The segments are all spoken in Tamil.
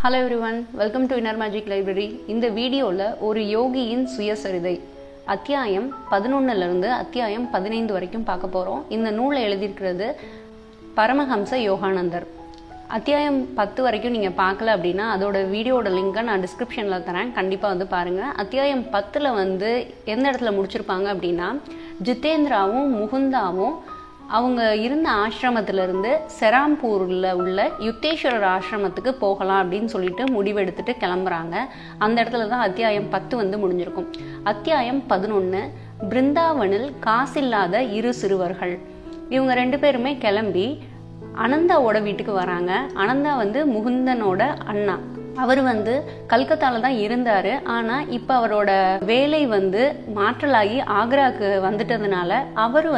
Hello everyone, welcome to Inner Magic Library. இந்த வீடியோவில் ஒரு யோகியின் சுயசரிதை அத்தியாயம் 11 அத்தியாயம் 15 வரைக்கும் பார்க்க போகிறோம். இந்த நூலை எழுதியிருக்கிறது பரமஹம்ச யோகானந்தர். அத்தியாயம் 10 வரைக்கும் நீங்கள் பார்க்கல அப்படின்னா அதோட வீடியோட லிங்கை நான் டிஸ்கிரிப்ஷனில் தரேன், கண்டிப்பாக வந்து பாருங்கள். அத்தியாயம் 10 எந்த இடத்துல முடிச்சிருப்பாங்க அப்படின்னா, ஜிதேந்திராவும் முகுந்தாவும் அவங்க இருந்த ஆசிரமத்திலிருந்து செராம்பூரில் உள்ள யுத்தேஸ்வரர் ஆசிரமத்துக்கு போகலாம் அப்படின்னு சொல்லிட்டு முடிவெடுத்துட்டு கிளம்புறாங்க. அந்த இடத்துல தான் அத்தியாயம் 10 முடிஞ்சிருக்கும். அத்தியாயம் 11 பிருந்தாவனில் காசில்லாத இரு சிறுவர்கள். இவங்க 2 பேருமே கிளம்பி அனந்தாவோட வீட்டுக்கு வராங்க. அனந்தா முகுந்தனோட அண்ணா. அவர் கல்கத்தால தான் இருந்தார். ஆனால் இப்போ அவரோட வேலை மாற்றலாகி ஆக்ராவுக்கு வந்துட்டதுனால அவர்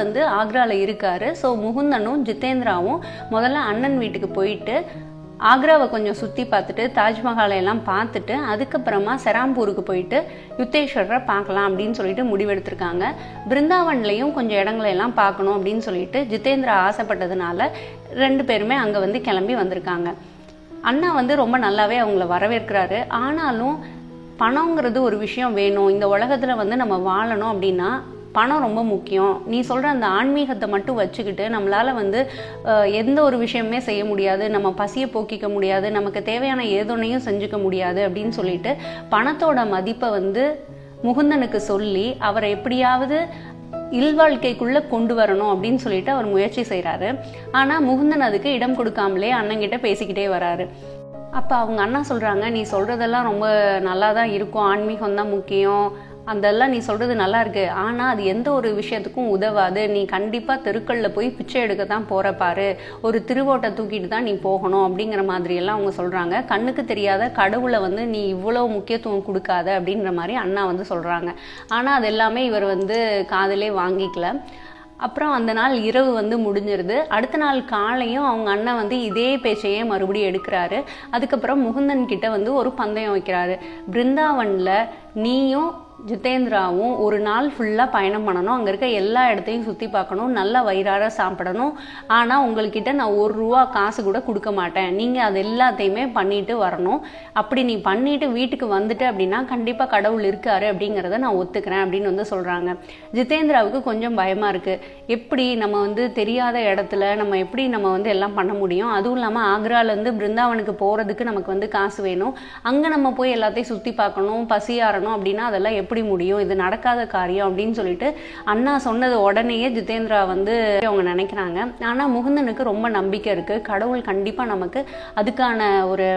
ஆக்ராவில் இருக்கார். ஸோ முகுந்தனும் ஜிதேந்திராவும் முதல்ல அண்ணன் வீட்டுக்கு போயிட்டு ஆக்ராவை கொஞ்சம் சுற்றி பார்த்துட்டு தாஜ்மஹாலை எல்லாம் பார்த்துட்டு அதுக்கப்புறமா செராம்பூருக்கு போயிட்டு யுத்தேஸ்வரரை பார்க்கலாம் அப்படின்னு சொல்லிட்டு முடிவெடுத்திருக்காங்க. பிருந்தாவன்லையும் கொஞ்சம் இடங்களெல்லாம் பார்க்கணும் அப்படின்னு சொல்லிட்டு ஜிதேந்திரா ஆசைப்பட்டதுனால 2 பேருமே அங்கே கிளம்பி வந்திருக்காங்க. அண்ணா ரொம்ப நல்லாவே அவங்கள வரவேற்கிறாரு. ஆனாலும் பணங்கிறது ஒரு விஷயம் வேணும். இந்த உலகத்தில் நம்ம வாழணும் அப்படின்னா பணம் ரொம்ப முக்கியம். நீ சொல்கிற அந்த ஆன்மீகத்தை மட்டும் வச்சுக்கிட்டு நம்மளால் எந்த ஒரு விஷயமே செய்ய முடியாது, நம்ம பசியை போக்கிக்க முடியாது, நமக்கு தேவையான ஏதோனையும் செஞ்சுக்க முடியாது அப்படின்னு சொல்லிட்டு பணத்தோட மதிப்பை முகுந்தனுக்கு சொல்லி அவரை எப்படியாவது இல்வாழ்க்கைக்குள்ளே கொண்டு வரணும் அப்படின்னு சொல்லிட்டு அவர் முயற்சி செய்கிறாரு. ஆனால் முகுந்தன் அதுக்கு இடம் கொடுக்காமலே அண்ணங்கிட்ட பேசிக்கிட்டே வராரு. அப்போ அவங்க அண்ணா சொல்கிறாங்க, நீ சொல்கிறதெல்லாம் ரொம்ப நல்லா தான் இருக்கும், ஆன்மீகம் தான் முக்கியம், அதெல்லாம் நீ சொல்கிறது நல்லா இருக்கு, ஆனால் அது எந்த ஒரு விஷயத்துக்கும் உதவாது, நீ கண்டிப்பாக தெருக்களில் போய் பிச்சை எடுக்க தான் போகிற பாரு, ஒரு திருவோட்டை தூக்கிட்டு தான் நீ போகணும் அப்படிங்கிற மாதிரியெல்லாம் அவங்க சொல்கிறாங்க. கண்ணுக்கு தெரியாத கடவுளை நீ இவ்வளோ முக்கியத்துவம் கொடுக்காத அப்படின்ற மாதிரி அண்ணா சொல்கிறாங்க. ஆனால் அது எல்லாமே இவர் காதிலே வாங்கிக்கல. அப்புறம் அந்த நாள் இரவு முடிஞ்சிருது. அடுத்த நாள் காலையும் அவங்க அண்ணன் இதே பேச்சையே மறுபடியும் எடுக்கிறாரு. அதுக்கப்புறம் முகுந்தன் கிட்ட ஒரு பந்தயம் வைக்கிறாரு. பிருந்தாவனில் நீயும் ஜிதேந்திராவும் ஒரு நாள் ஃபுல்லாக பயணம் பண்ணணும், அங்கே இருக்க எல்லா இடத்தையும் சுற்றி பார்க்கணும், நல்லா வயிறார சாப்பிடணும், ஆனால் உங்கள்கிட்ட நான் 1 ரூபா காசு கூட கொடுக்க மாட்டேன், நீங்கள் அது எல்லாத்தையுமே பண்ணிட்டு வரணும். அப்படி நீ பண்ணிட்டு வீட்டுக்கு வந்துட்டு அப்படின்னா கண்டிப்பாக கடவுள் இருக்காரு அப்படிங்கிறத நான் ஒத்துக்கிறேன் அப்படின்னு சொல்கிறாங்க. ஜிதேந்திராவுக்கு கொஞ்சம் பயமாக இருக்குது. எப்படி நம்ம தெரியாத இடத்துல நம்ம எப்படி நம்ம எல்லாம் பண்ண முடியும்? அதுவும் இல்லாமல் ஆக்ராலேருந்து பிருந்தாவனுக்கு போகிறதுக்கு நமக்கு காசு வேணும், அங்கே நம்ம போய் எல்லாத்தையும் சுற்றி பார்க்கணும், பசியாறணும் அப்படின்னா அதெல்லாம் எப்படி முடியும்? இது நடக்காத காரியம் அப்படின்னு சொல்லிட்டு அண்ணா சொன்னது உடனேயே ஜிதேந்திரா அவங்க நினைக்கிறாங்க. ஆனால் முகுந்தனுக்கு ரொம்ப நம்பிக்கை இருக்குது, கடவுள் கண்டிப்பாக நமக்கு அதுக்கான ஒரு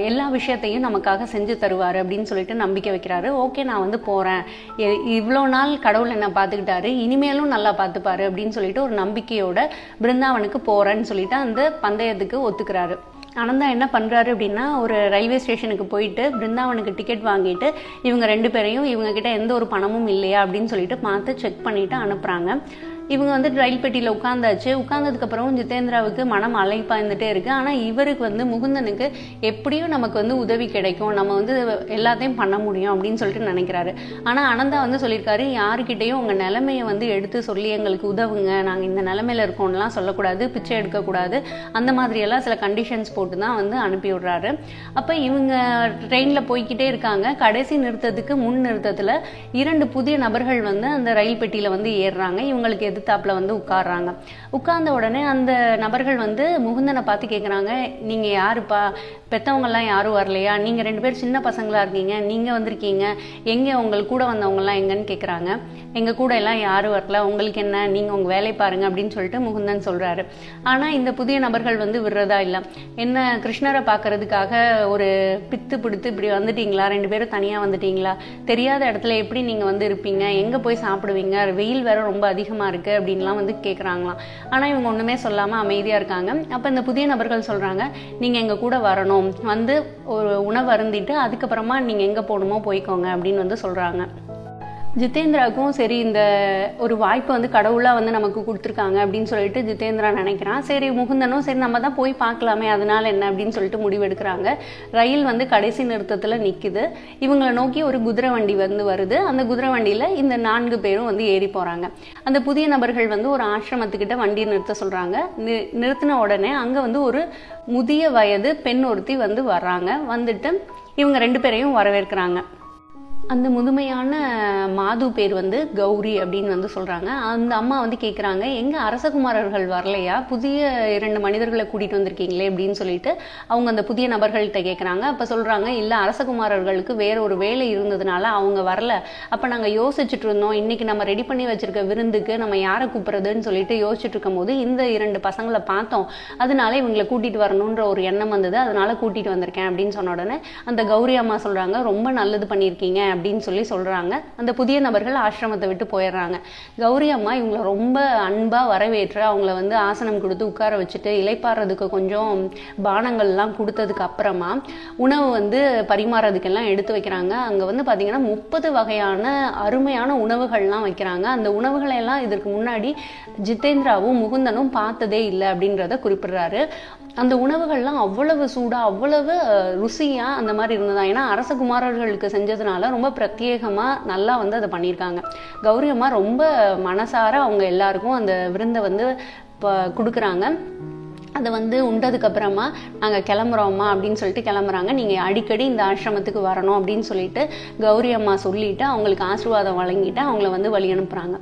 எல்லா விஷயத்தையும் நமக்காக செஞ்சு தருவார் அப்படின்னு சொல்லிட்டு நம்பிக்கை வைக்கிறாரு. ஓகே, நான் போகிறேன், இவ்வளோ நாள் கடவுள் என்ன பார்த்துக்கிட்டாரு, இனிமேலும் நல்லா பார்த்துப்பாரு அப்படின்னு சொல்லிட்டு ஒரு நம்பிக்கையோட பிருந்தாவனுக்கு போகிறேன்னு சொல்லிட்டு அந்த பந்தயத்துக்கு ஒத்துக்கிறாரு. அனந்தா என்ன பண்ணுறாரு அப்படின்னா, ஒரு ரயில்வே ஸ்டேஷனுக்கு போயிட்டு பிருந்தாவனுக்கு டிக்கெட் வாங்கிட்டு இவங்க 2 பேரையும் இவங்க கிட்ட எந்த ஒரு பணமும் இல்லையா அப்படின்னு சொல்லிட்டு பார்த்து செக் பண்ணிட்டு அனுப்புகிறாங்க. இவங்க ரயில் பெட்டியில் உட்காந்தாச்சு. உட்கார்ந்ததுக்கப்புறம் ஜிதேந்திராவுக்கு மனம் அலைப்பாய்ந்துட்டே இருக்குது. ஆனால் இவருக்கு முகுந்தனுக்கு எப்படியும் நமக்கு உதவி கிடைக்கும், நம்ம எல்லாத்தையும் பண்ண முடியும் அப்படின்னு சொல்லிட்டு நினைக்கிறாரு. ஆனால் அனந்தா சொல்லியிருக்காரு, யாருக்கிட்டையும் உங்கள் நிலைமையை எடுத்து சொல்லி எங்களுக்கு உதவுங்க, நாங்கள் இந்த நிலைமையில இருக்கோம்லாம் சொல்லக்கூடாது, பிச்சை எடுக்கக்கூடாது, அந்த மாதிரியெல்லாம் சில கண்டிஷன்ஸ் போட்டு தான் அனுப்பி விடுறாரு. அப்போ இவங்க ட்ரெயினில் போய்கிட்டே இருக்காங்க. கடைசி நிறுத்தத்துக்கு முன் நிறுத்தத்தில் 2 புதிய நபர்கள் அந்த ரயில் பெட்டியில் ஏறுறாங்க. இவங்களுக்கு எதிர்த்தாப்புல உட்கார்றாங்க. உட்கார்ந்த உடனே அந்த நபர்கள் முகுந்தனை பார்த்து கேட்குறாங்க, நீங்கள் யாருப்பா, பெற்றவங்கெல்லாம் யாரும் வரலையா, நீங்கள் 2 பேர் சின்ன பசங்களாக இருக்கீங்க, நீங்கள் வந்திருக்கீங்க, எங்கே உங்கள் கூட வந்தவங்கலாம் எங்கன்னு கேட்குறாங்க. எங்கள் கூட எல்லாம் யாரும் வரல, உங்களுக்கு என்ன, நீங்கள் உங்கள் வேலை பாருங்க அப்படின்னு சொல்லிட்டு முகுந்தன் சொல்கிறாரு. ஆனால் இந்த புதிய நபர்கள் விடுறதா இல்லை. என்ன கிருஷ்ணரை பார்க்கறதுக்காக ஒரு பித்து பிடித்து இப்படி வந்துட்டீங்களா, 2 பேரும் தனியாக வந்துட்டீங்களா, தெரியாத இடத்துல எப்படி நீங்கள் இருப்பீங்க, எங்கே போய் சாப்பிடுவீங்க, வெயில் வேற ரொம்ப அதிகமாக இருக்குது அப்படின்லாம் கேட்குறாங்களாம். ஆனால் இவங்க ஒன்றுமே சொல்லாமல் அமைதியாக இருக்காங்க. அப்போ இந்த புதிய நபர்கள் சொல்கிறாங்க, நீங்கள் எங்கள் கூட வரணும், ஒரு உணவு அருந்திட்டு அதுக்கப்புறமா நீங்கள் எங்கே போகணுமோ போய்க்கோங்க அப்படின்னு சொல்கிறாங்க. ஜிதேந்திராவுக்கும் சரி இந்த ஒரு வாய்ப்பை வந்து கடவுளாக வந்து நமக்கு கொடுத்துருக்காங்க அப்படின்னு சொல்லிட்டு ஜிதேந்திரா நினைக்கிறான். சரி முகுந்தனும் சரி நம்ம தான் போய் பார்க்கலாமே, அதனால என்ன அப்படின்னு சொல்லிட்டு முடிவெடுக்கிறாங்க. ரயில் வந்து கடைசி நிறுத்தத்தில் நிற்குது. இவங்களை நோக்கி ஒரு குதிரை வண்டி வந்து வருது. அந்த குதிரை வண்டியில் இந்த 4 பேரும் வந்து ஏறி போகிறாங்க. அந்த புதிய நபர்கள் வந்து ஒரு ஆசிரமத்துக்கிட்ட வண்டியை நிறுத்த சொல்கிறாங்க. நிறுத்தின உடனே அங்கே வந்து ஒரு முதிய வயது பெண் ஒருத்தி வந்து வர்றாங்க. வந்துட்டு இவங்க 2 பேரையும் வரவேற்கிறாங்க. அந்த முதுமையான மாது பேர் வந்து கௌரி அப்படின்னு வந்து சொல்கிறாங்க. அந்த அம்மா வந்து கேட்குறாங்க, எங்கள் அரசகுமாரர்கள் வரலையா, புதிய 2 மனிதர்களை கூட்டிகிட்டு வந்திருக்கீங்களே அப்படின்னு சொல்லிட்டு அவங்க அந்த புதிய நபர்கள்கிட்ட கேட்குறாங்க. அப்போ சொல்கிறாங்க, இல்லை அரசகுமாரர்களுக்கு வேற ஒரு வேலை இருந்ததுனால அவங்க வரல. அப்போ நாங்கள் யோசிச்சுட்டு இருந்தோம், இன்றைக்கி நம்ம ரெடி பண்ணி வச்சுருக்க விருந்துக்கு நம்ம யாரை கூப்பிட்றதுன்னு சொல்லிட்டு யோசிச்சுட்டு இருக்கும் போது இந்த 2 பசங்களை பார்த்தோம், அதனால இவங்களை கூட்டிகிட்டு வரணுன்ற ஒரு எண்ணம் வந்தது, அதனால கூட்டிகிட்டு வந்திருக்கேன் அப்படின்னு சொன்ன உடனே அந்த கௌரி அம்மா சொல்கிறாங்க, ரொம்ப நல்லது பண்ணியிருக்கீங்க அப்படின்னு சொல்லி சொல்றாங்க. அந்த புதிய நபர்கள் ஆசிரமத்தை விட்டு போயிடுறாங்க. கௌரி அம்மா இவங்களை ரொம்ப அன்பா வரவேற்று அவங்கள வந்து ஆசனம் கொடுத்து உட்கார வச்சுட்டு இலைப்பாடுறதுக்கு கொஞ்சம் பானங்கள்லாம் கொடுத்ததுக்கு அப்புறமா உணவு வந்து பரிமாறதுக்கெல்லாம் எடுத்து வைக்கிறாங்க. அங்க வந்து பாத்தீங்கன்னா 30 வகையான அருமையான உணவுகள்லாம் வைக்கிறாங்க. அந்த உணவுகளை எல்லாம் இதற்கு முன்னாடி ஜிதேந்திராவும் முகுந்தனும் பார்த்ததே இல்லை அப்படின்றத குறிப்பிடுறாரு. அந்த உணவுகள்லாம் அவ்வளவு சூடா அவ்வளவு ருசியா அந்த மாதிரி இருந்ததா. ஏன்னா அரசகுமாரர்களுக்கு செஞ்சதுனால ரொம்ப பிரத்யேகமா நல்லா வந்து அதை பண்ணியிருக்காங்க. கௌரி அம்மா ரொம்ப மனசார அவங்க எல்லாருக்கும் அந்த விருந்தை வந்து கொடுக்குறாங்க. அதை வந்து உண்டதுக்கு அப்புறமா நாங்கள் கிளம்புறோம்மா அப்படின்னு சொல்லிட்டு கிளம்புறாங்க. நீங்கள் அடிக்கடி இந்த ஆசிரமத்துக்கு வரணும் அப்படின்னு சொல்லிட்டு கௌரி அம்மா சொல்லிட்டு அவங்களுக்கு ஆசீர்வாதம் வழங்கிட்டு அவங்கள வந்து வழி அனுப்புகிறாங்க.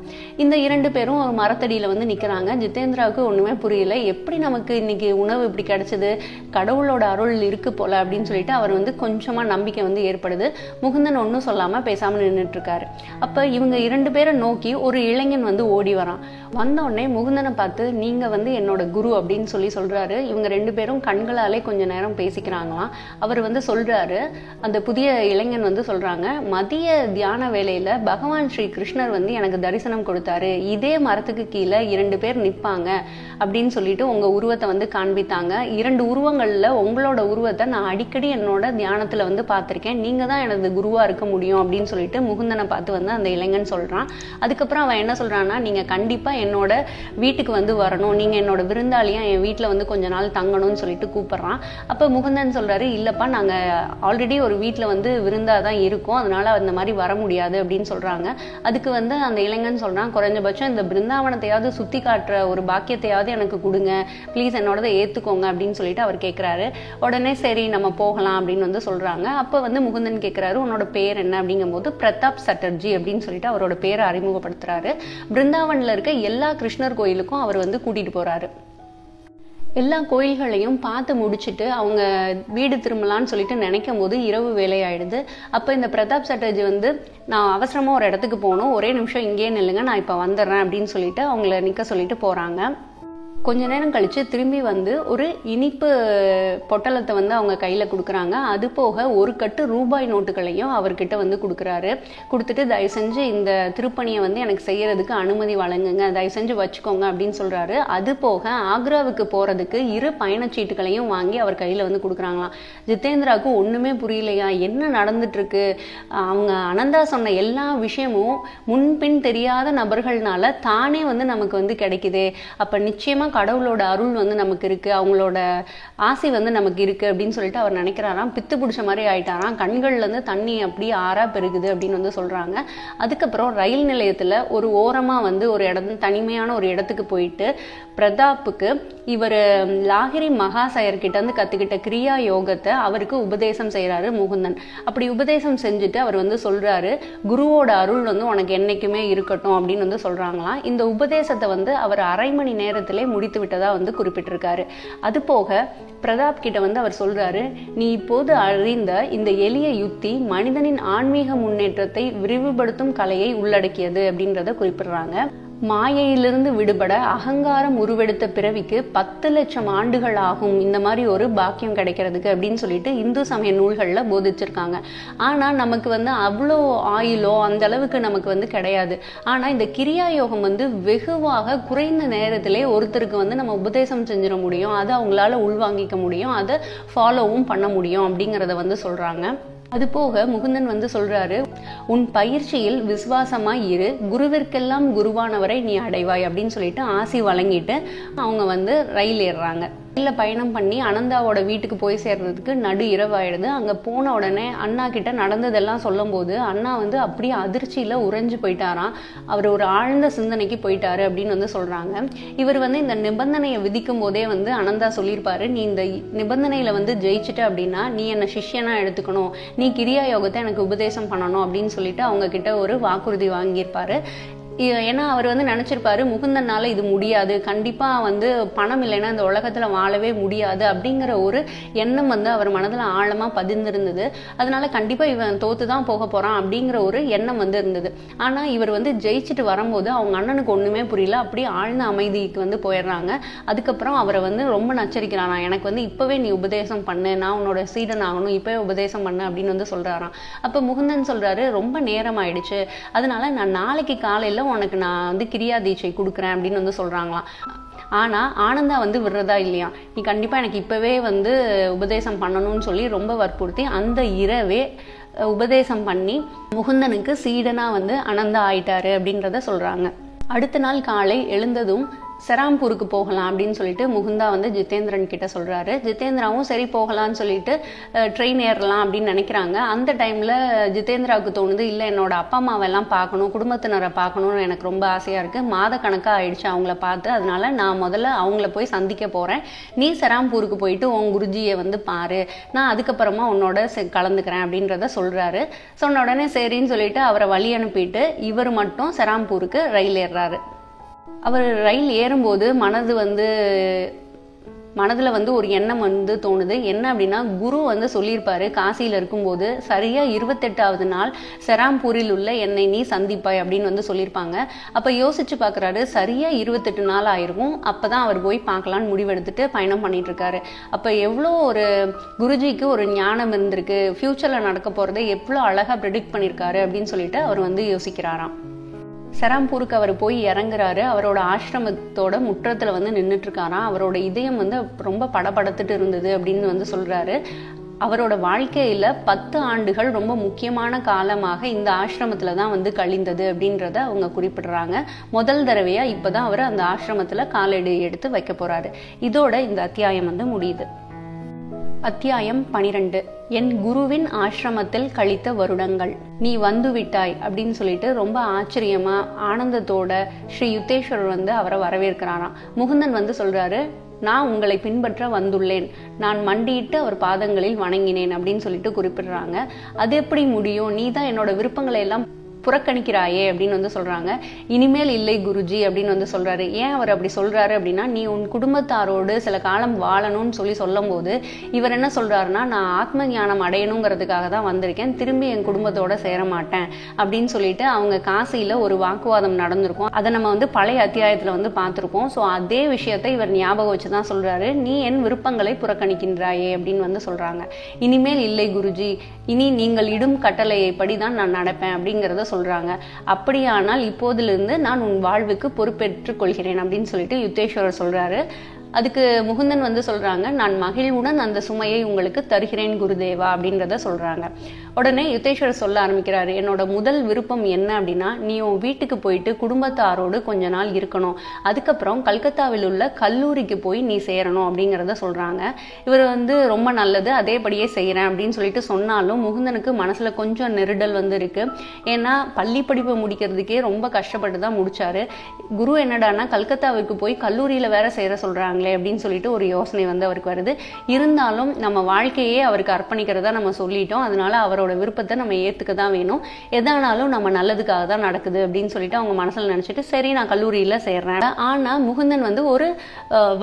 இந்த 2 பேரும் ஒரு மரத்தடியில் வந்து நிற்கிறாங்க. ஜிதேந்திராவுக்கு ஒன்றுமே புரியல, எப்படி நமக்கு இன்னைக்கு உணவு இப்படி கிடைச்சது, கடவுளோட அருள் இருக்கு போல அப்படின்னு சொல்லிட்டு அவர் வந்து கொஞ்சமாக நம்பிக்கை வந்து ஏற்படுது. முகுந்தன் ஒன்றும் சொல்லாமல் பேசாமல் நின்றுட்டு இருக்காரு. அப்போ இவங்க 2 பேரை நோக்கி ஒரு இளைஞன் வந்து ஓடி வரான். வந்தோடனே முகுந்தனை பார்த்து, நீங்கள் வந்து என்னோட குரு அப்படின்னு சொல்லி சொல்றாரு. இவங்க 2 பேரும் கண்களாலே கொஞ்ச நேரம் பேசிக்கிறாங்களாம். அவர் வந்து சொல்றாரு, அந்த புதிய இளைஞன் வந்து சொல்றாங்க, மதிய தியான வேளையில பகவான் ஸ்ரீ கிருஷ்ணர் வந்து எனக்கு தரிசனம் கொடுத்தாரு. இதே மரத்துக்கு கீழே 2 பேர் நிற்பாங்க அப்படின்னு சொல்லிட்டு உங்க உருவத்தை வந்து காண்பித்தாங்க. 2 உருவங்கள்ல உங்களோட உருவத்தை நான் அடிக்கடி என்னோட தியானத்துல வந்து பார்த்திருக்கேன். நீங்க தான் எனது குருவா இருக்க முடியும் அப்படின்னு சொல்லிட்டு முகுந்தனை பார்த்து வந்து அந்த இளைஞன் சொல்றான். அதுக்கப்புறம் அவன் என்ன சொல்றான்னா, நீங்க கண்டிப்பா என்னோட வீட்டுக்கு வந்து வரணும், நீங்க என்னோட விருந்தாளியா என் வீட்டுல வந்து கொஞ்ச நாள் தங்கணும்னு சொல்லிட்டு கூப்பிடுறான். அப்ப முகுந்தன் சொல்றாரு, இல்லப்பா நாங்க ஆல்ரெடி ஒரு வீட்டுல வந்து விருந்தாதான் இருக்கோம், அதனால அந்த மாதிரி வர முடியாது அப்படின்னு சொல்றாங்க. அதுக்கு வந்து அந்த இளைஞன் சொல்றான், குறைஞ்சபட்சம் இந்த பிருந்தாவனத்தையாவது சுத்தி காட்டுற ஒரு பாக்கியத்தையாவது எனக்கு கொடுங்க, ப்ளீஸ் என்னோடதை ஏத்துக்கோங்க அப்படின்னு சொல்லிட்டு அவர் கேட்கிறாரு. உடனே சரி நம்ம போகலாம் அப்படின்னு வந்து சொல்றாங்க. அப்ப வந்து முகுந்தன் கேட்கிறாரு, உன்னோட பேர் என்ன அப்படிங்கும் போது பிரதாப் சட்டர்ஜி அப்படின்னு சொல்லிட்டு அவரோட பேரை அறிமுகப்படுத்துறாரு. பிருந்தாவன்ல இருக்க எல்லா கிருஷ்ணர் கோயிலுக்கும் அவர் வந்து கூட்டிட்டு போறாரு. எல்லா கோயில்களையும் பார்த்து முடிச்சுட்டு அவங்க வீடு திரும்பலான்னு சொல்லிட்டு நினைக்கும் போது இரவு வேலையாயிடுது. அப்போ இந்த பிரதாப் சட்டர்ஜி வந்து, நான் அவசரமாக ஒரு இடத்துக்கு போகணும், ஒரே நிமிஷம் இங்கேயே நில்லுங்க, நான் இப்போ வந்துடுறேன் அப்படின்னு சொல்லிட்டு அவங்கள நிற்க சொல்லிட்டு போகிறாங்க. கொஞ்ச நேரம் கழிச்சு திரும்பி வந்து ஒரு இனிப்பு பொட்டலத்தை வந்து அவங்க கையில கொடுக்குறாங்க. அது போக ஒரு கட்டு ரூபாய் நோட்டுகளையும் அவர்கிட்ட வந்து கொடுக்குறாரு. கொடுத்துட்டு தயவு செஞ்சு இந்த திருப்பணியை வந்து எனக்கு செய்யறதுக்கு அனுமதி வழங்குங்க, தயவு செஞ்சு வச்சுக்கோங்க அப்படின்னு சொல்றாரு. அது போக ஆக்ராவுக்கு போறதுக்கு 2 பயணச்சீட்டுகளையும் வாங்கி அவர் கையில வந்து கொடுக்குறாங்களாம். ஜிதேந்திராவுக்கு ஒண்ணுமே புரியலையா, என்ன நடந்துட்டு இருக்கு, அவங்க அனந்தா சொன்ன எல்லா விஷயமும் முன்பின் தெரியாத நபர்கள்னால தானே வந்து நமக்கு வந்து கிடைக்குது, அப்ப நிச்சயமா கடவுளோட அருள் வந்து நமக்கு இருக்கு, அவங்களோட ஆசை வந்து நமக்கு இருக்கு அப்படின்னு சொல்லிட்டு அவர் நினைக்கிறாராம். பித்து பிடிச்ச மாதிரி ஆயிட்டாராம். கண்கள்ல இருந்து தண்ணி அப்படி ஆறா பெருகுது அப்படின்னு வந்து சொல்றாங்க. அதுக்கப்புறம் ரயில் நிலையத்துல ஒரு ஓரமா வந்து ஒரு இடம், தனிமையான ஒரு இடத்துக்கு போயிட்டு பிரதாப்புக்கு இவர் லாகிரி மகாசயர்கிட்ட இருந்து கத்துக்கிட்ட கிரியா யோகத்தை அவருக்கு உபதேசம் செய்யறாரு முகுந்தன். அப்படி உபதேசம் செஞ்சுட்டு அவர் வந்து சொல்றாரு, குருவோட அருள் வந்து உனக்கு என்னைக்குமே இருக்கட்டும் அப்படின்னு வந்து சொல்றாங்களாம். இந்த உபதேசத்தை வந்து அவர் அரை மணி நேரத்திலே முடித்து விட்டதா வந்து குறிப்பிட்டிருக்காரு. அது போக பிரதாப் கிட்ட வந்து அவர் சொல்றாரு, நீ இப்போது அறிந்த இந்த எளிய யுக்தி மனிதனின் ஆன்மீக முன்னேற்றத்தை விரிவுபடுத்தும் கலையை உள்ளடக்கியது அப்படின்றத குறிப்பிடுறாங்க. மாயையிலிருந்து விடுபட அகங்காரம் உருவெடுத்த பிறவிக்கு 10 லட்சம் ஆண்டுகள் ஆகும் இந்த மாதிரி ஒரு பாக்கியம் கிடைக்கிறதுக்கு அப்படின்னு சொல்லிட்டு இந்து சமய நூல்கள்ல போதிச்சிருக்காங்க. ஆனா நமக்கு வந்து அவ்வளோ ஆயிலோ அந்த அளவுக்கு நமக்கு வந்து கிடையாது. ஆனா இந்த கிரியா யோகம் வந்து வெகுவாக குறைந்த நேரத்திலே ஒருத்தருக்கு வந்து நம்ம உபதேசம் செஞ்சிட முடியும், அதை அவங்களால உள்வாங்கிக்க முடியும், அதை ஃபாலோவும் பண்ண முடியும் அப்படிங்கிறத வந்து சொல்றாங்க. அது போக முகுந்தன் வந்து சொல்றாரு, உன் பயிற்சியில் விசுவாசமாய் இரு, குருவிற்கெல்லாம் குருவானவரை நீ அடைவாய் அப்படின்னு சொல்லிட்டு ஆசி வழங்கிட்டு அவங்க வந்து ரயில் ஏறுறாங்க. ரயிலில் பயணம் பண்ணி அனந்தாவோட வீட்டுக்கு போய் சேர்றதுக்கு நடு இரவாயிடுது. அங்கே போன உடனே அண்ணா கிட்ட நடந்ததெல்லாம் சொல்லும் போது அண்ணா வந்து அப்படியே அதிர்ச்சியில் உறைஞ்சு போயிட்டாராம். அவர் ஒரு ஆழ்ந்த சிந்தனைக்கு போயிட்டாரு அப்படின்னு வந்து சொல்றாங்க. இவர் வந்து இந்த நிபந்தனையை விதிக்கும் போதே வந்து அனந்தா சொல்லியிருப்பாரு, நீ இந்த நிபந்தனையில வந்து ஜெயிச்சுட்ட அப்படின்னா நீ என்ன சிஷ்யனா எடுத்துக்கணும், நீ கிரியா யோகத்தை எனக்கு உபதேசம் பண்ணணும் அப்படின்னு சொல்லிட்டு அவங்க கிட்ட ஒரு வாக்குறுதி வாங்கியிருப்பாரு. ஏன்னா அவர் வந்து நினைச்சிருப்பாரு, முகுந்தனால இது முடியாது, கண்டிப்பா வந்து பணம் இல்லைன்னா இந்த உலகத்துல வாழவே முடியாது அப்படிங்கிற ஒரு எண்ணம் வந்து அவர் மனதுல ஆழமா பதிந்திருந்தது. அதனால கண்டிப்பா இவன் தோத்துதான் போக போறான் அப்படிங்கிற ஒரு எண்ணம் வந்து இருந்தது. ஆனா இவர் வந்து ஜெயிச்சுட்டு வரும்போது அவங்க அண்ணனுக்கு ஒண்ணுமே புரியல, அப்படியே ஆழ்ந்த அமைதிக்கு வந்து போயிடுறாங்க. அதுக்கப்புறம் அவரை வந்து ரொம்ப நச்சரிக்கிறாராம், எனக்கு வந்து இப்பவே நீ உபதேசம் பண்ணு, நான் உன்னோட சீடன் ஆகணும், இப்பவே உபதேசம் பண்ணு அப்படின்னு வந்து சொல்றாராம். அப்ப முகுந்தன் சொல்றாரு, ரொம்ப நேரம் ஆயிடுச்சு, அதனால நான் நாளைக்கு காலையில உனக்கு நான் வந்து கிரியா தீட்சை கொடுக்குறேன் அப்படின்னு வந்து சொல்றாங்களாம். ஆனா ஆனந்தா வந்து விடுறதா இல்லையா, நீ கண்டிப்பா எனக்கு இப்பவே வந்து உபதேசம் பண்ணணும்னு சொல்லி ரொம்ப வற்புறுத்தி அந்த இரவே உபதேசம் பண்ணி முகுந்தனுக்கு சீடனா வந்து அனந்தா ஆயிட்டாரு அப்படின்றத சொல்றாங்க. அடுத்த நாள் காலை எழுந்ததும் செராம்பூருக்கு போகலாம் அப்படின்னு சொல்லிட்டு முகுந்தா வந்து ஜிதேந்திரன் கிட்ட சொல்றாரு. ஜிதேந்திராவும் சரி போகலான்னு சொல்லிட்டு ட்ரெயின் ஏறலாம் அப்படின்னு நினைக்கிறாங்க. அந்த டைம்ல ஜிதேந்திராவுக்கு தோணுது, இல்லை என்னோட அப்பா அம்மாவெல்லாம் பார்க்கணும், குடும்பத்தினரை பார்க்கணும்னு எனக்கு ரொம்ப ஆசையா இருக்கு, மாத கணக்கா ஆயிடுச்சு அவங்கள பார்த்து, அதனால நான் முதல்ல அவங்கள போய் சந்திக்க போறேன், நீ செராம்பூருக்கு போயிட்டு உன் குருஜியை வந்து பாரு, நான் அதுக்கப்புறமா உன்னோட கலந்துக்கிறேன் அப்படின்றத சொல்றாரு. சொன்ன உடனே சரின்னு சொல்லிட்டு அவரை வழி அனுப்பிட்டு இவர் மட்டும் செராம்பூருக்கு ரயில் ஏறுறாரு. அவர் ரயில் ஏறும்போது மனதுல வந்து ஒரு எண்ணம் வந்து தோணுது. என்ன அப்படின்னா, குரு வந்து சொல்லியிருப்பாரு காசியில இருக்கும்போது சரியா 28வது நாள் செராம்பூரில் உள்ள என்னை நீ சந்திப்பாய் அப்படின்னு வந்து சொல்லியிருப்பாங்க. அப்ப யோசிச்சு பாக்குறாரு, சரியா 28 நாள் ஆயிருக்கும், அப்பதான் அவர் போய் பார்க்கலான்னு முடிவெடுத்துட்டு பயணம் பண்ணிட்டு இருக்காரு. அப்ப எவ்வளோ ஒரு குருஜிக்கு ஒரு ஞானம் இருந்திருக்கு, ஃபியூச்சர்ல நடக்க போறதை எவ்வளோ அழகா ப்ரெடிக்ட் பண்ணியிருக்காரு அப்படின்னு சொல்லிட்டு அவர் வந்து யோசிக்கிறாராம். செராம்பூருக்கு அவர் போய் இறங்குறாரு. அவரோட ஆசிரமத்தோட முற்றத்துல வந்து நின்றுட்டு இருக்காராம். அவரோட இதயம் வந்து ரொம்ப படபடத்துட்டு இருந்தது அப்படின்னு வந்து சொல்றாரு. அவரோட வாழ்க்கையில 10 ஆண்டுகள் ரொம்ப முக்கியமான காலமாக இந்த ஆசிரமத்துல தான் வந்து கழிந்தது அப்படின்றத அவங்க குறிப்பிடுறாங்க. முதல் தடவையா இப்பதான் அவர் அந்த ஆசிரமத்துல காலடி எடுத்து வைக்க போறாரு. இதோட இந்த அத்தியாயம் வந்து முடியுது. அத்தியாயம் 12. என் குருவின் ஆசிரமத்தில் கழித்த வருடங்கள். நீ வந்து விட்டாய் அப்படின்னு சொல்லிட்டு ரொம்ப ஆச்சரியமா ஆனந்தத்தோட ஸ்ரீ யுத்தேஸ்வரர் வந்து அவரை வரவேற்கிறாராம். முகுந்தன் வந்து சொல்றாரு, நான் உங்களை பின்பற்ற வந்துள்ளேன், நான் மண்டியிட்டு அவர் பாதங்களில் வணங்கினேன் அப்படின்னு சொல்லிட்டு குறிப்பிடுறாங்க. அது எப்படி முடியும், நீ தான் என்னோட விருப்பங்களை எல்லாம் புறக்கணிக்கிறாயே அப்படின்னு வந்து சொல்றாங்க. இனிமேல் இல்லை குருஜி அப்படின்னு வந்து சொல்றாரு. ஏன் அவர் அப்படி சொல்றாரு அப்படின்னா, நீ உன் குடும்பத்தாரோடு சில காலம் வாழணும்னு சொல்லும் போது இவர் என்ன சொல்றாருன்னா, நான் ஆத்ம ஞானம் அடையணுங்கிறதுக்காக தான் வந்திருக்கேன், திரும்பி என் குடும்பத்தோட சேர மாட்டேன் அப்படின்னு சொல்லிட்டு அவங்க காசியில ஒரு வாக்குவாதம் நடந்திருக்கும். அதை நம்ம வந்து பழைய அத்தியாயத்துல வந்து பார்த்திருக்கோம். ஸோ அதே விஷயத்தை இவர் ஞாபகம் வச்சுதான் சொல்றாரு, நீ என் விருப்பங்களை புறக்கணிக்கின்றாயே அப்படின்னு வந்து சொல்றாங்க. இனிமேல் இல்லை குருஜி, இனி நீங்கள் இடும் கட்டளையை படிதான் நான் நடப்பேன் அப்படிங்கிறத சொல்றாங்க. அப்படியானால் இப்போதிலிருந்து நான் உன் வாழ்வுக்கு பொறுப்பேற்றுக் கொள்கிறேன் அப்படின்னு சொல்லிட்டு யுத்தேஸ்வரர் சொல்றாரு. அதுக்கு முகுந்தன் வந்து சொல்றாங்க, நான் மகிழ்வுடன் அந்த சுமையை உங்களுக்கு தருகிறேன் குருதேவா அப்படின்றத சொல்றாங்க. உடனே யுத்தேஸ்வரர் சொல்ல ஆரம்பிக்கிறாரு, என்னோட முதல் விருப்பம் என்ன அப்படின்னா, நீ உன் வீட்டுக்கு போயிட்டு குடும்பத்தாரோடு கொஞ்ச நாள் இருக்கணும், அதுக்கப்புறம் கல்கத்தாவில் உள்ள கல்லூரிக்கு போய் நீ சேரணும் அப்படிங்கிறத சொல்றாங்க. இவர் வந்து ரொம்ப நல்லது, அதேபடியே செய்யறேன் அப்படின்னு சொல்லிட்டு சொன்னாலும் முகுந்தனுக்கு மனசுல கொஞ்சம் நெருடல் வந்து இருக்கு. ஏன்னா பள்ளி படிப்பை முடிக்கிறதுக்கே ரொம்ப கஷ்டப்பட்டு தான் முடிச்சாரு. குரு என்னடானா கல்கத்தாவுக்கு போய் கல்லூரியில வேற சேர சொல்றாங்க அப்படின்னு சொல்லிட்டு ஒரு யோசனை வந்து அவருக்கு வருது. இருந்தாலும் நம்ம வாழ்க்கையே அவருக்கு அர்ப்பணிக்கிறதா நம்ம சொல்லிட்டோம், அதனால அவரோட விருப்பத்தை நம்ம ஏத்துக்க தான் வேணும், எதானாலும் நம்ம நல்லதுக்காக தான் நடக்குது அப்படின்னு சொல்லிட்டு அவங்க மனசுல நினைச்சிட்டு சரி நான் கல்லூரியில சேர்றேன். ஆனா முகுந்தன் வந்து ஒரு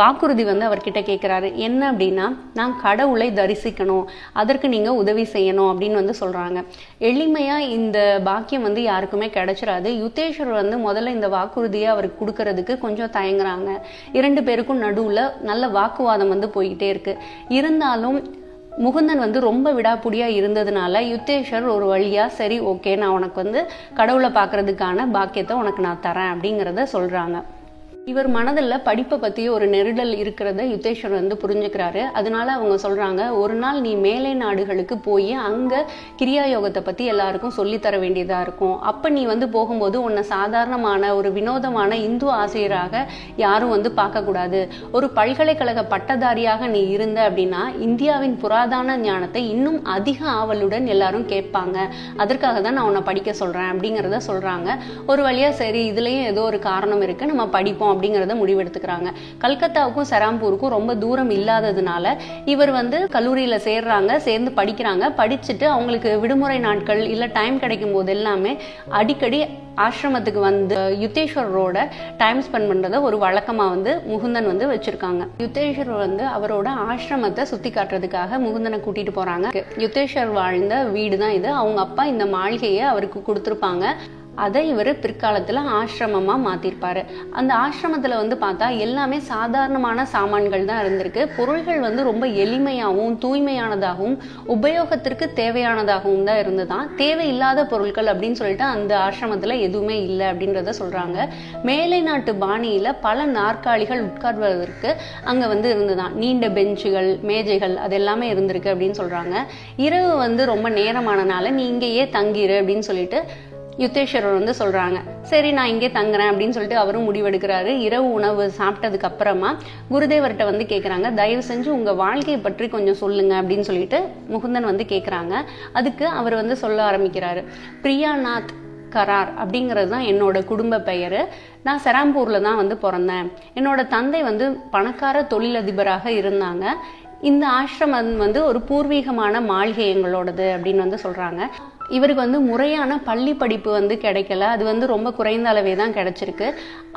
வாக்குறுதி வந்து அவர்கிட்ட கேட்கிறாரு. என்ன அப்படின்னா, நான் கடவுளை தரிசிக்கணும், அதற்கு நீங்க உதவி செய்யணும் அப்படின்னு வந்து சொல்றாங்க. எளிமையா இந்த பாக்கியம் வந்து யாருக்குமே கிடைச்சிடாது. யுத்தேஸ்வரர் வந்து முதல்ல இந்த வாக்குறுதியை அவருக்கு கொடுக்கறதுக்கு கொஞ்சம் தயங்குறாங்க. 2 பேருக்கும் நடுவுல நல்ல வாக்குவாதம் வந்து போய்கிட்டே இருக்கு. இருந்தாலும் முகுந்தன் வந்து ரொம்ப விடாப்புடியா இருந்ததுனால யுத்தேஸ்வரர் ஒரு வழியா சரி ஓகே, நான் உனக்கு வந்து கடவுளை பார்க்கறதுக்கான பாக்கியத்தை உனக்கு நான் தரேன் அப்படிங்கிறத சொல்றாங்க. இவர் மனதில் படிப்பை பற்றி ஒரு நெருடல் இருக்கிறத யுத்தேஸ்வர் வந்து புரிஞ்சுக்கிறாரு. அதனால அவங்க சொல்கிறாங்க, ஒரு நாள் நீ மேலை நாடுகளுக்கு போய் அங்கே கிரியா யோகத்தை பற்றி எல்லாருக்கும் சொல்லித்தர வேண்டியதாக இருக்கும். அப்போ நீ வந்து போகும்போது உன்னை சாதாரணமான ஒரு வினோதமான இந்து ஆசிரியராக யாரும் வந்து பார்க்கக்கூடாது. ஒரு பல்கலைக்கழக பட்டதாரியாக நீ இருந்த அப்படின்னா இந்தியாவின் புராதன ஞானத்தை இன்னும் அதிக ஆவலுடன் எல்லாரும் கேட்பாங்க. அதற்காக தான் நான் உன்னை படிக்க சொல்கிறேன் அப்படிங்கிறத சொல்கிறாங்க. ஒரு வழியாக சரி, இதுலேயும் ஏதோ ஒரு காரணம் இருக்குது, நம்ம படிப்போம் அப்படிங்கிறத முடிவெடுத்துக்கிறாங்க. கல்கத்தாவுக்கும் செராம்பூருக்கும் ரொம்ப தூரம் இல்லாததுனால இவர் வந்து கல்லூரியில சேர்ந்து படிக்கிறாங்க. படிச்சுட்டு அவங்களுக்கு விடுமுறை நாட்கள் இல்ல டைம் கிடைக்கும் போது எல்லாமே அடிக்கடி ஆசிரமத்துக்கு வந்து யுத்தேஸ்வரோட டைம் ஸ்பெண்ட் பண்றத ஒரு வழக்கமா வந்து முகுந்தன் வந்து வச்சிருக்காங்க. யுத்தேஸ்வர் வந்து அவரோட ஆசிரமத்தை சுத்தி காட்டுறதுக்காக முகுந்தனை கூட்டிட்டு போறாங்க. யுத்தேஸ்வர் வாழ்ந்த வீடு தான் இது. அவங்க அப்பா இந்த மாளிகையை அவருக்கு கொடுத்துருப்பாங்க. அதை இவர் பிற்காலத்தில் ஆசிரமமாக மாற்றிருப்பார். அந்த ஆசிரமத்தில் வந்து பார்த்தா எல்லாமே சாதாரணமான சாமான்கள் தான் இருந்திருக்கு. பொருள்கள் வந்து ரொம்ப எளிமையாகவும் தூய்மையானதாகவும் உபயோகத்திற்கு தேவையானதாகவும் தான் இருந்துதான். தேவையில்லாத பொருட்கள் அப்படின்னு சொல்லிட்டு அந்த ஆசிரமத்தில் எதுவுமே இல்லை அப்படின்றத சொல்கிறாங்க. மேலை நாட்டு பாணியில் பல நாற்காலிகள் உட்கார்வதற்கு அங்கே வந்து இருந்துதான். நீண்ட பெஞ்சுகள், மேஜைகள் அது எல்லாமே இருந்திருக்கு அப்படின்னு சொல்கிறாங்க. இரவு வந்து ரொம்ப நேரமானனால நீ இங்கேயே தங்கிரு அப்படின்னு சொல்லிட்டு யுத்தேஸ்வரர் வந்து சொல்றாங்க. சரி, நான் இங்கே தங்குறேன் அப்படின்னு சொல்லிட்டு அவரும் முடிவெடுக்கிறாரு. இரவு உணவு சாப்பிட்டதுக்கு அப்புறமா குருதேவர்கிட்ட வந்து கேட்குறாங்க, தயவு செஞ்சு உங்க வாழ்க்கையை பற்றி கொஞ்சம் சொல்லுங்க அப்படின்னு சொல்லிட்டு முகுந்தன் வந்து கேட்குறாங்க. அதுக்கு அவர் வந்து சொல்ல ஆரம்பிக்கிறாரு, பிரியாநாத் கரார் அப்படிங்கிறது தான் என்னோட குடும்ப பெயர். நான் செராம்பூர்ல தான் வந்து பிறந்தேன். என்னோட தந்தை வந்து பணக்கார தொழிலதிபராக இருந்தாங்க. இந்த ஆசிரமம் வந்து ஒரு பூர்வீகமான மாளிகை எங்களோடது அப்படின்னு வந்து சொல்றாங்க. இவருக்கு வந்து முறையான பள்ளி படிப்பு வந்து கிடைக்கல. அது வந்து ரொம்ப குறைந்த அளவே தான் கிடைச்சிருக்கு.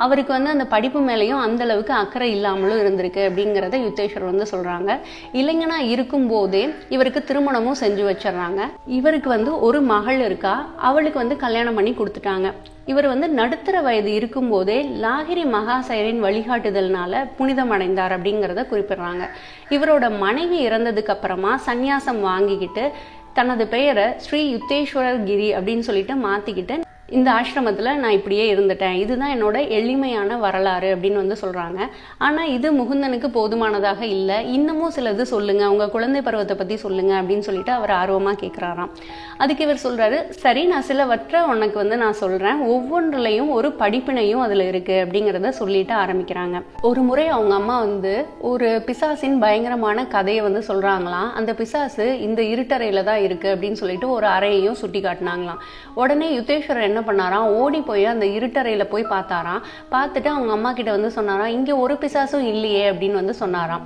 அவருக்கு வந்து அந்த படிப்பு மேலேயும் அந்த அளவுக்கு அக்கறை இல்லாமலும் இருந்திருக்கு அப்படிங்கிறத யுத்தேஸ்வர் வந்து சொல்றாங்க. இளைஞனா இருக்கும் போதே இவருக்கு திருமணமும் செஞ்சு வச்சிடறாங்க. இவருக்கு வந்து ஒரு மகள் இருக்கா. அவளுக்கு வந்து கல்யாணம் பண்ணி கொடுத்துட்டாங்க. இவர் வந்து நடுத்தர வயது இருக்கும் போதே லாகிரி மகாசயரின் வழிகாட்டுதல்னால புனிதம் அடைந்தார் அப்படிங்கிறத குறிப்பிடுறாங்க. இவரோட மனைவி இறந்ததுக்கு அப்புறமா சந்நியாசம் வாங்கிக்கிட்டு தனது பெயரை ஸ்ரீ யுத்தேஸ்வரர் கிரி அப்படின்னு சொல்லிட்டு மாத்திக்கிட்டு இந்த ஆசிரமத்துல நான் இப்படியே இருந்துட்டேன், இதுதான் என்னோட எளிமையான வரலாறு அப்படின்னு வந்து சொல்றாங்க. ஆனா இது முகுந்தனுக்கு போதுமானதாக இல்லை. இன்னமும் சிலது சொல்லுங்க, உங்க குழந்தை பருவத்தை பத்தி சொல்லுங்க அப்படின்னு சொல்லிட்டு அவர் ஆர்வமா கேட்கிறாராம். அதுக்கு இவர் சொல்றாரு, சரி, நான் சிலவற்றை உனக்கு வந்து நான் சொல்றேன், ஒவ்வொன்றுலையும் ஒரு படிப்பினையும் அதுல இருக்கு அப்படிங்கிறத சொல்லிட்டு ஆரம்பிக்கிறாங்க. ஒரு முறை அவங்க அம்மா வந்து ஒரு பிசாசின் பயங்கரமான கதையை வந்து சொல்றாங்களாம். அந்த பிசாசு இந்த இருட்டறையில தான் இருக்கு அப்படின்னு சொல்லிட்டு ஒரு அறையையும் சுட்டி காட்டினாங்களாம். உடனே யுத்தேஸ்வரர் என்ன பண்ணாராம், ஓடி போய் அந்த இருட்டறையில போய் பார்த்தாராம். பார்த்துட்டு அவங்க அம்மா கிட்ட வந்து சொன்னாராம், இங்க ஒரு பிசாசும் இல்லையே அப்படின்னு வந்து சொன்னாராம்.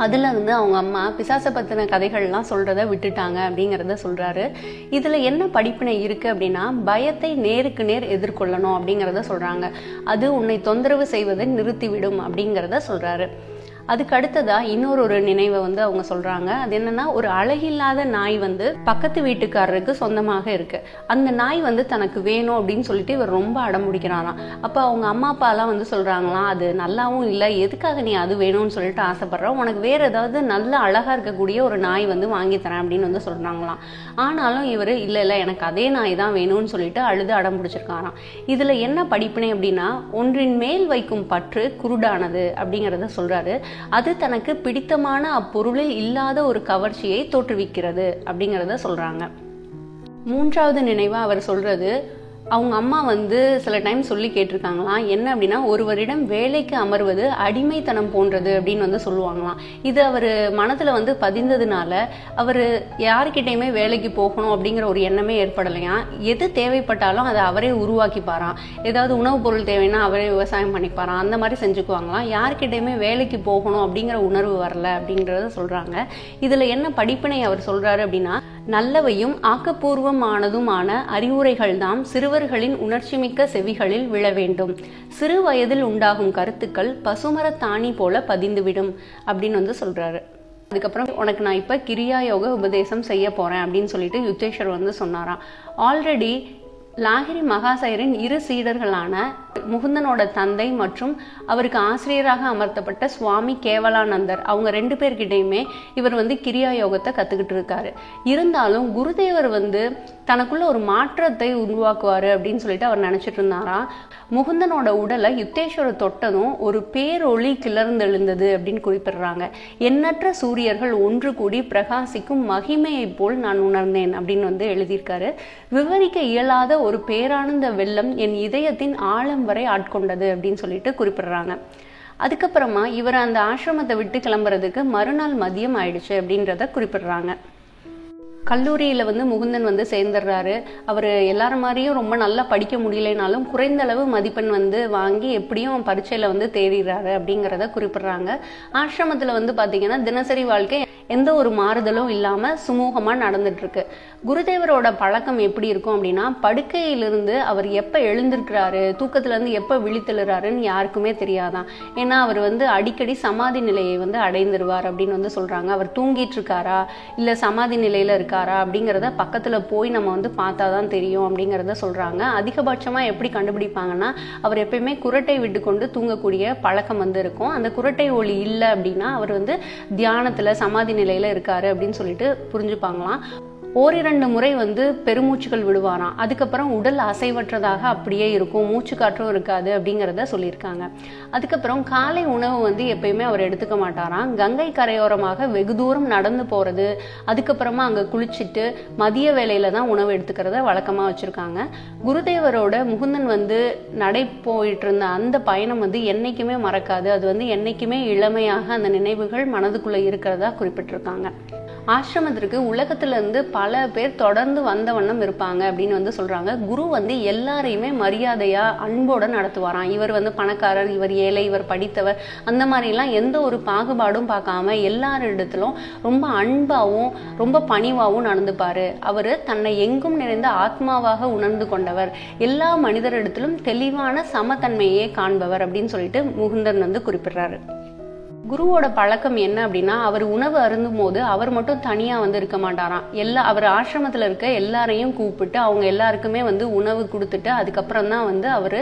அதுல இருந்து அவங்க அம்மா பிசாசை பத்தின கதைகள்லாம் சொல்றத விட்டுட்டாங்க அப்படிங்கிறத சொல்றாரு. இதுல என்ன படிப்பினை இருக்கு அப்படின்னா, பயத்தை நேருக்கு நேர் எதிர்கொள்ளணும் அப்படிங்கிறத சொல்றாங்க. அது உன்னை தொந்தரவு செய்வதை நிறுத்திவிடும் அப்படிங்கிறத சொல்றாரு. அதுக்கு அடுத்ததா இன்னொரு நினைவை வந்து அவங்க சொல்றாங்க. அது என்னன்னா, ஒரு அழகில்லாத நாய் வந்து பக்கத்து வீட்டுக்காரருக்கு சொந்தமாக இருக்கு. அந்த நாய் வந்து தனக்கு வேணும் அப்படின்னு சொல்லிட்டு இவர் ரொம்ப அடம்பிடிக்கிறாராம். அப்ப அவங்க அம்மா அப்பா எல்லாம் வந்து சொல்றாங்களாம், அது நல்லாவும் இல்லை, எதுக்காக நீ அது வேணும்னு சொல்லிட்டு ஆசைப்படுற, உனக்கு வேற ஏதாவது நல்ல அழகா இருக்கக்கூடிய ஒரு நாய் வந்து வாங்கி தரேன் அப்படின்னு வந்து சொல்றாங்களாம். ஆனாலும் இவர் இல்ல இல்ல எனக்கு அதே நாய் தான் வேணும்னு சொல்லிட்டு அழுது அடம் பிடிச்சிருக்காராம். இதுல என்ன படிப்பினை அப்படின்னா, ஒன்றின் மேல் வைக்கும் பற்று குருடானது அப்படிங்கிறத சொல்றாரு. அது தனக்கு பிடித்தமான அப்பொருளில் இல்லாத ஒரு கவர்ச்சியை தோற்றுவிக்கிறது அப்படிங்கிறத சொல்றாங்க. மூன்றாவது நினைவா அவர் சொல்றது, அவங்க அம்மா வந்து சில டைம் சொல்லி கேட்டிருக்காங்களாம். என்ன அப்படின்னா, ஒருவரிடம் வேலைக்கு அமர்வது அடிமைத்தனம் போன்றது அப்படின்னு வந்து சொல்லுவாங்களாம். இது அவர் மனத்துல வந்து பதிந்ததுனால அவர் யாருக்கிட்டையுமே வேலைக்கு போகணும் அப்படிங்கிற ஒரு எண்ணமே ஏற்படலையா. எது தேவைப்பட்டாலும் அதை அவரே உருவாக்கிப்பாராம். ஏதாவது உணவுப் பொருள் தேவைன்னா அவரே விவசாயம் பண்ணிப்பாராம். அந்த மாதிரி செஞ்சுக்குவாங்களாம். யாருக்கிட்டையுமே வேலைக்கு போகணும் அப்படிங்கிற உணர்வு வரல அப்படின்றத சொல்றாங்க. இதுல என்ன படிப்பினை அவர் சொல்றாரு அப்படின்னா, நல்லவையும் ஆக்கப்பூர்வமானதுமான அறிவுரைகள் தாம் சிறுவர்களின் உணர்ச்சிமிக்க செவிகளில் விழ வேண்டும். சிறு வயதில் உண்டாகும் கருத்துக்கள் பசுமரத்தாணி போல பதிந்துவிடும் அப்படின்னு வந்து சொல்றாரு. அதுக்கப்புறம் உனக்கு நான் இப்ப கிரியா யோக உபதேசம் செய்ய போறேன் அப்படின்னு சொல்லிட்டு யுத்தேஸ்வர் வந்து சொன்னாராம். ஆல்ரெடி லாகிரி மகாசயரின் 2 சீடர்களான முகுந்தனோட தந்தை மற்றும் அவருக்கு ஆசிரியராக அமர்த்தப்பட்ட சுவாமி கேவலானந்தர் அவங்க 2 பேர்கிட்டையுமே இவர் கிரியா யோகத்தை கத்துக்கிட்டு இருக்காரு. இருந்தாலும் குருதேவர் தனக்குள்ள ஒரு மாற்றத்தை உருவாக்குவாரு அப்படின்னு சொல்லிட்டு அவர் நினைச்சிட்டு இருந்தாராம். முகுந்தனோட உடலை யுத்தேஸ்வரர் தொட்டதும் ஒரு பேரொளி கிளர்ந்தெழுந்தது அப்படின்னு குறிப்பிடுறாங்க. எண்ணற்ற சூரியர்கள் ஒன்று கூடி பிரகாசிக்கும் மகிமையை போல் நான் உணர்ந்தேன் அப்படின்னு எழுதியிருக்காரு. விவரிக்க இயலாத ஒரு பேரானந்த வெள்ளம் என் இதயத்தின் ஆழம் வரை ஆட்கொண்டது அப்படின்னு சொல்லிட்டு குறிப்பிடுறாங்க. அதுக்கப்புறமா இவர் அந்த ஆசிரமத்தை விட்டு கிளம்புறதுக்கு மறுநாள் மதியம் ஆயிடுச்சு அப்படின்றத குறிப்பிடுறாங்க. கல்லூரியில முகுந்தன் சேர்ந்துடுறாரு. அவர் எல்லாரும் மாதிரியும் ரொம்ப நல்லா படிக்க முடியலைனாலும் குறைந்த அளவு மதிப்பெண் வாங்கி எப்படியும் பரீட்சையில தேறிடுறாரு அப்படிங்கிறத குறிப்பிடுறாங்க. ஆசிரமத்துல பாத்தீங்கன்னா தினசரி வாழ்க்கை எந்த ஒரு மாறுதலும் இல்லாம சுமூகமா நடந்துட்டு இருக்கு. குருதேவரோட பழக்கம் எப்படி இருக்கும் அப்படின்னா, படுக்கையிலிருந்து அவர் எப்ப எழுந்திருக்கிறாரு, தூக்கத்துல இருந்து எப்ப விழித்தெழுறாருன்னு யாருக்குமே தெரியாதான். ஏன்னா அவர் அடிக்கடி சமாதி நிலையை அடைந்துருவார் அப்படின்னு சொல்றாங்க. அவர் தூங்கிட்டு இருக்காரா இல்ல சமாதி நிலையில இருக்காரா அப்படிங்கிறத பக்கத்துல போய் நம்ம பார்த்தாதான் தெரியும் அப்படிங்கிறத சொல்றாங்க. அதிகபட்சமா எப்படி கண்டுபிடிப்பாங்கன்னா, அவர் எப்பயுமே குரட்டை விட்டு கொண்டு தூங்கக்கூடிய பழக்கம் இருக்கும். அந்த குரட்டை ஒலி இல்லை அப்படின்னா அவர் தியானத்துல சமாதி நிலையில இருக்காரு அப்படின்னு சொல்லிட்டு புரிஞ்சுப்பாங்களாம். ஓரிரண்டு முறை பெருமூச்சுகள் விடுவாராம். அதுக்கப்புறம் உடல் அசைவற்றதாக அப்படியே இருக்கும், மூச்சு காற்றும் இருக்காது அப்படிங்கிறத சொல்லியிருக்காங்க. அதுக்கப்புறம் காலை உணவு எப்பயுமே அவர் எடுத்துக்க மாட்டாராம். கங்கை கரையோரமாக வெகு தூரம் நடந்து போறது, அதுக்கப்புறமா அங்க குளிச்சுட்டு மதிய வேளையில தான் உணவு எடுத்துக்கிறத வழக்கமா வச்சிருக்காங்க. குருதேவரோட முகுந்தன் நடை போயிட்டு இருந்த அந்த பயணம் என்னைக்குமே மறக்காது. அது என்னைக்குமே இளமையாக அந்த நினைவுகள் மனதுக்குள்ள இருக்கிறதா குறிப்பிட்டிருக்காங்க. ஆசிரமத்திற்கு உலகத்துல இருந்து பல பேர் தொடர்ந்து வந்த வண்ணம் இருப்பாங்க அப்படின்னு சொல்றாங்க. குரு எல்லாரையுமே மரியாதையா அன்போட நடத்துவாராம். இவர் பணக்காரர், இவர் ஏழை, இவர் படித்தவர், அந்த மாதிரி எல்லாம் எந்த ஒரு பாகுபாடும் பார்க்காம எல்லாரிடத்திலும் ரொம்ப அன்பாவும் ரொம்ப பணிவாவும் நடந்துப்பாரு. அவரு தன்னை எங்கும் நிறைந்த ஆத்மாவாக உணர்ந்து கொண்டவர், எல்லா மனிதரிடத்திலும் தெளிவான சமத்தன்மையே காண்பவர் அப்படின்னு சொல்லிட்டு முகுந்தன் குறிப்பிடுறாரு. குருவோட பழக்கம் என்ன அப்படின்னா, அவர் உணவு அருந்தும் போது அவர் மட்டும் தனியா இருக்க மாட்டாராம். அவர் ஆசிரமத்துல இருக்க எல்லாரையும் கூப்பிட்டு அவங்க எல்லாருக்குமே உணவு கொடுத்துட்டு அதுக்கப்புறம் தான் அவரு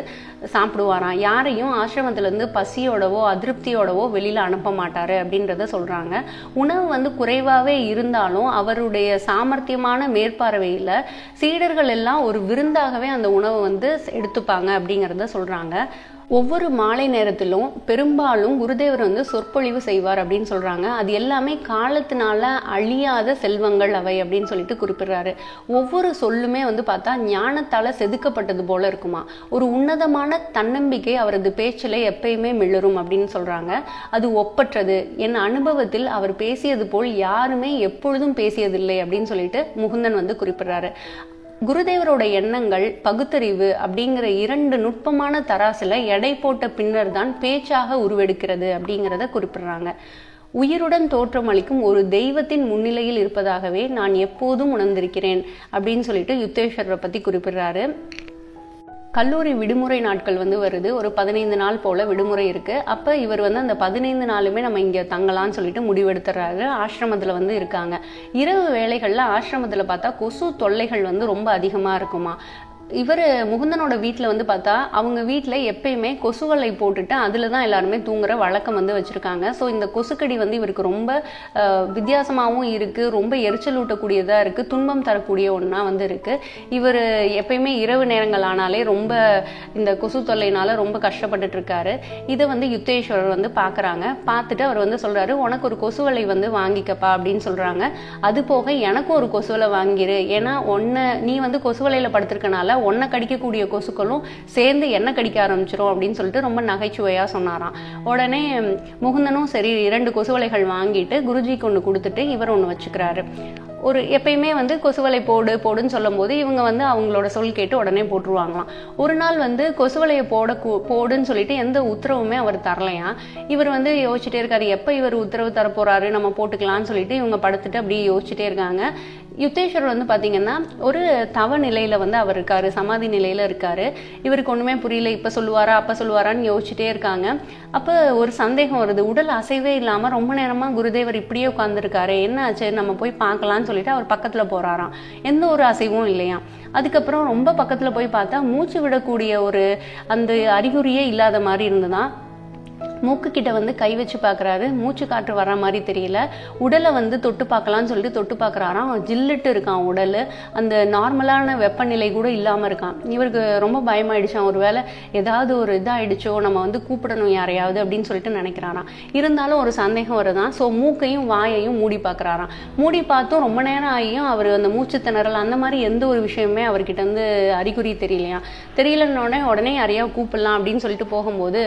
சாப்பிடுவாராம். யாரையும் ஆசிரமத்துல இருந்து பசியோடவோ அதிருப்தியோடவோ வெளியில அனுப்ப மாட்டாரு அப்படின்றத சொல்றாங்க. உணவு குறைவாவே இருந்தாலும் அவருடைய சாமர்த்தியமான மேற்பார்வையில சீடர்கள் எல்லாம் ஒரு விருந்தாகவே அந்த உணவு எடுத்துப்பாங்க அப்படிங்கிறத சொல்றாங்க. ஒவ்வொரு மாலை நேரத்திலும் பெரும்பாலும் குருதேவர் சொற்பொழிவு செய்வார் அப்படின்னு சொல்றாங்க. அது எல்லாமே காலத்தினால அழியாத செல்வங்கள் அவை அப்படின்னு சொல்லிட்டு குறிப்பிடுறாரு. ஒவ்வொரு சொல்லுமே பார்த்தா ஞானத்தால செதுக்கப்பட்டது போல இருக்குமா. ஒரு உன்னதமான தன்னம்பிக்கை அவரது பேச்சில எப்பயுமே மிளரும் அப்படின்னு சொல்றாங்க. அது ஒப்பற்றது. என் அனுபவத்தில் அவர் பேசியது போல் யாருமே எப்பொழுதும் பேசியதில்லை அப்படின்னு சொல்லிட்டு முகுந்தன் குறிப்பிடுறாரு. குருதேவரோட எண்ணங்கள் பகுத்தறிவு அப்படிங்கிற 2 நுட்பமான தராசுல எடை போட்ட பின்னர் தான் பேச்சாக உருவெடுக்கிறது அப்படிங்கிறத குறிப்பிடுறாங்க. உயிருடன் தோற்றமளிக்கும் ஒரு தெய்வத்தின் முன்னிலையில் இருப்பதாகவே நான் எப்போதும் உணர்ந்திருக்கிறேன் அப்படின்னு சொல்லிட்டு யுத்தேஸ்வரரை பத்தி குறிப்பிடுறாரு. கல்லூரி விடுமுறை நாட்கள் வருது. ஒரு 15 நாள் போல விடுமுறை இருக்கு. அப்ப இவர் அந்த 15 நாளுமே நம்ம இங்க தங்கலாம்னு சொல்லிட்டு முடிவெடுத்துறாரு. ஆசிரமத்துல இருக்காங்க. இரவு வேளைகள்ல ஆசிரமத்துல பார்த்தா கொசு தொல்லைகள் ரொம்ப அதிகமா இருக்குமா. இவர் முகுந்தனோட வீட்டில் பார்த்தா அவங்க வீட்டில் எப்பயுமே கொசுவலை போட்டுட்டு அதில் தான் எல்லாருமே தூங்குற வழக்கம் வச்சுருக்காங்க. ஸோ இந்த கொசுக்கடி இவருக்கு ரொம்ப வித்தியாசமாகவும் இருக்குது, ரொம்ப எரிச்சல் ஊட்டக்கூடியதாக இருக்குது, துன்பம் தரக்கூடிய ஒன்றா இருக்குது. இவர் எப்பயுமே இரவு நேரங்கள் ஆனாலே ரொம்ப இந்த கொசு தொல்லையினால ரொம்ப கஷ்டப்பட்டுட்டு இருக்காரு. இதை யுத்தேஸ்வரர் பார்க்குறாங்க. பார்த்துட்டு அவர் சொல்கிறாரு, உனக்கு ஒரு கொசுவலை வாங்கிக்கப்பா அப்படின்னு சொல்கிறாங்க. அது போக எனக்கும் ஒரு கொசுவலை வாங்கிரு, ஏன்னா நீ கொசுவலையில் படுத்திருக்கனால ஒன்ன கடிக்கக்கூடிய கொசுக்களும் சேர்ந்து என்ன கடிக்க ஆரம்பிச்சிரும் அப்படின்னு சொல்லிட்டு ரொம்ப நகைச்சுவையா சொன்னாராம். உடனே முகுந்தனும் சரி 2 கொசுவலைகள் வாங்கிட்டு குருஜிக்கு ஒன்று கொடுத்துட்டு இவர் ஒன்று வச்சுக்கிறாரு. ஒரு எப்பயுமே கொசுவலை போடுன்னு சொல்லும் போது இவங்க அவங்களோட சொல் கேட்டு உடனே போட்டுருவாங்களாம். ஒரு நாள் கொசுவலையை போடுன்னு சொல்லிட்டு எந்த உத்தரவுமே அவர் தரலையா. இவர் யோசிச்சுட்டே இருக்காரு, எப்ப இவர் உத்தரவு தர போறாரு, நம்ம போட்டுக்கலாம்னு சொல்லிட்டு இவங்க படுத்துட்டு அப்படியே யோசிச்சுட்டே இருக்காங்க. யுத்தேஸ்வரர் பாத்தீங்கன்னா ஒரு தவ நிலையில அவர் இருக்காரு, சமாதி நிலையில இருக்காரு. இவருக்கு ஒண்ணுமே புரியல, இப்ப சொல்லுவாரா அப்ப சொல்லுவாரான்னு யோசிச்சுட்டே இருக்காங்க. அப்ப ஒரு சந்தேகம் வருது, உடல் அசைவே இல்லாம ரொம்ப நேரமா குருதேவர் இப்படியே உட்கார்ந்துருக்காரு, என்ன ஆச்சு, நம்ம போய் பார்க்கலாம்னு சொல்லிட்டு அவர் பக்கத்துல போறாராம். எந்த ஒரு அசைவும் இல்லையா. அதுக்கப்புறம் ரொம்ப பக்கத்துல போய் பார்த்தா மூச்சு விடக்கூடிய ஒரு அந்த அறிகுறியே இல்லாத மாதிரி இருந்துதான். மூக்கு கிட்ட வந்து கை வச்சு பாக்குறாரு, மூச்சு காற்று வர்ற மாதிரி தெரியல. உடலை வந்து தொட்டு பார்க்கலாம்னு சொல்லிட்டு தொட்டு பாக்குறாராம். ஜில்லுட்டு இருக்கான் உடல், அந்த நார்மலான வெப்பநிலை கூட இல்லாம இருக்கான். இவருக்கு ரொம்ப பயமாயிடுச்சான், ஒருவேளை ஏதாவது ஒரு இதாயிடுச்சோ, நம்ம வந்து கூப்பிடணும் யாரையாவது அப்படின்னு சொல்லிட்டு நினைக்கிறாராம். இருந்தாலும் ஒரு சந்தேகம் வருதான். ஸோ மூக்கையும் வாயையும் மூடி பாக்குறாராம். மூடி பார்த்தும் ரொம்ப நேரம் ஆகியும் அவர் அந்த மூச்சு திணறல் அந்த மாதிரி எந்த ஒரு விஷயமே அவர்கிட்ட வந்து அறிகுறி தெரியலையா. தெரியலன்னொடனே உடனே யாரையாவது கூப்பிடலாம் அப்படின்னு சொல்லிட்டு போகும்போது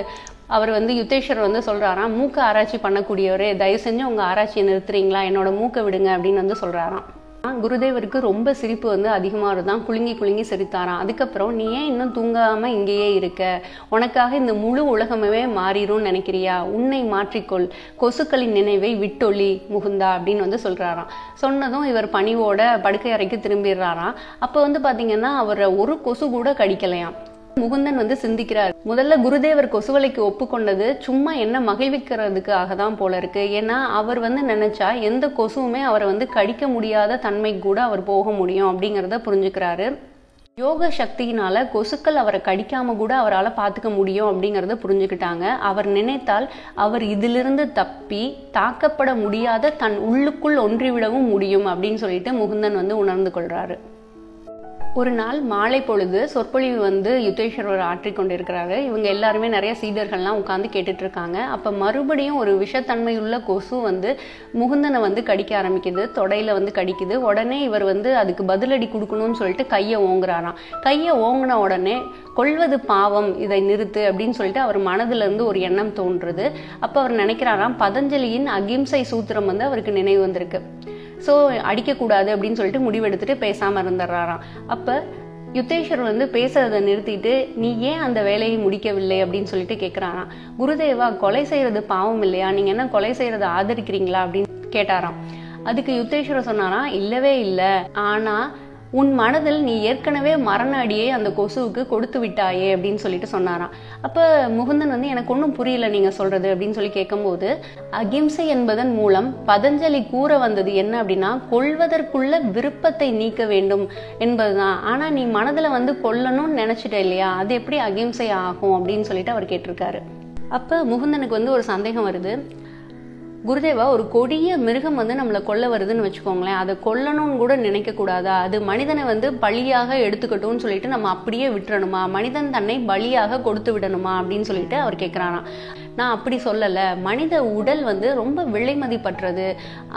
அவர் வந்து யுத்தேஸ்வர் வந்து சொல்றாராம், மூக்க ஆராய்ச்சி பண்ணக்கூடியவரே, தயவு செஞ்சு உங்க ஆராய்ச்சியை நிறுத்துறீங்களா, என்னோட மூக்கை விடுங்க அப்படின்னு வந்து சொல்றாராம். குருதேவருக்கு ரொம்ப சிரிப்பு வந்து அதிகமா இருந்தான். குலுங்கி குலுங்கி சிரித்தாராம். அதுக்கப்புறம், நீ ஏன் இன்னும் தூங்காம இங்கேயே இருக்க, உனக்காக இந்த முழு உலகமே மாறிடும் நினைக்கிறியா, உன்னை மாற்றிக்கொள், கொசுக்களின் நினைவை விட்டொளி முகுந்தா அப்படின்னு வந்து சொல்றாராம். சொன்னதும் இவர் பணிவோட படுக்கை அறைக்கு திரும்பிடுறாராம். அப்ப வந்து பாத்தீங்கன்னா அவர் ஒரு கொசு கூட கடிக்கலையாம். முகுந்தன் வந்து சிந்திக்கிறார், முதல்ல குருதேவர் கொசுவலைக்கு ஒப்புக்கொண்டது சும்மா என்ன மகிழ்விக்கிறதுக்காக தான் போல இருக்கு. ஏன்னா அவர் வந்து நினைச்சா எந்த கொசுவுமே அவரை வந்து கடிக்க முடியாத தன்மை கூட அவர் போக முடியும் அப்படிங்கிறத புரிஞ்சுக்கிறாரு. யோக சக்தியினால கொசுக்கள் அவரை கடிக்காம கூட அவரால் பார்த்துக்க முடியும் அப்படிங்கிறத புரிஞ்சுக்கிட்டாங்க. அவர் நினைத்தால் அவர் இதிலிருந்து தப்பி தாக்கப்பட முடியாத தன் உள்ளுக்குள் ஒன்றிவிடவும் முடியும் அப்படின்னு சொல்லிட்டு முகுந்தன் வந்து உணர்ந்து கொள்றாரு. ஒரு நாள் மாலை பொழுது சொற்பொழிவு வந்து யுத்தேஸ்வரர் ஆற்றிக்கொண்டிருக்கிறாரு. இவங்க எல்லாருமே நிறைய சீடர்கள்லாம் உட்காந்து கேட்டுட்டு இருக்காங்க. அப்ப மறுபடியும் ஒரு விஷத்தன்மையுள்ள கொசு வந்து முகுந்தனை வந்து கடிக்க ஆரம்பிக்குது, தொடையில வந்து கடிக்குது. உடனே இவர் வந்து அதுக்கு பதிலடி கொடுக்கணும்னு சொல்லிட்டு கையை ஓங்குறாராம். கையை ஓங்கின உடனே கொல்வது பாவம், இதை நிறுத்து அப்படின்னு சொல்லிட்டு அவர் மனதுல இருந்து ஒரு எண்ணம் தோன்றுது. அப்ப அவர் நினைக்கிறாராம், பதஞ்சலியின் அகிம்சை சூத்திரம் வந்து அவருக்கு நினைவு வந்திருக்கு. ஸோ அடிக்கக்கூடாது அப்படின்னு சொல்லிட்டு முடிவெடுத்துட்டு பேசாம இருந்துடுறாராம். அப்ப யுத்தேஸ்வர் வந்து பேசுறதை நிறுத்திட்டு, நீ ஏன் அந்த வேலையை முடிக்கவில்லை அப்படின்னு சொல்லிட்டு கேட்கிறாராம். குருதேவா, கொலை செய்யறது பாவம் இல்லையா, நீங்க என்ன கொலை செய்யறதை ஆதரிக்கிறீங்களா அப்படின்னு கேட்டாராம். அதுக்கு யுத்தேஸ்வரர் சொன்னாராம், இல்லவே இல்லை, ஆனா உன் மனதில் நீ ஏற்கனவே மரண அடியை அந்த கொசுவுக்கு கொடுத்து விட்டாயே அப்படின்னு சொல்லிட்டு சொன்னாராம். அப்ப முகுந்தன் வந்து, எனக்கு ஒன்றும் புரியல நீங்க சொல்றது அப்படின்னு சொல்லி கேட்கும்போது, அகிம்சை என்பதன் மூலம் பதஞ்சலி கூற வந்தது என்ன அப்படின்னா, கொல்வதற்குள்ள விருப்பத்தை நீக்க வேண்டும் என்பதுதான். ஆனா நீ மனதுல வந்து கொல்லணும்னு நினைச்சிட்ட இல்லையா, அது எப்படி அகிம்சை ஆகும் அப்படின்னு சொல்லிட்டு அவர் கேட்டிருக்காரு. அப்ப முகுந்தனுக்கு வந்து ஒரு சந்தேகம் வருது. குருதேவா, ஒரு கொடிய மிருகம் வந்து நம்மளை கொல்ல வருதுன்னு வச்சுக்கோங்களேன், அதை கொல்லணும்னு கூட நினைக்க கூடாதா, அது மனிதனை வந்து பலியாக எடுத்துக்கட்டும்னு சொல்லிட்டு நம்ம அப்படியே விட்டுறணுமா, மனிதன் தன்னை பலியாக கொடுத்து விடணுமா அப்படின்னு சொல்லிட்டு அவர் கேட்கிறாராம். நான் அப்படி சொல்லலை, மனித உடல் வந்து ரொம்ப விலை மதிப்பற்றது.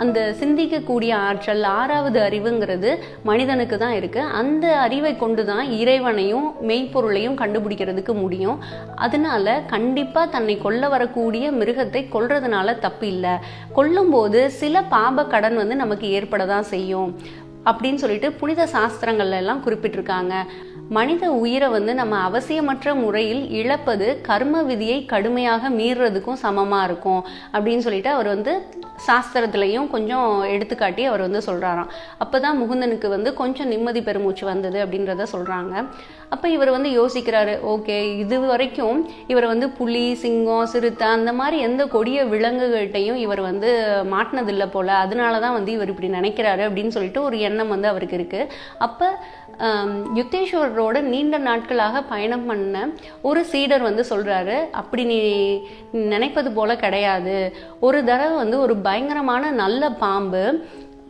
அந்த சிந்திக்கக்கூடிய ஆற்றல், ஆறாவது அறிவுங்கிறது மனிதனுக்கு தான் இருக்கு. அந்த அறிவை கொண்டு தான் இறைவனையும் மெய்ப்பொருளையும் கண்டுபிடிக்கிறதுக்கு முடியும். அதனால கண்டிப்பா தன்னை கொல்ல வரக்கூடிய மிருகத்தை கொல்றதுனால தப்பு இல்லை. கொல்லும் போது சில பாப கடன் வந்து நமக்கு ஏற்படதான் செய்யும் அப்படின்னு சொல்லிட்டு புனித சாஸ்திரங்கள்ல எல்லாம் குறிப்பிட்டிருக்காங்க. மனித உயிரை வந்து நம்ம அவசியமற்ற முறையில் இழப்பது கர்ம விதியை கடுமையாக மீறுறதுக்கும் சமமா இருக்கும் அப்படின்னு சொல்லிட்டு அவர் வந்து சாஸ்திரத்திலையும் கொஞ்சம் எடுத்துக்காட்டி அவர் வந்து சொல்றாராம். அப்பதான் முகுந்தனுக்கு வந்து கொஞ்சம் நிம்மதி பெருமூச்சு வந்தது அப்படின்றத சொல்றாங்க. அப்ப இவர் வந்து யோசிக்கிறாரு, ஓகே, இது வரைக்கும் இவர் வந்து புலி, சிங்கம், சிறுத்தை அந்த மாதிரி எந்த கொடிய விலங்குகள்கிட்டையும் இவர் வந்து மாட்டினதில்லை போல, அதனாலதான் வந்து இவர் இப்படி நினைக்கிறாரு அப்படின்னு சொல்லிட்டு ஒரு எண்ணம் வந்து அவருக்கு இருக்கு. அப்ப யுத்தேஸ்வரோட நீண்ட நாட்களாக பயணம் பண்ண ஒரு சீடர் வந்து சொல்றாரு, அப்படி நீ நினைப்பது போல கிடையாது. ஒரு தடவை வந்து ஒரு பயங்கரமான நல்ல பாம்பு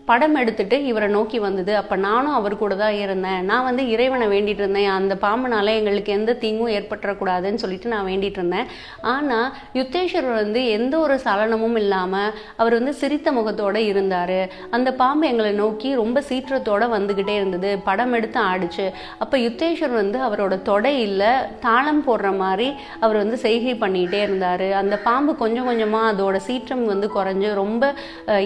படம் எடுத்துட்டு இவரை நோக்கி வந்தது. அப்ப நானும் அவர் கூட தான் இருந்தேன். நான் வந்து இறைவனை வேண்டிட்டு இருந்தேன், அந்த பாம்புனால எங்களுக்கு எந்த தீங்கும் ஏற்பட்டுறக்கூடாதுன்னு சொல்லிட்டு நான் வேண்டிட்டு இருந்தேன். ஆனா யுத்தேஸ்வரர் வந்து எந்த ஒரு சலனமும் இல்லாம அவர் வந்து சிரித்த முகத்தோட இருந்தாரு. அந்த பாம்பு எங்களை நோக்கி ரொம்ப சீற்றத்தோட வந்துகிட்டே இருந்தது, படம் எடுத்து ஆடிச்சு. அப்ப யுத்தேஸ்வரர் வந்து அவரோட தொடையில தாளம் போடுற மாதிரி அவர் வந்து செய்கை பண்ணிட்டே இருந்தாரு. அந்த பாம்பு கொஞ்சம் கொஞ்சமா அதோட சீற்றம் வந்து குறைஞ்சு ரொம்ப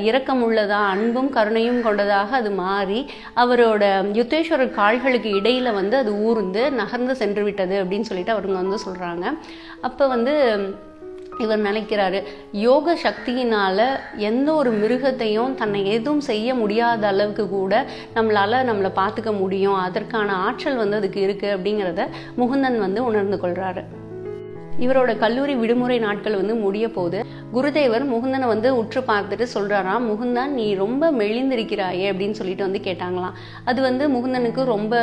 இரக்கமுள்ளதா அன்பும் கருணையும் கொண்டதாக அது மாறி அவரோட யுத்தேஸ்வரர் கால்களுக்கு இடையில வந்து அது ஊர்ந்து நகர்ந்து சென்று விட்டது அப்படின்னு சொல்லிட்டு அவருங்க வந்து சொல்றாங்க. அப்ப வந்து இவர் நினைக்கிறாரு, யோக சக்தியினால எந்த ஒரு மிருகத்தையும் தன்னை எதுவும் செய்ய முடியாத அளவுக்கு கூட நம்மளை பார்த்துக்க முடியும், அதற்கான ஆற்றல் வந்து அதுக்கு இருக்கு அப்படிங்கிறத முகுந்தன் வந்து உணர்ந்து கொள்றாரு. இவரோட கல்லூரி விடுமுறை நாட்கள் வந்து முடிய போது குருதேவர் முகுந்தனை வந்து உற்று பார்த்துட்டு சொல்றாராம், முகுந்தன் நீ ரொம்ப மெலிந்திருக்கிறாயே அப்படின்னு சொல்லிட்டு வந்து கேட்டாங்களாம். அது வந்து முகுந்தனுக்கு ரொம்ப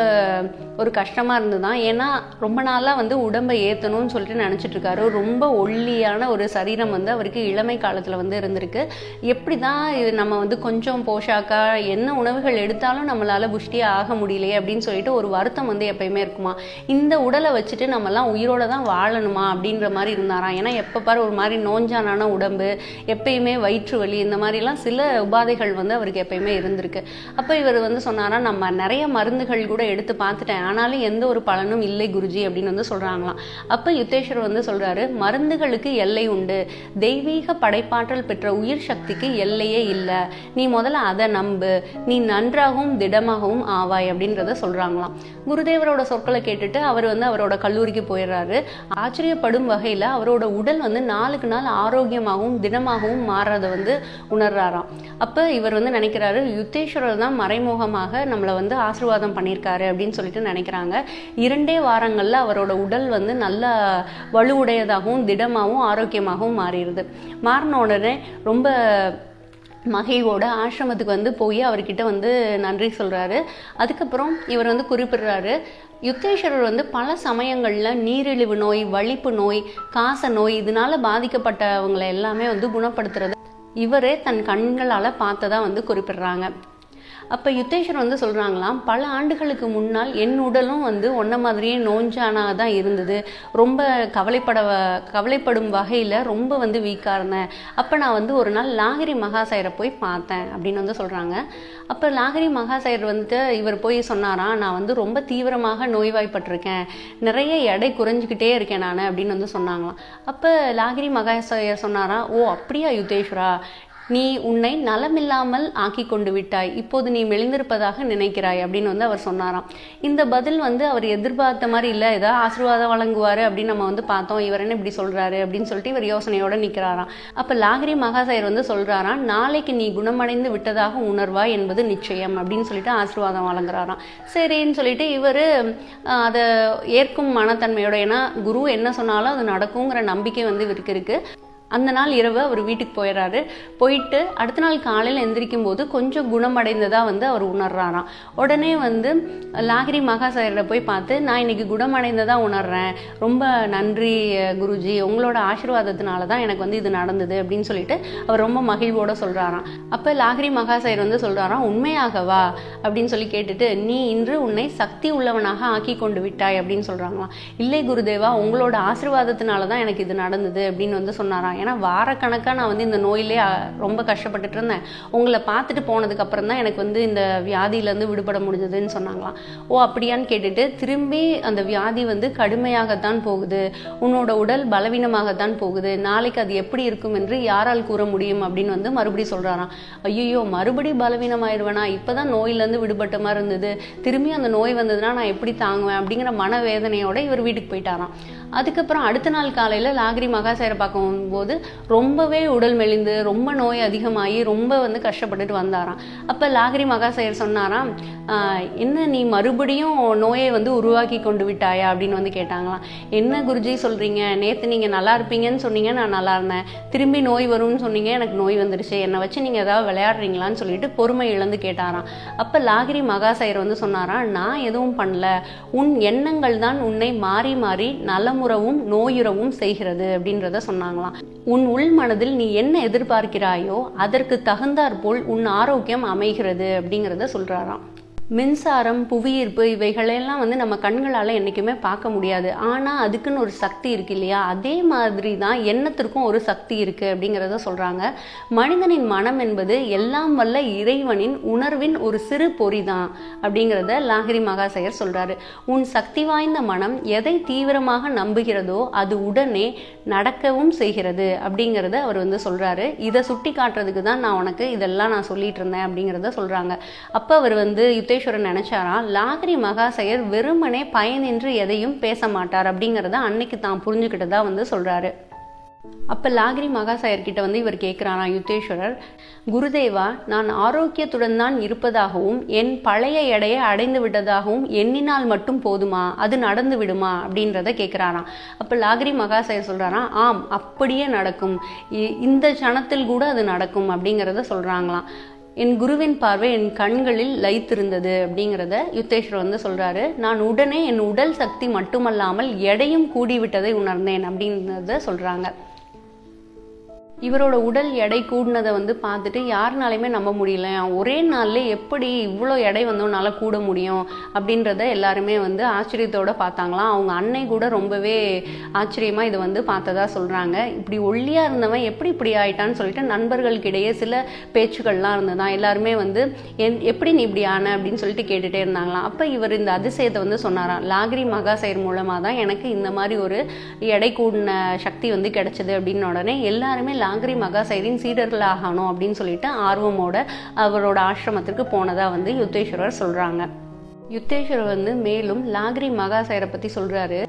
ஒரு கஷ்டமா இருந்ததுதான். ஏன்னா ரொம்ப நாளா வந்து உடம்பை ஏத்தணும்னு சொல்லிட்டு நினைச்சிட்டு இருக்காரு. ரொம்ப ஒல்லியான ஒரு சரீரம் வந்து அவருக்கு இளமை காலத்துல வந்து இருந்திருக்கு. எப்படிதான் நம்ம வந்து கொஞ்சம் போஷாக்கா என்ன உணவுகள் எடுத்தாலும் நம்மளால புஷ்டியா ஆக முடியலையே அப்படின்னு சொல்லிட்டு ஒரு வருத்தம் வந்து எப்பயுமே இருக்குமா. இந்த உடலை வச்சுட்டு நம்ம எல்லாம் உயிரோட தான் வாழணுமா அப்படின்ற மாதிரி இருந்தாராம். ஏன்னா எப்ப பாரு ஒரு மாதிரி நோஞ்சானான உடம்பு, எப்பயுமே வயிற்று வலி, இந்த மாதிரிலாம் சில உபாதைகள் வந்து அவருக்கு எப்பயுமே இருந்திருக்கு. அப்ப இவர் வந்து சொன்னாரா, நம்ம நிறைய மருந்துகள் கூட எடுத்து பார்த்துட்டேன், ஆனாலும் எந்த ஒரு பலனும் இல்லை குருஜி அப்படின்னு வந்து சொல்றாங்களாம். அப்ப யுத்தேஸ்வர் வந்து சொல்றாரு, மருந்துகளுக்கு எல்லை உண்டு, தெய்வீக படைப்பாற்றல் பெற்ற உயிர் சக்திக்கு எல்லையே இல்லை, நீ முதல்ல அதை நம்பு, நீ நன்றாகவும் திடமாகவும் ஆவாய் அப்படின்றத சொல்றாங்களாம். குருதேவரோட சொற்களை கேட்டுட்டு அவர் வந்து அவரோட கல்லூரிக்கு போயிடுறாரு. ஆச்சரியப்படும் வகையில அவரோட உடல் வந்து நாளுக்கு நாள் ஆரோக்கியமாகவும் திடமாகவும் மாறுறதை வந்து உணர்றாராம். அப்ப இவர் வந்து நினைக்கிறாரு, யுத்தேஸ்வரர் தான் மறைமுகமாக நம்மளை வந்து ஆசீர்வாதம் பண்ணியிருக்காரு அப்படின்னு சொல்லிட்டு நினைக்கிறாங்க. 2 வாரங்கள்ல அவரோட உடல் வந்து நல்ல வலுவுடையதாகவும் திடமாகவும் ஆரோக்கியமாகவும் மாறிடுது. மாறின உடனே ரொம்ப மகிழ்வோட ஆசிரமத்துக்கு வந்து போய் அவர்கிட்ட வந்து நன்றி சொல்றாரு. அதுக்கப்புறம் இவர் வந்து குறிப்பிடுறாரு, யுத்தேஸ்வரர் வந்து பல சமயங்கள்ல நீரிழிவு நோய், வலிப்பு நோய், காச நோய் இதனால பாதிக்கப்பட்டவங்களை எல்லாமே வந்து குணப்படுத்துறது இவரே தன் கண்களால பார்த்ததா வந்து குறிப்பிடுறாங்க. அப்ப யுத்தேஸ்வர் வந்து சொல்றாங்களாம், பல ஆண்டுகளுக்கு முன்னால் என் உடலும் வந்து ஒன்ன மாதிரியே நோஞ்சானாதான் இருந்தது, ரொம்ப கவலைப்படும் வகையில ரொம்ப வந்து வீக்கா இருந்தேன். அப்ப நான் வந்து ஒரு நாள் லாகிரி மகாசயரை போய் பார்த்தேன் அப்படின்னு வந்து சொல்றாங்க. அப்ப லாகிரி மகாசயர் வந்துட்டு இவர் போய் சொன்னாராம், நான் வந்து ரொம்ப தீவிரமாக நோய்வாய்ப்பட்டிருக்கேன், நிறைய எடை குறைஞ்சிக்கிட்டே இருக்கேன் நான் அப்படின்னு வந்து சொன்னாங்களாம். அப்ப லாகிரி மகாசயர் சொன்னாராம், ஓ அப்படியா யுத்தேஸ்வரா, நீ உன்னை நலமில்லாமல் ஆக்கி கொண்டு விட்டாய், இப்போது நீ மெலிந்திருப்பதாக நினைக்கிறாய் அப்படின்னு வந்து அவர் சொன்னாராம். இந்த பதில் வந்து அவர் எதிர்பார்த்த மாதிரி இல்லை, ஏதாவது ஆசீர்வாதம் வழங்குவாரு அப்படின்னு நம்ம வந்து பார்த்தோம், இவர் என்ன இப்படி சொல்றாரு அப்படின்னு சொல்லிட்டு இவர் யோசனையோட நிற்கிறாராம். அப்ப லாகிரி மகாசயர் வந்து சொல்றாராம், நாளைக்கு நீ குணமடைந்து விட்டதாக உணர்வாய் என்பது நிச்சயம் அப்படின்னு சொல்லிட்டு ஆசீர்வாதம் வழங்குறாராம். சரின்னு சொல்லிட்டு இவர் அதை ஏற்கும் மனத்தன்மையோட, ஏன்னா குரு என்ன சொன்னாலும் அது நடக்குங்கிற நம்பிக்கை வந்து இவருக்கு இருக்கு. அந்த நாள் இரவு அவர் வீட்டுக்கு போயிடுறாரு. போயிட்டு அடுத்த நாள் காலையில் எந்திரிக்கும் போது கொஞ்சம் குணமடைந்ததா வந்து அவர் உணர்றாராம். உடனே வந்து லாகிரி மகாசயரை போய் பார்த்து, நான் இன்னைக்கு குணமடைந்ததா உணர்றேன், ரொம்ப நன்றி குருஜி, உங்களோட ஆசீர்வாதத்தினால தான் எனக்கு வந்து இது நடந்தது அப்படின்னு சொல்லிட்டு அவர் ரொம்ப மகிழ்வோட சொல்றாராம். அப்ப லாகிரி மகாசயர் வந்து சொல்றாராம், உண்மையாகவா அப்படின்னு சொல்லி கேட்டுட்டு, நீ இன்று உன்னை சக்தி உள்ளவனாக ஆக்கி கொண்டு விட்டாய் அப்படின்னு சொல்றாங்களாம். இல்லை குருதேவா, உங்களோட ஆசீர்வாதத்தினாலதான் எனக்கு இது நடந்தது அப்படின்னு வந்து சொன்னாராம். ஏன்னா வாரக்கணக்கா நான் வந்து இந்த நோயிலே ரொம்ப கஷ்டப்பட்டுட்டு இருந்தேன், உங்களை பார்த்துட்டு போனதுக்கு அப்புறம் தான் எனக்கு வந்து இந்த வியாதியில இருந்து விடுபட முடிஞ்சதுன்னு சொன்னாங்களாம். ஓ அப்படியான்னு கேட்டுட்டு, திரும்பி அந்த வியாதி வந்து கடுமையாகத்தான் போகுது, உன்னோட உடல் பலவீனமாகத்தான் போகுது, நாளைக்கு அது எப்படி இருக்கும் என்று யாரால் கூற முடியும் அப்படின்னு வந்து மறுபடியும் சொல்றாராம். ஐயோ மறுபடி பலவீனமாயிருவேனா, இப்பதான் நோயில இருந்து விடுபட்ட மாதிரி இருந்தது, திரும்பி அந்த நோய் வந்ததுன்னா நான் எப்படி தாங்குவேன் அப்படிங்கிற மனவேதனையோட இவர் வீட்டுக்கு போயிட்டாராம். அதுக்கப்புறம் அடுத்த நாள் காலையில லாகிரி மகாசயரை பார்க்கும் போது ரொம்பவே உடல் மெலிந்து ரொம்ப நோய் அதிகமாகி ரொம்ப வந்து கஷ்டப்பட்டுட்டு வந்தாராம். அப்ப லாகிரி மகாசயர் சொன்னாராம், என்ன நீ மறுபடியும் நோயை வந்து உருவாக்கி கொண்டு விட்டாயா அப்படின்னு வந்து கேட்டாங்களாம். என்ன குருஜி சொல்றீங்க, நேத்து நீங்க நல்லா இருப்பீங்கன்னு சொன்னீங்க, நான் நல்லா இருந்தேன், திரும்பி நோய் வரும்னு சொன்னீங்க, எனக்கு நோய் வந்துருச்சு, என்னை வச்சு நீங்க ஏதாவது விளையாடுறீங்களான்னு சொல்லிட்டு பொறுமை இழந்து கேட்டாராம். அப்ப லாகிரி மகாசயர் வந்து சொன்னாராம், நான் எதுவும் பண்ணல, உன் எண்ணங்கள் தான் உன்னை மாறி மாறி நலமுறவும் நோயுறவும் செய்கிறது அப்படின்றத சொன்னாங்களாம். உன் உள் மனதில் நீ என்ன எதிர்பார்க்கிறாயோ அதற்கு தகுந்தாற்போல் உன் ஆரோக்கியம் அமைகிறது அப்படிங்கிறத சொல்றாராம். மின்சாரம், புவியீர்ப்பு இவைகளெல்லாம் வந்து நம்ம கண்களால் என்றைக்குமே பார்க்க முடியாது, ஆனால் அதுக்குன்னு ஒரு சக்தி இருக்கு இல்லையா, அதே மாதிரி தான் எண்ணத்திற்கும் ஒரு சக்தி இருக்குது அப்படிங்கிறத சொல்கிறாங்க. மனிதனின் மனம் என்பது எல்லாம் வல்ல இறைவனின் உணர்வின் ஒரு சிறு பொறி தான் அப்படிங்கிறத லாகிரி மகாசயர் சொல்கிறாரு. உன் சக்தி வாய்ந்த மனம் எதை தீவிரமாக நம்புகிறதோ அது உடனே நடக்கவும் செய்கிறது அப்படிங்கிறத அவர் வந்து சொல்கிறாரு. இதை சுட்டி காட்டுறதுக்கு தான் நான் உனக்கு இதெல்லாம் நான் சொல்லிட்டு இருந்தேன் அப்படிங்கிறத சொல்கிறாங்க. அப்போ அவர் வந்து நினைச்சாரா, லாகிரி மகாசயர் வெறுமனே பயனின்றி எதையும் பேச மாட்டார் அப்படிங்கறத அன்னைக்கு தான் புரிஞ்சுக்கிட்டதா வந்து சொல்றாரு. அப்போ லாகிரி மகாசாயர்கிட்ட வந்து இவர் கேட்குறானா யுத்தேஸ்வரர், குருதேவா, நான் ஆரோக்கியத்துடன் தான் இருப்பதாகவும் என் பழைய எடையை அடைந்து விட்டதாகவும் எண்ணினால் மட்டும் போதுமா, அது நடந்து விடுமா அப்படின்றத கேட்குறாராம். அப்போ லாகிரி மகாசாயர் சொல்கிறாராம், ஆம், அப்படியே நடக்கும், இந்த சணத்தில் கூட அது நடக்கும் அப்படிங்கிறத சொல்கிறாங்களாம். என் குருவின் பார்வை என் கண்களில் லயித்திருந்தது அப்படிங்கிறத யுத்தேஸ்வரர் வந்து சொல்கிறாரு. நான் உடனே என் உடல் சக்தி மட்டுமல்லாமல் எடையும் கூடிவிட்டதை உணர்ந்தேன் அப்படின்றத சொல்கிறாங்க. இவரோட உடல் எடை கூடினதை வந்து பார்த்துட்டு யாருனாலையுமே நம்ப முடியல, ஒரே நாள்ல எப்படி இவ்வளோ எடை வந்தோம்னால கூட முடியும் அப்படின்றத எல்லாருமே வந்து ஆச்சரியத்தோட பார்த்தாங்களாம். அவங்க அன்னை கூட ரொம்பவே ஆச்சரியமா இதை வந்து பார்த்ததா சொல்றாங்க. இப்படி ஒல்லியா இருந்தவன் எப்படி இப்படி ஆயிட்டான்னு சொல்லிட்டு நண்பர்களுக்கிடையே சில பேச்சுக்கள்லாம் இருந்ததான். எல்லாருமே வந்து எப்படி நீ இப்படி ஆன அப்படின்னு சொல்லிட்டு கேட்டுட்டே இருந்தாங்களாம். அப்போ இவர் இந்த அதிசயத்தை வந்து சொன்னாராம், லாகிரி மகாசயர் மூலமாக தான் எனக்கு இந்த மாதிரி ஒரு எடை கூடின சக்தி வந்து கிடைச்சது அப்படின்னு. உடனே எல்லாருமே லாகிரி மகாசயரின் சீடர்கள் ஆகணும் அப்படின்னு சொல்லிட்டு ஆர்வமோட அவரோட ஆசிரமத்திற்கு போனதா வந்து யுத்தேஸ்வரர் சொல்றாங்க. யுத்தேஸ்வரர் வந்து மேலும் லாகிரி மகாசயரை பத்தி சொல்றாரு,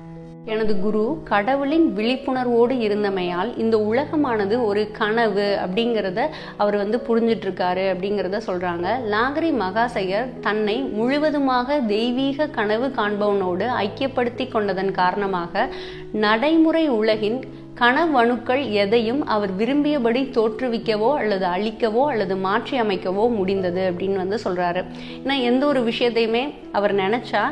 எனது குரு கடவுளின் விழிப்புணர்வோடு இருந்தமையால் இந்த உலகமானது ஒரு கனவு அப்படிங்கிறத அவர் வந்து புரிஞ்சிட்டு இருக்காரு அப்படிங்கிறத சொல்றாங்க. லாகிரி மகாசயர் தன்னை முழுவதுமாக தெய்வீக கனவு காண்பவனோடு ஐக்கியப்படுத்தி கொண்டதன் காரணமாக நடைமுறை உலகின் கனவணுக்கள் எதையும் அவர் விரும்பியபடி தோற்றுவிக்கவோ அல்லது அழிக்கவோ அல்லது மாற்றி அமைக்கவோ முடிந்தது அப்படின்னு வந்து சொல்றாரு. ஏன்னா எந்த ஒரு விஷயத்தையுமே அவர் நினைச்சா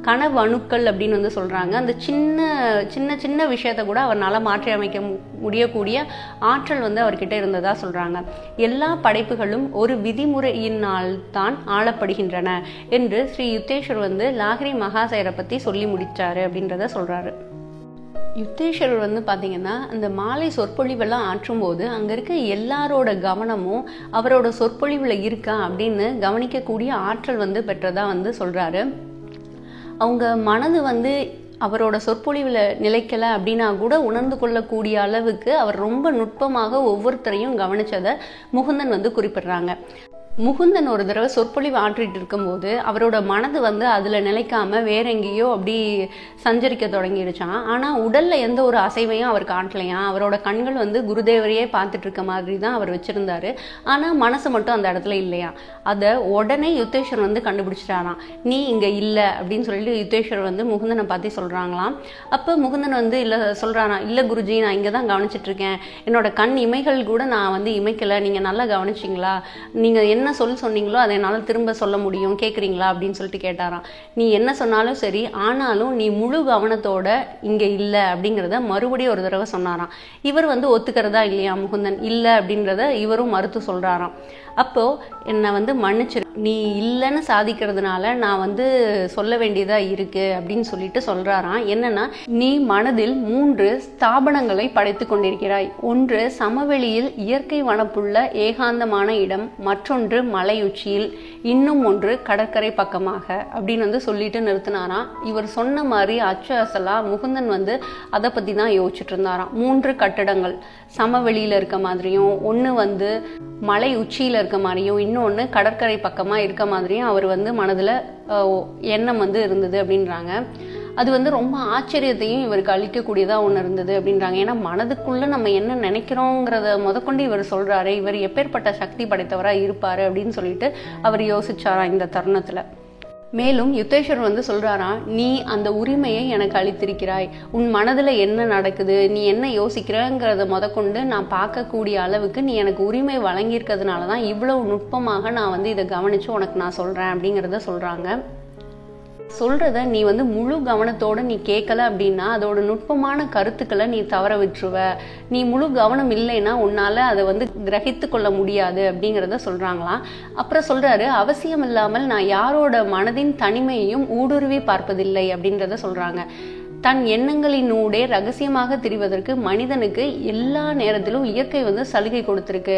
கனவணுக்கள் அப்படின்னு வந்து சொல்றாங்க. அந்த சின்ன சின்ன சின்ன விஷயத்த கூட அவரால் மாற்றி அமைக்க முடியக்கூடிய ஆற்றல் வந்து அவர்கிட்ட இருந்ததா சொல்றாங்க. எல்லா படைப்புகளும் ஒரு விதிமுறையினால் தான் ஆளப்படுகின்றன என்று ஸ்ரீ யுத்தேஸ்வர் வந்து லாகிரி மகாசயரை பத்தி சொல்லி முடிச்சாரு அப்படின்றத சொல்றாரு. யுத்தேஸ்வரர் வந்து பார்த்தீங்கன்னா அந்த மாலை சொற்பொழிவெல்லாம் ஆற்றும்போது அங்கே இருக்க எல்லாரோட கவனமும் அவரோட சொற்பொழிவில் இருக்கா அப்படின்னு கவனிக்கக்கூடிய ஆற்றல் வந்து பெற்றதா வந்து சொல்கிறாரு. அவங்க மனது வந்து அவரோட சொற்பொழிவில் நிலைக்கலை அப்படின்னா கூட உணர்ந்து கொள்ளக்கூடிய அளவுக்கு அவர் ரொம்ப நுட்பமாக ஒவ்வொருத்தரையும் கவனிச்சதை முகுந்தன் வந்து குறிப்பிடுறாங்க. முகுந்தன் ஒரு தடவை சொற்பொழிவு ஆற்றிட்டு இருக்கும்போது அவரோட மனது வந்து அதில் நிலைக்காம வேற எங்கேயோ அப்படி சஞ்சரிக்க தொடங்கிடுச்சான். ஆனால் உடல்ல எந்த ஒரு அசைவையும் அவர் காட்டலையாம். அவரோட கண்கள் வந்து குருதேவரையே பார்த்துட்டு இருக்க மாதிரி தான் அவர் வச்சிருந்தாரு. ஆனால் மனசு மட்டும் அந்த இடத்துல இல்லையா. அதை உடனே யுத்தேஸ்வரர் வந்து கண்டுபிடிச்சிட்டாராம். நீ இங்கே இல்லை அப்படின்னு சொல்லிட்டு யுத்தேஸ்வரர் வந்து முகுந்தனை பற்றி சொல்கிறாங்களாம். அப்போ முகுந்தன் வந்து இல்லை சொல்கிறாராம், இல்லை குருஜி, நான் இங்கே தான் கவனிச்சிட்டு இருக்கேன், என்னோட கண் இமைகள் கூட நான் வந்து இமைக்கலை, நீங்கள் நல்லா கவனிச்சிங்களா, நீங்கள் என்ன சொன்னீங்களோ அதை என்னால் திரும்ப சொல்ல முடியும், கேட்குறீங்களா அப்படின்னு சொல்லிட்டு கேட்டாராம். நீ என்ன சொன்னாலும் சரி, ஆனாலும் நீ முழு கவனத்தோட இங்கே இல்லை அப்படிங்கிறத மறுபடியும் ஒரு தடவை சொன்னாராம். இவர் வந்து ஒத்துக்கிறதா இல்லையா முகுந்தன், இல்லை அப்படின்றத இவரும் மறுத்து சொல்கிறாராம். அப்போ என்னை வந்து மன்னிச்சிரு, நீ இல்லைன்னு சாதிக்கிறதுனால நான் வந்து சொல்ல வேண்டியதா இருக்கு அப்படின்னு சொல்லிட்டு சொல்றாராம். என்னன்னா, நீ மனதில் 3 ஸ்தாபனங்களை படைத்து கொண்டிருக்கிறாய். ஒன்று சமவெளியில் இயற்கை வனப்புள்ள ஏகாந்தமான இடம், மற்றொன்று மலை உச்சியில், இன்னும் ஒன்று கடற்கரை பக்கமாக அப்படின்னு வந்து சொல்லிட்டு நிறுத்தினாராம். இவர் சொன்ன மாதிரி அச்சு அசலா முகுந்தன் வந்து அதை பத்தி தான் யோசிச்சுட்டு இருந்தாராம். 3 கட்டடங்கள் சமவெளியில இருக்க மாதிரியும், ஒன்று வந்து மலை உச்சியில இருக்க மாதிரியும், இன்னொன்று கடற்கரை பக்கமா இருக்க மாதிரியும் அவர் வந்து மனதுல எண்ணம் வந்து இருந்தது அப்படின்றாங்க. அது வந்து ரொம்ப ஆச்சரியத்தையும் இவருக்கு அளிக்கக்கூடியதா ஒன்று இருந்தது அப்படின்றாங்க. ஏன்னா மனதுக்குள்ள நம்ம என்ன நினைக்கிறோங்கிறத முதற்கொண்டு இவர் சொல்றாரு, இவர் எப்பேற்பட்ட சக்தி படைத்தவரா இருப்பாரு அப்படின்னு சொல்லிட்டு அவர் யோசிச்சாரா இந்த தருணத்துல. மேலும் யுத்தேஸ்வரர் வந்து சொல்றாராம், நீ அந்த உரிமையை எனக்கு அளித்திருக்கிறாய், உன் மனதுல என்ன நடக்குது, நீ என்ன யோசிக்கிறங்கிறத முதற்கொண்டு நான் பார்க்கக்கூடிய அளவுக்கு நீ எனக்கு உரிமை வழங்கியிருக்கிறதுனாலதான் இவ்வளவு நுட்பமாக நான் வந்து இதை கவனிச்சு உனக்கு நான் சொல்றேன் அப்படிங்கிறத சொல்றாங்க. சொல்றத நீ வந்து முழு கவனத்தோட நீ கேட்கல அப்படின்னா அதோட நுட்பமான கருத்துக்களை நீ தவற விட்டுருவ. நீ முழு கவனம் இல்லைன்னா உன்னால அதை வந்து கிரகித்து கொள்ள முடியாது அப்படிங்கிறத சொல்றாங்களாம். அப்புறம் சொல்றாரு, அவசியம் இல்லாமல் நான் யாரோட மனதின் தனிமையையும் ஊடுருவி பார்ப்பதில்லை அப்படின்றத சொல்றாங்க. தன் எண்ணங்களினூடே ரகசியமாக திரிவதற்கு மனிதனுக்கு எல்லா நேரத்திலும் இயற்கை வந்து சலுகை கொடுத்திருக்கு.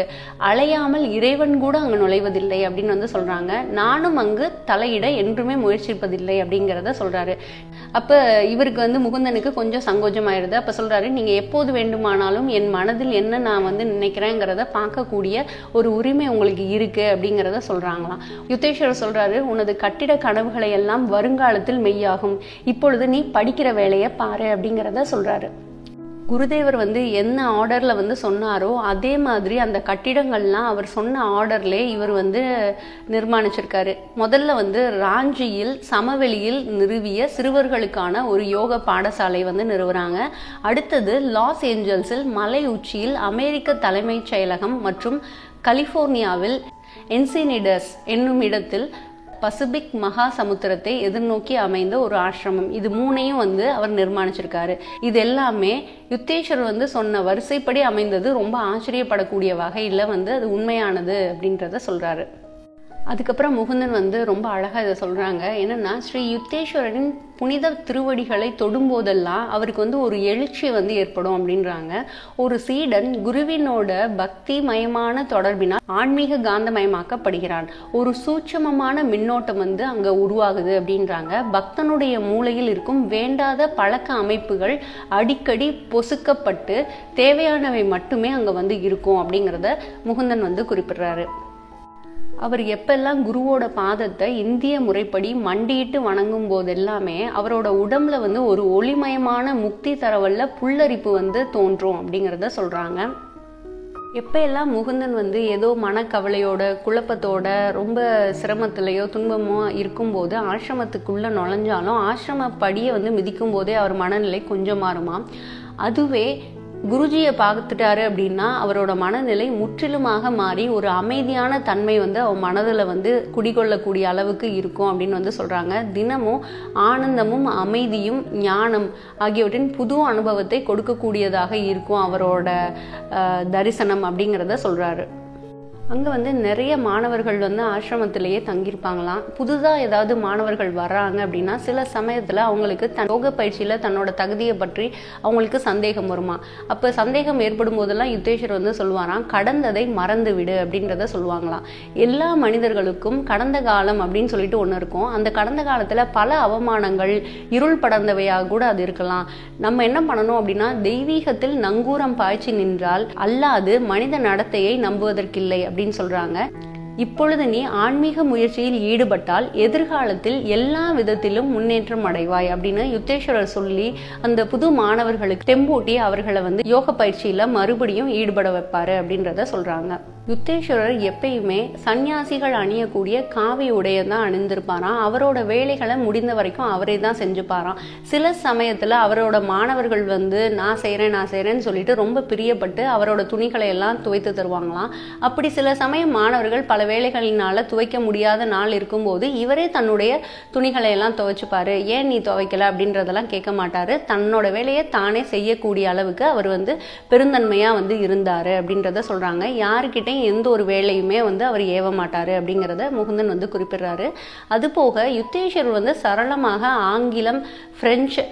அலையாமல் இறைவன் கூட அங்கு நுழைவதில்லை அப்படின்னு வந்து சொல்றாங்க. நானும் அங்கு தலையிட என்றுமே முயற்சிப்பதில்லை அப்படிங்கிறத சொல்றாரு. அப்ப இவருக்கு வந்து முகுந்தனுக்கு கொஞ்சம் சங்கோஜம் ஆயிடுது. அப்ப சொல்றாரு, நீங்க எப்போது வேண்டுமானாலும் என் மனதில் என்ன நான் வந்து நினைக்கிறேங்கிறத பார்க்கக்கூடிய ஒரு உரிமை உங்களுக்கு இருக்கு அப்படிங்கிறத சொல்றாங்களாம். யுத்தேஸ்வரர் சொல்றாரு, உனது கட்டிட கனவுகளை எல்லாம் வருங்காலத்தில் மெய்யாகும், இப்பொழுது நீ படிக்கிற வேலையை பாரு அப்படிங்கிறத சொல்றாரு. குருதேவர் வந்து என்ன ஆர்டரில் வந்து சொன்னாரோ அதே மாதிரி அந்த கட்டிடங்கள்லாம் அவர் சொன்ன ஆர்டர்லே இவர் வந்து நிர்மாணிச்சிருக்காரு. முதல்ல வந்து ராஞ்சியில் சமவெளியில் நிறுவிய சிறுவர்களுக்கான ஒரு யோக பாடசாலை வந்து நிறுவுறாங்க. அடுத்தது லாஸ் ஏஞ்சல்ஸில் மலை உச்சியில் அமெரிக்க தலைமைச் செயலகம் மற்றும் கலிபோர்னியாவில் என்சினிடஸ் என்னும் இடத்தில் பசிபிக் மகா சமுத்திரத்தை எதிர்நோக்கி அமைந்த ஒரு ஆசிரமம். இது 3ஐயும் வந்து அவர் நிர்மாணிச்சிருக்காரு. இது எல்லாமே யுக்தேஸ்வர் வந்து சொன்ன வரிசைப்படி அமைந்தது. ரொம்ப ஆச்சரியப்படக்கூடிய வகையில் வந்து அது உண்மையானது அப்படின்றத சொல்றாரு. அதுக்கப்புறம் முகுந்தன் வந்து ரொம்ப அழகாக இதை சொல்கிறாங்க. என்னென்னா, ஸ்ரீ யுக்தேஸ்வரரின் புனித திருவடிகளை தொடும்போதெல்லாம் அவருக்கு வந்து ஒரு எழுச்சி வந்து ஏற்படும் அப்படின்றாங்க. ஒரு சீடன் குருவினோட பக்தி மயமான தொடர்பினால் ஆன்மீக காந்தமயமாக்கப்படுகிறான். ஒரு சூட்சமமான மின்னோட்டம் வந்து அங்கே உருவாகுது அப்படின்றாங்க. பக்தனுடைய மூளையில் இருக்கும் வேண்டாத பழக்க அமைப்புகள் அடிக்கடி பொசுக்கப்பட்டு தேவையானவை மட்டுமே அங்கே வந்து இருக்கும் அப்படிங்கிறத முகுந்தன் வந்து குறிப்பிடுறாரு. அவர் எப்பெல்லாம் குருவோட பாதத்தை இந்திய முறைப்படி மண்டியிட்டு வணங்கும் போது எல்லாமே அவரோட உடம்புல வந்து ஒரு ஒளிமயமான முக்தி தரவல்ல புல்லரிப்பு வந்து தோன்றும் அப்படிங்கிறத சொல்றாங்க. எப்ப எல்லாம் முகுந்தன் வந்து ஏதோ மனக்கவலையோட குழப்பத்தோட ரொம்ப சிரமத்திலையோ துன்பமோ இருக்கும்போது ஆசிரமத்துக்குள்ள நுழைஞ்சாலும் ஆசிரம படியை வந்து மிதிக்கும் போதே அவர் மனநிலை கொஞ்சம் மாறுமா. அதுவே குருஜியை பார்த்துட்டாரு அப்படின்னா அவரோட மனநிலை முற்றிலுமாக மாறி ஒரு அமைதியான தன்மை வந்து அவன் மனதில் வந்து குடிகொள்ளக்கூடிய அளவுக்கு இருக்கும் அப்படின்னு வந்து சொல்கிறாங்க. தினமும் ஆனந்தமும் அமைதியும் ஞானம் ஆகியவற்றின் புது அனுபவத்தை கொடுக்கக்கூடியதாக இருக்கும் அவரோட தரிசனம் அப்படிங்கிறத சொல்கிறாரு. அங்கே வந்து நிறைய மாணவர்கள் வந்து ஆசிரமத்திலேயே தங்கியிருப்பாங்களாம். புதுதாக ஏதாவது மாணவர்கள் வர்றாங்க அப்படின்னா சில சமயத்தில் அவங்களுக்கு யோக பயிற்சியில் தன்னோட தகுதியை பற்றி அவங்களுக்கு சந்தேகம் வருமா. அப்போ சந்தேகம் ஏற்படும் போதெல்லாம் யுக்தேஸ்வர் வந்து சொல்லுவாராம், கடந்ததை மறந்து விடு அப்படின்றத சொல்லுவாங்களாம். எல்லா மனிதர்களுக்கும் கடந்த காலம் அப்படின்னு சொல்லிட்டு ஒன்று இருக்கும். அந்த கடந்த காலத்தில் பல அவமானங்கள் இருள் படர்ந்தவையாக கூட அது இருக்கலாம். நம்ம என்ன பண்ணணும் அப்படின்னா தெய்வீகத்தில் நங்கூரம் பாய்ச்சி நின்றால் அல்லாது மனித நடத்தையை நம்புவதற்கில்லை அப்படின்னு சொல்றாங்க. இப்பொழுது நீ ஆன்மீக முயற்சியில் ஈடுபட்டால் எதிர்காலத்தில் எல்லா விதத்திலும் முன்னேற்றம் அடைவாய் அப்படின்னு யுக்தேஸ்வரர் சொல்லி அந்த புது மாணவர்களுக்கு தெம்பூட்டி அவர்களை வந்து யோக பயிற்சியில மறுபடியும் ஈடுபட வைப்பாரு அப்படின்றத சொல்றாங்க. யுக்தேஸ்வரர் எப்பயுமே சன்னியாசிகள் அணியக்கூடிய காவி உடையதான் அணிந்திருப்பாராம். அவரோட வேலைகளை முடிந்த வரைக்கும் அவரே தான் செஞ்சுப்பாராம். சில சமயத்துல அவரோட மாணவர்கள் வந்து நான் செய்யறேன்னு சொல்லிட்டு ரொம்ப பிரியப்பட்டு அவரோட துணிகளை எல்லாம் துவைத்து தருவாங்களாம். அப்படி சில சமயம் மாணவர்கள் பல வேலைகளினால துவைக்க முடியாத நாள் இருக்கும்போது இவரே தன்னுடைய துணிகளை எல்லாம் துவைச்சுப்பாரு. ஏன் நீ துவைக்கல அப்படின்றதெல்லாம் கேட்க மாட்டாரு. தன்னோட வேலையை தானே செய்யக்கூடிய அளவுக்கு அவர் வந்து பெருந்தன்மையா வந்து இருந்தாரு அப்படின்றத சொல்றாங்க. யாருக்கிட்ட எந்த ஒரு வேலையுமே வந்து அவர் ஏவ மாட்டாரு அப்படிங்கிறத முகுந்தன் வந்து குறிப்பிடுறாரு. அது போக யுக்தேஸ்வர் வந்து சரளமாக ஆங்கிலம், பிரெஞ்சு,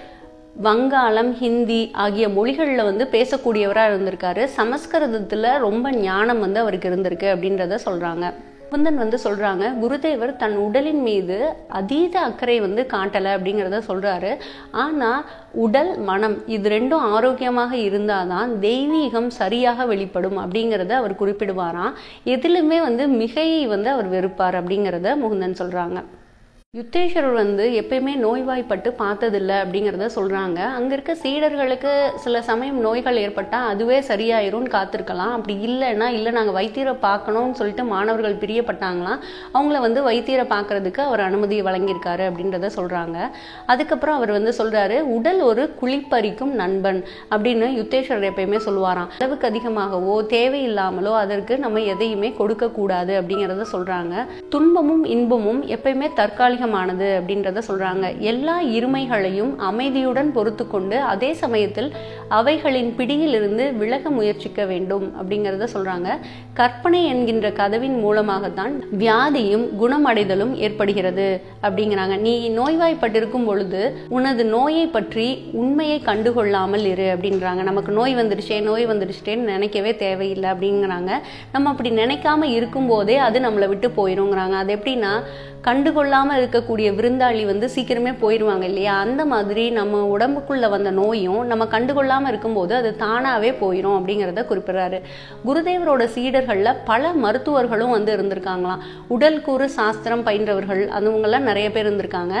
வங்காளம், ஹிந்தி ஆகிய மொழிகளில் வந்து பேசக்கூடியவராக இருந்திருக்காரு. சமஸ்கிருதத்தில் ரொம்ப ஞானம் வந்து அவருக்கு இருந்திருக்கு அப்படின்றத சொல்கிறாங்க. முகுந்தன் வந்து சொல்கிறாங்க, குருதேவர் தன் உடலின் மீது அதீத அக்கறை வந்து காட்டலை அப்படிங்கிறத சொல்கிறாரு. ஆனால் உடல் மனம் இது ரெண்டும் ஆரோக்கியமாக இருந்தாதான் தெய்வீகம் சரியாக வெளிப்படும் அப்படிங்கிறத அவர் குறிப்பிடுவாராம். எதிலுமே வந்து மிகையை வந்து அவர் வெறுப்பார் அப்படிங்கிறத முகுந்தன் சொல்கிறாங்க. யுக்தேஸ்வரர் வந்து எப்பயுமே நோய்வாய்ப்பட்டு பார்த்ததில்லை அப்படிங்கிறத சொல்கிறாங்க. அங்கே இருக்க சீடர்களுக்கு சில சமயம் நோய்கள் ஏற்பட்டால் அதுவே சரியாயிரும்னு காத்திருக்கலாம். அப்படி இல்லைன்னா இல்லை நாங்கள் வைத்தியரை பார்க்கணும்னு சொல்லிட்டு மாணவர்கள் பிரியப்பட்டாங்களாம். அவங்கள வந்து வைத்தியரை பார்க்கறதுக்கு அவர் அனுமதியை வழங்கியிருக்காரு அப்படின்றத சொல்கிறாங்க. அதுக்கப்புறம் அவர் வந்து சொல்கிறாரு, உடல் ஒரு குளிப்பறிக்கும் நண்பன் அப்படின்னு யுக்தேஸ்வரர் எப்பயுமே சொல்லுவாராம். அளவுக்கு அதிகமாகவோ தேவையில்லாமலோ அதற்கு நம்ம எதையுமே கொடுக்கக்கூடாது அப்படிங்கிறத சொல்கிறாங்க. துன்பமும் இன்பமும் எப்பயுமே தற்காலிக அப்படின்றத சொல்றாங்க. எல்லா இருமைகளையும் அமைதியுடன் பொறுத்து கொண்டு அதே சமயத்தில் அவைகளின் பிடியில் இருந்து விலக முயற்சிக்க வேண்டும் அப்படிங்கிறத சொல்றாங்க. கற்பனை என்கின்ற கதவின் மூலமாகத்தான் வியாதியும் குணமடைதலும் ஏற்படுகிறது அப்படிங்கிறாங்க. நீ நோய்வாய்ப்பட்டிருக்கும் பொழுது உனது நோயை பற்றி உண்மையை கண்டுகொள்ளாமல் இரு அப்படின்றாங்க. நமக்கு நோய் வந்துடுச்சேன்னு நினைக்கவே தேவையில்லை அப்படிங்கிறாங்க. நம்ம அப்படி நினைக்காம இருக்கும் போதே அது நம்மளை விட்டு போயிருங்கிறாங்க. அது எப்படின்னா, கண்டுகொள்ளாமல் இருக்கக்கூடிய விருந்தாளி வந்து சீக்கிரமே போயிடுவாங்க இல்லையா, அந்த மாதிரி நம்ம உடம்புக்குள்ள வந்த நோயும் நம்ம கண்டுகொள்ளாம இருக்கும்போது அது தானாவே போயிடும் அப்படிங்கிறத குறிப்பிடுறாரு. குருதேவரோட சீடர்கள்ல பல மருத்துவர்களும் வந்து இருந்திருக்காங்களாம். உடல் கூறு சாஸ்திரம் பயின்றவர்கள் அதுவங்கெல்லாம் நிறைய பேர் இருந்திருக்காங்க.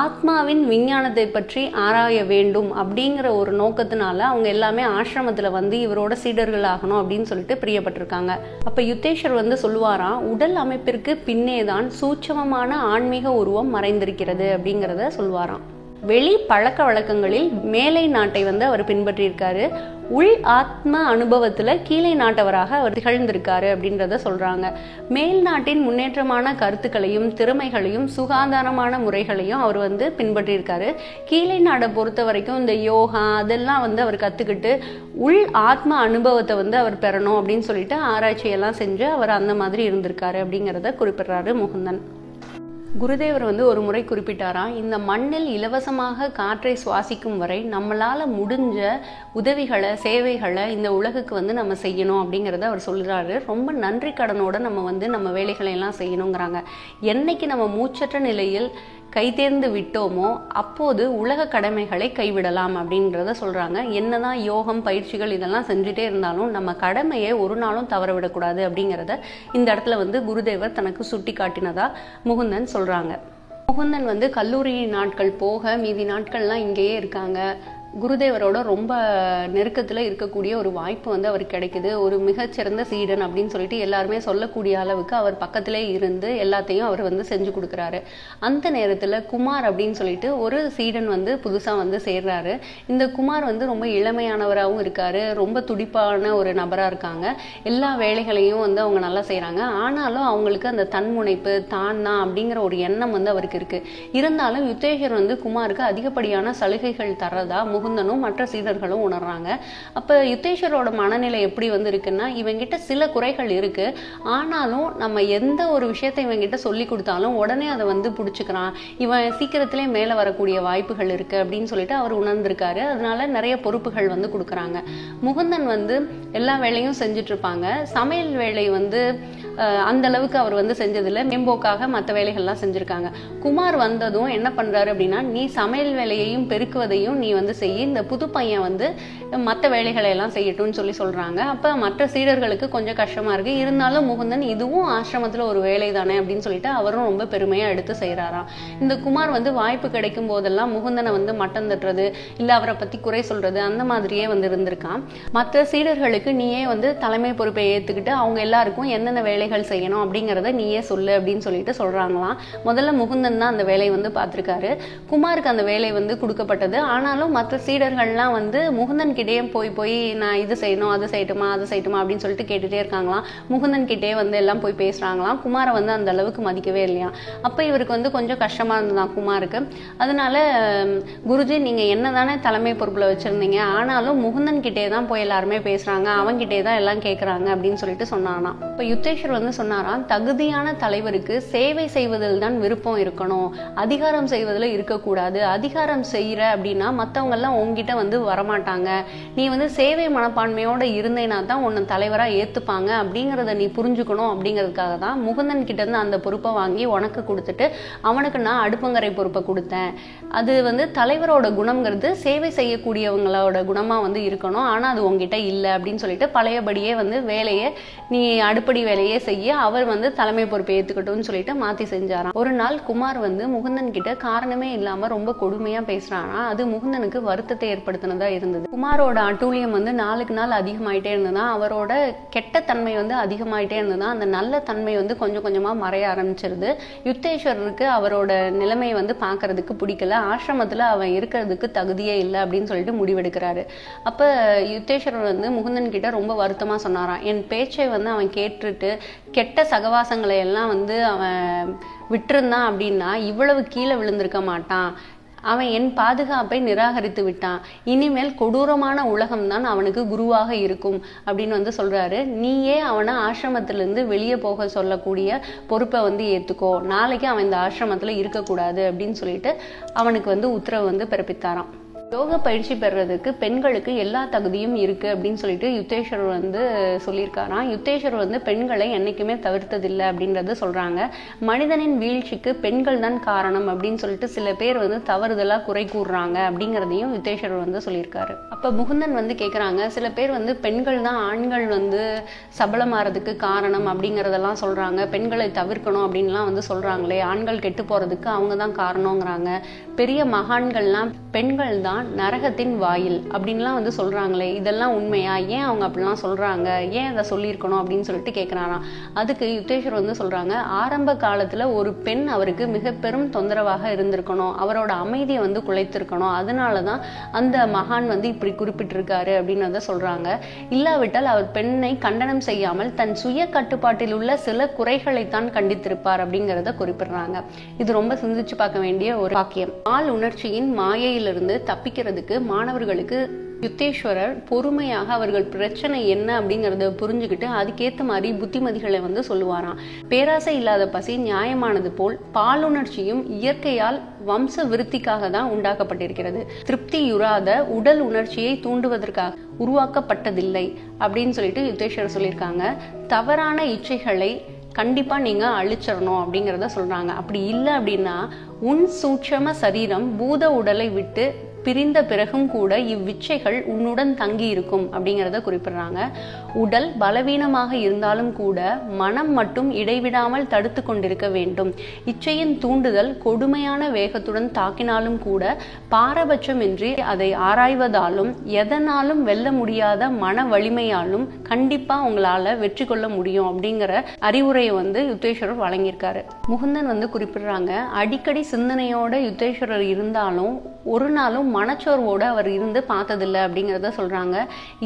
ஆத்மாவின் விஞ்ஞானத்தை பற்றி ஆராய வேண்டும் அப்படிங்கிற ஒரு நோக்கத்தினால அவங்க எல்லாமே ஆசிரமத்துல வந்து இவரோட சீடர்கள் ஆகணும் அப்படின்னு சொல்லிட்டு பிரியப்பட்டிருக்காங்க. அப்ப யுத்தேஸ்வர் வந்து சொல்லுவாராம், உடல் அமைப்பிற்கு பின்னேதான் சூட்சமமான ஆன்மீக உருவம் மறைந்திருக்கிறது அப்படிங்கிறத சொல்லுவாராம். வெளி பழக்க வழக்கங்களில் மேலை நாட்டை வந்து அவர் பின்பற்றியிருக்காரு. உள் ஆத்ம அனுபவத்துல கீழே நாட்டவராக அவர் திகழ்ந்திருக்காரு அப்படின்றத சொல்றாங்க. மேல் நாட்டின் முன்னேற்றமான கருத்துக்களையும் திறமைகளையும் சுகாதாரமான முறைகளையும் அவர் வந்து பின்பற்றியிருக்காரு. கீழே நாட்டை பொறுத்த வரைக்கும் இந்த யோகா அதெல்லாம் வந்து அவர் கத்துக்கிட்டு உள் ஆத்ம அனுபவத்தை வந்து அவர் பெறணும் அப்படின்னு சொல்லிட்டு ஆராய்ச்சியெல்லாம் செஞ்சு அவர் அந்த மாதிரி இருந்திருக்காரு அப்படிங்கிறத குறிப்பிடுறாரு முகுந்தன். குருதேவர் வந்து ஒரு முறை குறிப்பிட்டாராம், இந்த மண்ணில் இலவசமாக காற்றை சுவாசிக்கும் வரை நம்மளால முடிஞ்ச உதவிகளை சேவைகளை இந்த உலகுக்கு வந்து நம்ம செய்யணும் அப்படிங்கிறத அவர் சொல்கிறாரு. ரொம்ப நன்றி கடனோட நம்ம வந்து நம்ம வேலைகளை எல்லாம் செய்யணுங்கிறாங்க. என்னைக்கு நம்ம மூச்சற்ற நிலையில் கைதேர்ந்து விட்டோமோ அப்போது உலக கடமைகளை கைவிடலாம் அப்படின்றத சொல்றாங்க. என்னதான் யோகம் பயிற்சிகள் இதெல்லாம் செஞ்சுட்டே இருந்தாலும் நம்ம கடமையை ஒரு நாளும் தவற விடக்கூடாது அப்படிங்கிறத இந்த இடத்துல வந்து குருதேவர் தனக்கு சுட்டி காட்டினதா முகுந்தன் சொல்றாங்க. முகுந்தன் வந்து கல்லூரி நாட்கள் போக மீதி நாட்கள்லாம் இங்கேயே இருக்காங்க. குருதேவரோட ரொம்ப நெருக்கத்தில் இருக்கக்கூடிய ஒரு வாய்ப்பு வந்து அவருக்கு கிடைக்குது. ஒரு மிகச்சிறந்த சீடன் அப்படின்னு சொல்லிட்டு எல்லாருமே சொல்லக்கூடிய அளவுக்கு அவர் பக்கத்திலே இருந்து எல்லாத்தையும் அவர் வந்து செஞ்சு கொடுக்குறாரு. அந்த நேரத்தில் குமார் அப்படின்னு சொல்லிட்டு ஒரு சீடன் வந்து புதுசாக வந்து சேர்றாரு. இந்த குமார் வந்து ரொம்ப இளமையானவராகவும் இருக்காரு, ரொம்ப துடிப்பான ஒரு நபராக இருக்காங்க. எல்லா வேலைகளையும் வந்து அவங்க நல்லா செய்கிறாங்க. ஆனாலும் அவங்களுக்கு அந்த தன்முனைப்பு தான் அப்படிங்கிற ஒரு எண்ணம் வந்து அவருக்கு இருக்கு. இருந்தாலும் யுத்தேஸ்வர் வந்து குமாருக்கு அதிகப்படியான சலுகைகள் தர்றதா முகுந்தனும் மற்ற சீடர்களும் உணர்றாங்க. அப்ப யுத்தேஸ்வரோட மனநிலை எப்படி வந்து இருக்குன்னா, இவங்கிட்ட சில குறைகள் இருக்கு, ஆனாலும் நம்ம எந்த ஒரு விஷயத்தை இவங்கிட்ட சொல்லி கொடுத்தாலும் உடனே அதை வந்து பிடிச்சுக்கிறான், இவன் சீக்கிரத்திலே மேல வரக்கூடிய வாய்ப்புகள் இருக்கு அப்படின்னு சொல்லிட்டு அவர் உணர்ந்திருக்காரு. அதனால நிறைய பொறுப்புகள் வந்து கொடுக்குறாங்க. முகுந்தன் வந்து எல்லா வேலையும் செஞ்சுட்டு இருப்பாங்க. சமையல் வேலை வந்து அந்த அளவுக்கு அவர் வந்து செஞ்சதில்லை, மேம்போக்காக மற்ற வேலைகள்லாம் செஞ்சிருக்காங்க. குமார் வந்ததும் என்ன பண்றாரு அப்படின்னா, நீ சமையல் வேலையையும் பெருக்குவதையும் நீ வந்து செய்ய, இந்த புது பையன் வந்து மற்ற வேலைகளை எல்லாம் செய்யட்டும்னு சொல்லி சொல்றாங்க. அப்ப மற்ற சீடர்களுக்கு கொஞ்சம் கஷ்டமா இருக்கு. இருந்தாலும் முகுந்தன் இதுவும் ஆசிரமத்துல ஒரு வேலை தானே அப்படின்னு சொல்லிட்டு அவரும் ரொம்ப பெருமையா எடுத்து செய்யறாராம். இந்த குமார் வந்து வாய்ப்பு கிடைக்கும் போதெல்லாம் முகுந்தனை வந்து மட்டம் தட்டுறது இல்ல அவரை பத்தி குறை சொல்றது அந்த மாதிரியே வந்து இருந்திருக்கான். மற்ற சீடர்களுக்கு நீயே வந்து தலைமை பொறுப்பை ஏத்துக்கிட்டு அவங்க எல்லாருக்கும் என்னென்ன வேலைகள் செய்யணும் அப்படிங்கறத நீயே சொல்லு அப்படின்னு சொல்லிட்டு சொல்றாங்களாம். முதல்ல முகுந்தன் தான் அந்த வேலையை வந்து பார்த்திருக்காரு. குமாருக்கு அந்த வேலை வந்து கொடுக்கப்பட்டது. ஆனாலும் மற்ற சீடர்கள்லாம் வந்து முகுந்தன் கிட்டே போய் நான் இது செய்யணும் அது செய்யட்டுமா அப்படின்னு சொல்லிட்டு கேட்டுட்டே இருக்காங்களாம். முகுந்தன் கிட்டே வந்து எல்லாம் போய் பேசுறாங்களாம். குமாரை வந்து அந்த அளவுக்கு மதிக்கவே இல்லையா. அப்ப இவருக்கு வந்து கொஞ்சம் கஷ்டமா இருந்ததான் குமாருக்கு. அதனால குருஜி நீங்க என்னதானே தலைமை பொறுப்புல வச்சிருந்தீங்க, ஆனாலும் முகுந்தன் கிட்டே தான் போய் எல்லாருமே பேசுறாங்க, அவங்கிட்டே தான் எல்லாம் கேட்கறாங்க அப்படின்னு சொல்லிட்டு சொன்னானா. இப்ப யுத்தேஸ்வர் வந்து சொன்னாராம், தகுதியான தலைவருக்கு சேவை செய்வதில் தான் விருப்பம் இருக்கணும், அதிகாரம் செய்வதில் இருக்கக்கூடாது. அதிகாரம் செய்யற அப்படின்னா மத்தவங்க எல்லாம் உங்ககிட்ட வந்து வரமாட்டாங்க. நீ வந்து சேவை மனப்பான்மையோட இருந்தேன்னா தான் உன்னை தலைவரா ஏத்துப்பாங்க அப்படிங்கறத நீ புரிஞ்சுக்கணும் அப்படிங்கிறதுக்காக தான் முகுந்தன் கிட்ட இருந்து அந்த பொறுப்பை வாங்கி உனக்கு கொடுத்துட்டு அவனுக்கு நான் அடுப்பங்கரை பொறுப்பை கொடுத்தேன். அது வந்து தலைவரோட குணம்ங்கிறது சேவை செய்யக்கூடியவங்களோட குணமா வந்து இருக்கணும், ஆனா அது உங்ககிட்ட இல்லை அப்படின்னு சொல்லிட்டு பழையபடியே வந்து வேலையை நீ அடுப்படி வேலையே செய்ய அவர் வந்து தலைமை பொறுப்பை ஏத்துக்கட்டும்னு சொல்லிட்டு மாத்தி செஞ்சாராம். ஒரு நாள் குமார் வந்து முகுந்தன் கிட்ட காரணமே இல்லாம ரொம்ப கொடுமையா பேசுறானா. அது முகுந்தனுக்கு வருத்தத்தை ஏற்படுத்தினதா இருந்தது. குமாரோட அட்டூழியம் வந்து நாளுக்கு நாள் அதிகமாயிட்டே இருந்ததா, அவரோட கெட்ட தன்மை வந்து அதிகமாயிட்டே இருந்ததா, அந்த நல்ல தன்மை வந்து கொஞ்சம் கொஞ்சமா மறைய ஆரம்பிச்சிருது. யுத்தேஸ்வரருக்கு அவரோட நிலைமையை வந்து பாக்குறதுக்கு பிடிக்கல, ஆசிரமத்துல அவன் இருக்கிறதுக்கு தகுதியே இல்லை அப்படின்னு சொல்லிட்டு முடிவெடுக்கிறாரு. அப்ப யுத்தேஸ்வரர் வந்து முகுந்தன் கிட்ட ரொம்ப வருத்தமா சொன்னாராம், என் பேச்சை வந்து அவன் கேட்டுட்டு கெட்ட சகவாசங்களை எல்லாம் வந்து அவன் விட்டுருந்தான் அப்படின்னா இவ்வளவு கீழே விழுந்திருக்க மாட்டான், அவன் என் பாதுகாப்பை நிராகரித்து விட்டான், இனிமேல் கொடூரமான உலகம்தான் அவனுக்கு குருவாக இருக்கும் அப்படின்னு வந்து சொல்றாரு. நீயே அவனை ஆசிரமத்திலிருந்து வெளியே போக சொல்லக்கூடிய பொறுப்பை வந்து ஏத்துக்கோ, நாளைக்கு அவன் இந்த ஆசிரமத்துல இருக்கக்கூடாது அப்படின்னு சொல்லிட்டு அவனுக்கு வந்து உத்தரவு வந்து பிறப்பித்தாராம். யோக பயிற்சி பெறுறதுக்கு பெண்களுக்கு எல்லா தகுதியும் இருக்கு அப்படின்னு சொல்லிட்டு யுத்தேஸ்வரர் வந்து சொல்லியிருக்காராம். யுத்தேஸ்வரர் வந்து பெண்களை என்னைக்குமே தவிர்த்ததில்லை அப்படின்றத சொல்றாங்க. மனிதனின் வீழ்ச்சிக்கு பெண்கள் தான் காரணம் அப்படின்னு சொல்லிட்டு சில பேர் வந்து தவறுதலா குறை கூறுறாங்க அப்படிங்கிறதையும் யுத்தேஸ்வரர் வந்து சொல்லியிருக்காரு. அப்ப முகுந்தன் வந்து கேட்குறாங்க, சில பேர் வந்து பெண்கள் தான் ஆண்கள் வந்து சபலமாறதுக்கு காரணம் அப்படிங்கிறதெல்லாம் சொல்றாங்க, பெண்களை தவிர்க்கணும் அப்படின்லாம் வந்து சொல்றாங்களே, ஆண்கள் கெட்டு போறதுக்கு அவங்க தான் காரணங்கிறாங்க, பெரிய மகான்கள்லாம் பெண்கள் தான் நரகத்தின் வாயில் அப்படின்லாம் வந்து சொல்றாங்களே, இதெல்லாம் உண்மையா, ஏன் அவங்க அப்படிலாம் சொல்றாங்க, ஏன் அதை சொல்லியிருக்கணும் அப்படின்னு சொல்லிட்டு கேட்குறாராம். அதுக்கு யுத்தேஸ்வரர் வந்து சொல்றாங்க, ஆரம்ப காலத்துல ஒரு பெண் அவருக்கு மிக பெரும் தொந்தரவாக இருந்திருக்கணும், அவரோட அமைதியை வந்து குலைத்திருக்கணும், அதனாலதான் அந்த மகான் வந்து இப்படி குறிப்பிட்டிருக்காரு அப்படின்னு வந்து சொல்றாங்க. இல்லாவிட்டால் அவர் பெண்ணை கண்டனம் செய்யாமல் தன் சுய கட்டுப்பாட்டில் உள்ள சில குறைகளைத்தான் கண்டித்திருப்பார் அப்படிங்கிறத குறிப்பிடுறாங்க. இது ரொம்ப சிந்திச்சு பார்க்க வேண்டிய ஒரு வாக்கியம். ஆள் உணர்ச்சியின் மாயையிலிருந்து தப்பிக்கிறதுக்கு மாணவர்களுக்கு யுத்தேஸ்வரர் பொறுமையாக அவர்கள் பிரச்சனை என்ன அப்படிங்கறத புரிஞ்சுக்கிட்டு அதுக்கேற்ற மாதிரி புத்திமதிகளை வந்து சொல்லுவாராம். பேராசை இல்லாத பசி நியாயமானது போல் பாலுணர்ச்சியும் இயற்கையால் வம்ச விருத்திக்காக தான் உண்டாக்கப்பட்டிருக்கிறது. திருப்தியுறாத உடல் உணர்ச்சியை தூண்டுவதற்காக உருவாக்கப்பட்டதில்லை அப்படின்னு சொல்லிட்டு யுத்தேஸ்வரர் சொல்லியிருக்காங்க. தவறான இச்சைகளை கண்டிப்பா நீங்க அழிச்சிடணும் அப்படிங்கிறத சொல்றாங்க. அப்படி இல்லை அப்படின்னா உன் சூட்சம சரீரம் பூத உடலை விட்டு பிரிந்த பிறகும் கூட இவ்விச்சைகள் உன்னுடன் தங்கி இருக்கும் அப்படிங்கிறத குறிப்பிடுறாங்க. உடல் பலவீனமாக இருந்தாலும் கூட மனம் மட்டும் இடைவிடாமல் தடுத்து கொண்டிருக்க வேண்டும். இச்சையின் தூண்டுதல் கொடுமையான வேகத்துடன் தாக்கினாலும் கூட பாரபட்சமின்றி அதை ஆராய்வதாலும் எதனாலும் வெல்ல முடியாத மன வலிமையாலும் கண்டிப்பா உங்களால வெற்றி கொள்ள முடியும் அப்படிங்கிற அறிவுரையை வந்து யுத்தேஸ்வரர் வழங்கியிருக்காரு. முகுந்தன் வந்து குறிப்பிடுறாங்க, அடிக்கடி சிந்தனையோட யுத்தேஸ்வரர் இருந்தாலும் ஒரு நாளும் மனச்சோர்வோட அவர் இருந்து பார்த்ததில்லை அப்படிங்கிறத சொல்றாங்க.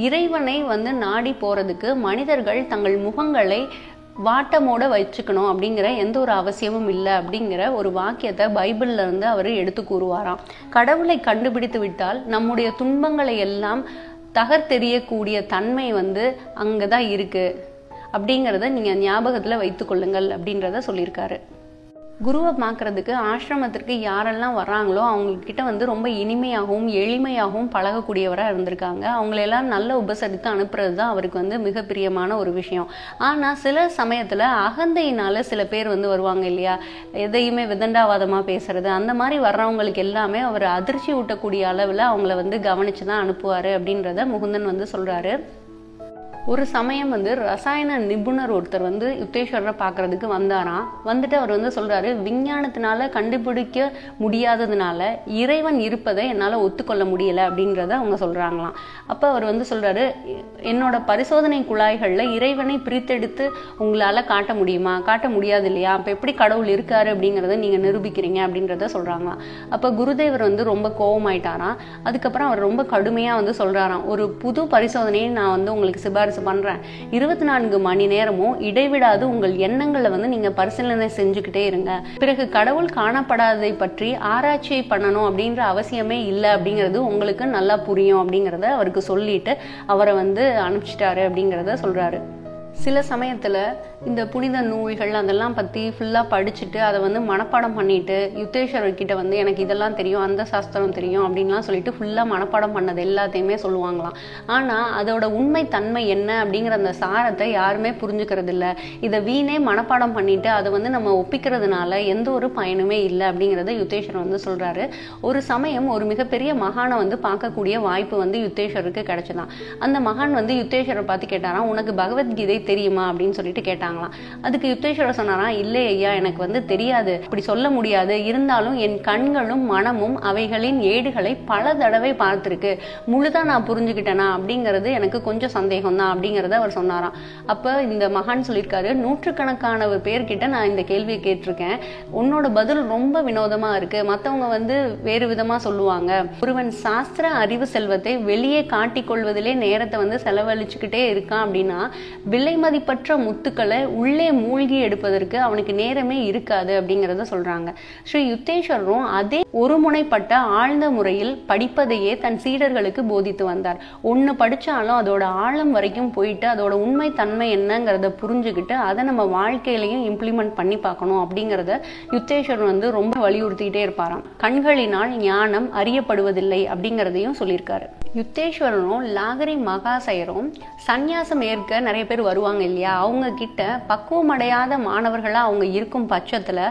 இறைவனை வந்து நாடி போறதுக்கு மனிதர்கள் தங்கள் முகங்களை வாட்டமோட வச்சுக்கணும் அப்படிங்கிற எந்த ஒரு அவசியமும் இல்லை அப்படிங்கிற ஒரு வாக்கியத்தை பைபிள்ல இருந்து அவர் எடுத்து கூறுவாராம். கடவுளை கண்டுபிடித்து விட்டால் நம்முடைய துன்பங்களை எல்லாம் தகர்த்தெறியக்கூடிய தன்மை வந்து அங்கதான் இருக்கு அப்படிங்கிறத நீங்க ஞாபகத்துல வைத்துக் கொள்ளுங்கள் அப்படின்றத சொல்லியிருக்காரு. குருவை பார்க்கறதுக்கு ஆசிரமத்திற்கு யாரெல்லாம் வர்றாங்களோ அவங்கக்கிட்ட வந்து ரொம்ப இனிமையாகவும் எளிமையாகவும் பழகக்கூடியவராக இருந்திருக்காங்க. அவங்களெல்லாம் நல்ல உபசரித்து அனுப்புறது தான் அவருக்கு வந்து மிக பிரியமான ஒரு விஷயம். ஆனால் சில சமயத்தில் அகந்தையினால சில பேர் வந்து வருவாங்க இல்லையா, எதையுமே விதண்டாவாதமாக பேசுறது, அந்த மாதிரி வர்றவங்களுக்கு எல்லாமே அவர் அதிர்ச்சி ஊட்டக்கூடிய அளவில் அவங்கள வந்து கவனித்து தான் அனுப்புவார் அப்படின்றத முகுந்தன் வந்து சொல்கிறாரு. ஒரு சமயம் வந்து ரசாயன நிபுணர் ஒருத்தர் வந்து யுத்தேஸ்வரரை பார்க்கறதுக்கு வந்தாராம். வந்துட்டு அவர் வந்து சொல்றாரு, விஞ்ஞானத்தினால கண்டுபிடிக்க முடியாததுனால இறைவன் இருப்பதை என்னால் ஒத்துக்கொள்ள முடியலை அப்படின்றத அவங்க சொல்றாங்களாம். அப்போ அவர் வந்து சொல்றாரு, என்னோட பரிசோதனை குழாய்களில் இறைவனை பிரித்தெடுத்து உங்களால் காட்ட முடியுமா? காட்ட முடியாது இல்லையா? அப்போ எப்படி கடவுள் இருக்காரு அப்படிங்கிறத நீங்கள் நிரூபிக்கிறீங்க அப்படின்றத சொல்றாங்களாம். அப்போ குருதேவர் வந்து ரொம்ப கோபமாயிட்டாராம். அதுக்கப்புறம் அவர் ரொம்ப கடுமையாக வந்து சொல்றாராம், ஒரு புது பரிசோதனையை நான் வந்து உங்களுக்கு சிபாரிசு பண்றேன். 24 மணி நேரமும் இடைவிடாது உங்கள் எண்ணங்களை வந்து நீங்க பரிசீலனை செஞ்சுக்கிட்டே இருங்க. பிறகு கடவுள் காணப்படாததை பற்றி ஆராய்ச்சி பண்ணணும் அப்படின்ற அவசியமே இல்லை அப்படிங்கிறது உங்களுக்கு நல்லா புரியும் அப்படிங்கிறத அவருக்கு சொல்லிட்டு அவரை வந்து அனுப்பிச்சிட்டாரு அப்படிங்கிறத சொல்றாரு. சில சமயத்துல இந்த புனித நூல்கள் அதெல்லாம் பத்தி ஃபுல்லா படிச்சுட்டு அதை வந்து மனப்பாடம் பண்ணிட்டு யுத்தேஸ்வரர்கிட்ட வந்து எனக்கு இதெல்லாம் தெரியும், அந்த சாஸ்திரம் தெரியும் அப்படின்லாம் சொல்லிட்டு ஃபுல்லா மனப்பாடம் பண்ணது எல்லாத்தையுமே சொல்லுவாங்களாம். ஆனா அதோட உண்மை தன்மை என்ன அப்படிங்கிற அந்த சாரத்தை யாருமே புரிஞ்சுக்கிறது இல்லை. இதை வீணே மனப்பாடம் பண்ணிட்டு அதை வந்து நம்ம ஒப்பிக்கிறதுனால எந்த ஒரு பயனுமே இல்லை அப்படிங்கிறத யுத்தேஸ்வரர் வந்து சொல்றாரு. ஒரு சமயம் ஒரு மிகப்பெரிய மகானை வந்து பார்க்கக்கூடிய வாய்ப்பு வந்து யுத்தேஸ்வரருக்கு கிடைச்சதான். அந்த மகான் வந்து யுத்தேஸ்வரர் பார்த்து கேட்டாராம், உனக்கு பகவத்கீதை தெரியுமா அப்படின்னு சொல்லிட்டு கேட்டாங்களாம். அதுக்கு யுத்தேஸ்வரர் சொன்னாராம், இல்லை ஐயா, எனக்கு வந்து தெரியாது, அப்படி சொல்ல முடியாது, இருந்தாலும் என் கண்களும் மனமும் அவைகளின் ஏடுகளை பல தடவை பார்த்திருக்கு, முழுதா நான் புரிஞ்சுக்கிட்டேனா அப்படிங்கிறது எனக்கு கொஞ்சம் சந்தேகம் தான் அப்படிங்கிறத அவர் சொன்னாராம். அப்ப இந்த மகான் சொல்லியிருக்காரு, நூற்றுக்கணக்கான பேர்கிட்ட நான் இந்த கேள்வியை கேட்டிருக்கேன், உன்னோட பதில் ரொம்ப வினோதமா இருக்கு, மற்றவங்க வந்து வேறு விதமா சொல்லுவாங்க, ஒருவன் சாஸ்திர அறிவு செல்வத்தை வெளியே காட்டிக் கொள்வதிலே நேரத்தை வந்து செலவழிச்சுக்கிட்டே இருக்கான் அப்படின்னா விலை மதிப்பற்ற முத்துக்களை உள்ளே மூழ்கி எடுப்பதற்கு அவனுக்கு நேரமே இருக்காது அப்படிங்கிறத சொல்றாங்க. ஸ்ரீ யுக்தேஸ்வரரும் அதே ஒருமுனைப்பட்ட ஆழ்ந்த முறையில் படிப்பதையே தன் சீடர்களுக்கு போதித்து வந்தார். ஒன்று படிச்சாலும் அதோட ஆழம் வரைக்கும் போயிட்டு அதோட உண்மை தன்மை என்னங்கிறத புரிஞ்சுக்கிட்டு அதை நம்ம வாழ்க்கையிலையும் இம்ப்ளிமெண்ட் பண்ணி பார்க்கணும் அப்படிங்கிறத யுக்தேஸ்வரர் வந்து ரொம்ப வலியுறுத்திக்கிட்டே இருப்பாராம். கண்களினால் ஞானம் அறியப்படுவதில்லை அப்படிங்கிறதையும் சொல்லியிருக்காரு. யுக்தேஸ்வரரும் லாகரி மகாசயரும் சந்நியாசம் ஏற்க நிறைய பேர் வருவாங்க இல்லையா, அவங்க கிட்ட பக்குவமடையாத மாணவர்களா அவங்க இருக்கும் பட்சத்துல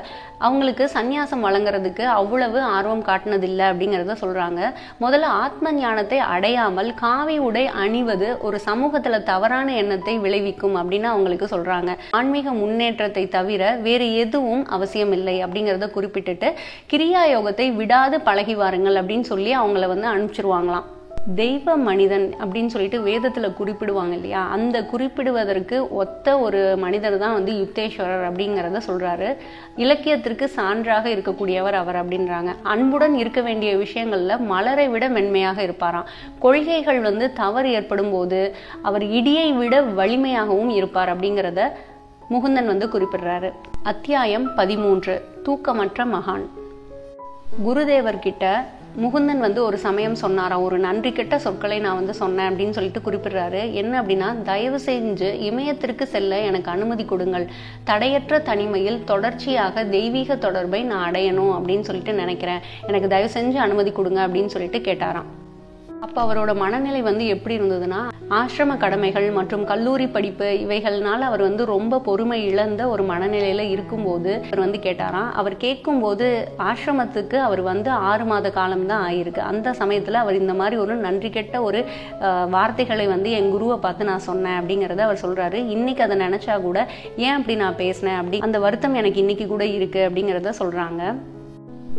அவங்களுக்கு சந்நியாசம் வழங்குறதுக்கு அவ்வளவு ஆர்வம் காட்டினதில்லை அப்படிங்கிறத சொல்றாங்க. முதல்ல ஆத்ம ஞானத்தை அடையாமல் காவி உடை அணிவது ஒரு சமூகத்துல தவறான எண்ணத்தை விளைவிக்கும் அப்படின்னு அவங்களுக்கு சொல்றாங்க. ஆன்மீக முன்னேற்றத்தை தவிர வேறு எதுவும் அவசியம் இல்லை அப்படிங்கிறத குறிப்பிட்டுட்டு கிரியா யோகத்தை விடாது பழகி வாருங்கள் அப்படின்னு சொல்லி அவங்கள வந்து அனுப்பிச்சிருவாங்களாம். தெய்வ மனிதன் அப்படின்னு சொல்லிட்டு வேதத்துல குறிப்பிடுவாங்க இல்லையா, அந்த குறிப்பிடுவதற்கு ஒத்த ஒரு மனிதர் தான் வந்து யுக்தேஸ்வரர் அப்படிங்கிறத சொல்றாரு. இலக்கியத்திற்கு சான்றாக இருக்கக்கூடியவர் அவர் அப்படின்றாங்க. அன்புடன் இருக்க வேண்டிய விஷயங்கள்ல மலரை விட மென்மையாக இருப்பாராம். கொள்கைகள் வந்து தவறு ஏற்படும் போது அவர் இடியை விட வலிமையாகவும் இருப்பார் அப்படிங்கிறத முகுந்தன் வந்து குறிப்பிடுறாரு. அத்தியாயம் 13 தூக்கமற்ற மகான். குருதேவர்கிட்ட முகுந்தன் வந்து ஒரு சமயம் சொன்னாராம், ஒரு நன்றி கெட்ட சொற்களை நான் வந்து சொன்னேன் அப்படின்னு சொல்லிட்டு குறிப்பிடுறாரு. என்ன அப்படின்னா, தயவு செஞ்சு இமயத்திற்கு செல்ல எனக்கு அனுமதி கொடுங்கள். தடையற்ற தனிமையில் தொடர்ச்சியாக தெய்வீக தொடர்பை நான் அடையணும் அப்படின்னு சொல்லிட்டு நினைக்கிறேன். எனக்கு தயவு செஞ்சு அனுமதி கொடுங்க அப்படின்னு சொல்லிட்டு கேட்டாராம். அப்போ அவரோட மனநிலை வந்து எப்படி இருந்ததுன்னா, ஆசிரம கடமைகள் மற்றும் கல்லூரி படிப்பு இவைகள்னால அவர் வந்து ரொம்ப பொறுமை இழந்த ஒரு மனநிலையில இருக்கும்போது அவர் வந்து கேட்டாராம். அவர் கேட்கும்போது ஆசிரமத்துக்கு அவர் வந்து 6 மாத காலம்தான் ஆயிருக்கு. அந்த சமயத்துல அவர் இந்த மாதிரி ஒரு நன்றி கெட்ட ஒரு வார்த்தைகளை வந்து என் குருவை பார்த்து நான் சொன்னேன் அப்படிங்கிறத அவர் சொல்றாரு. இன்னைக்கு அதை நினைச்சா கூட ஏன் அப்படி நான் பேசினேன் அப்படி அந்த வருத்தம் எனக்கு இன்னைக்கு கூட இருக்கு அப்படிங்கிறத சொல்றாங்க.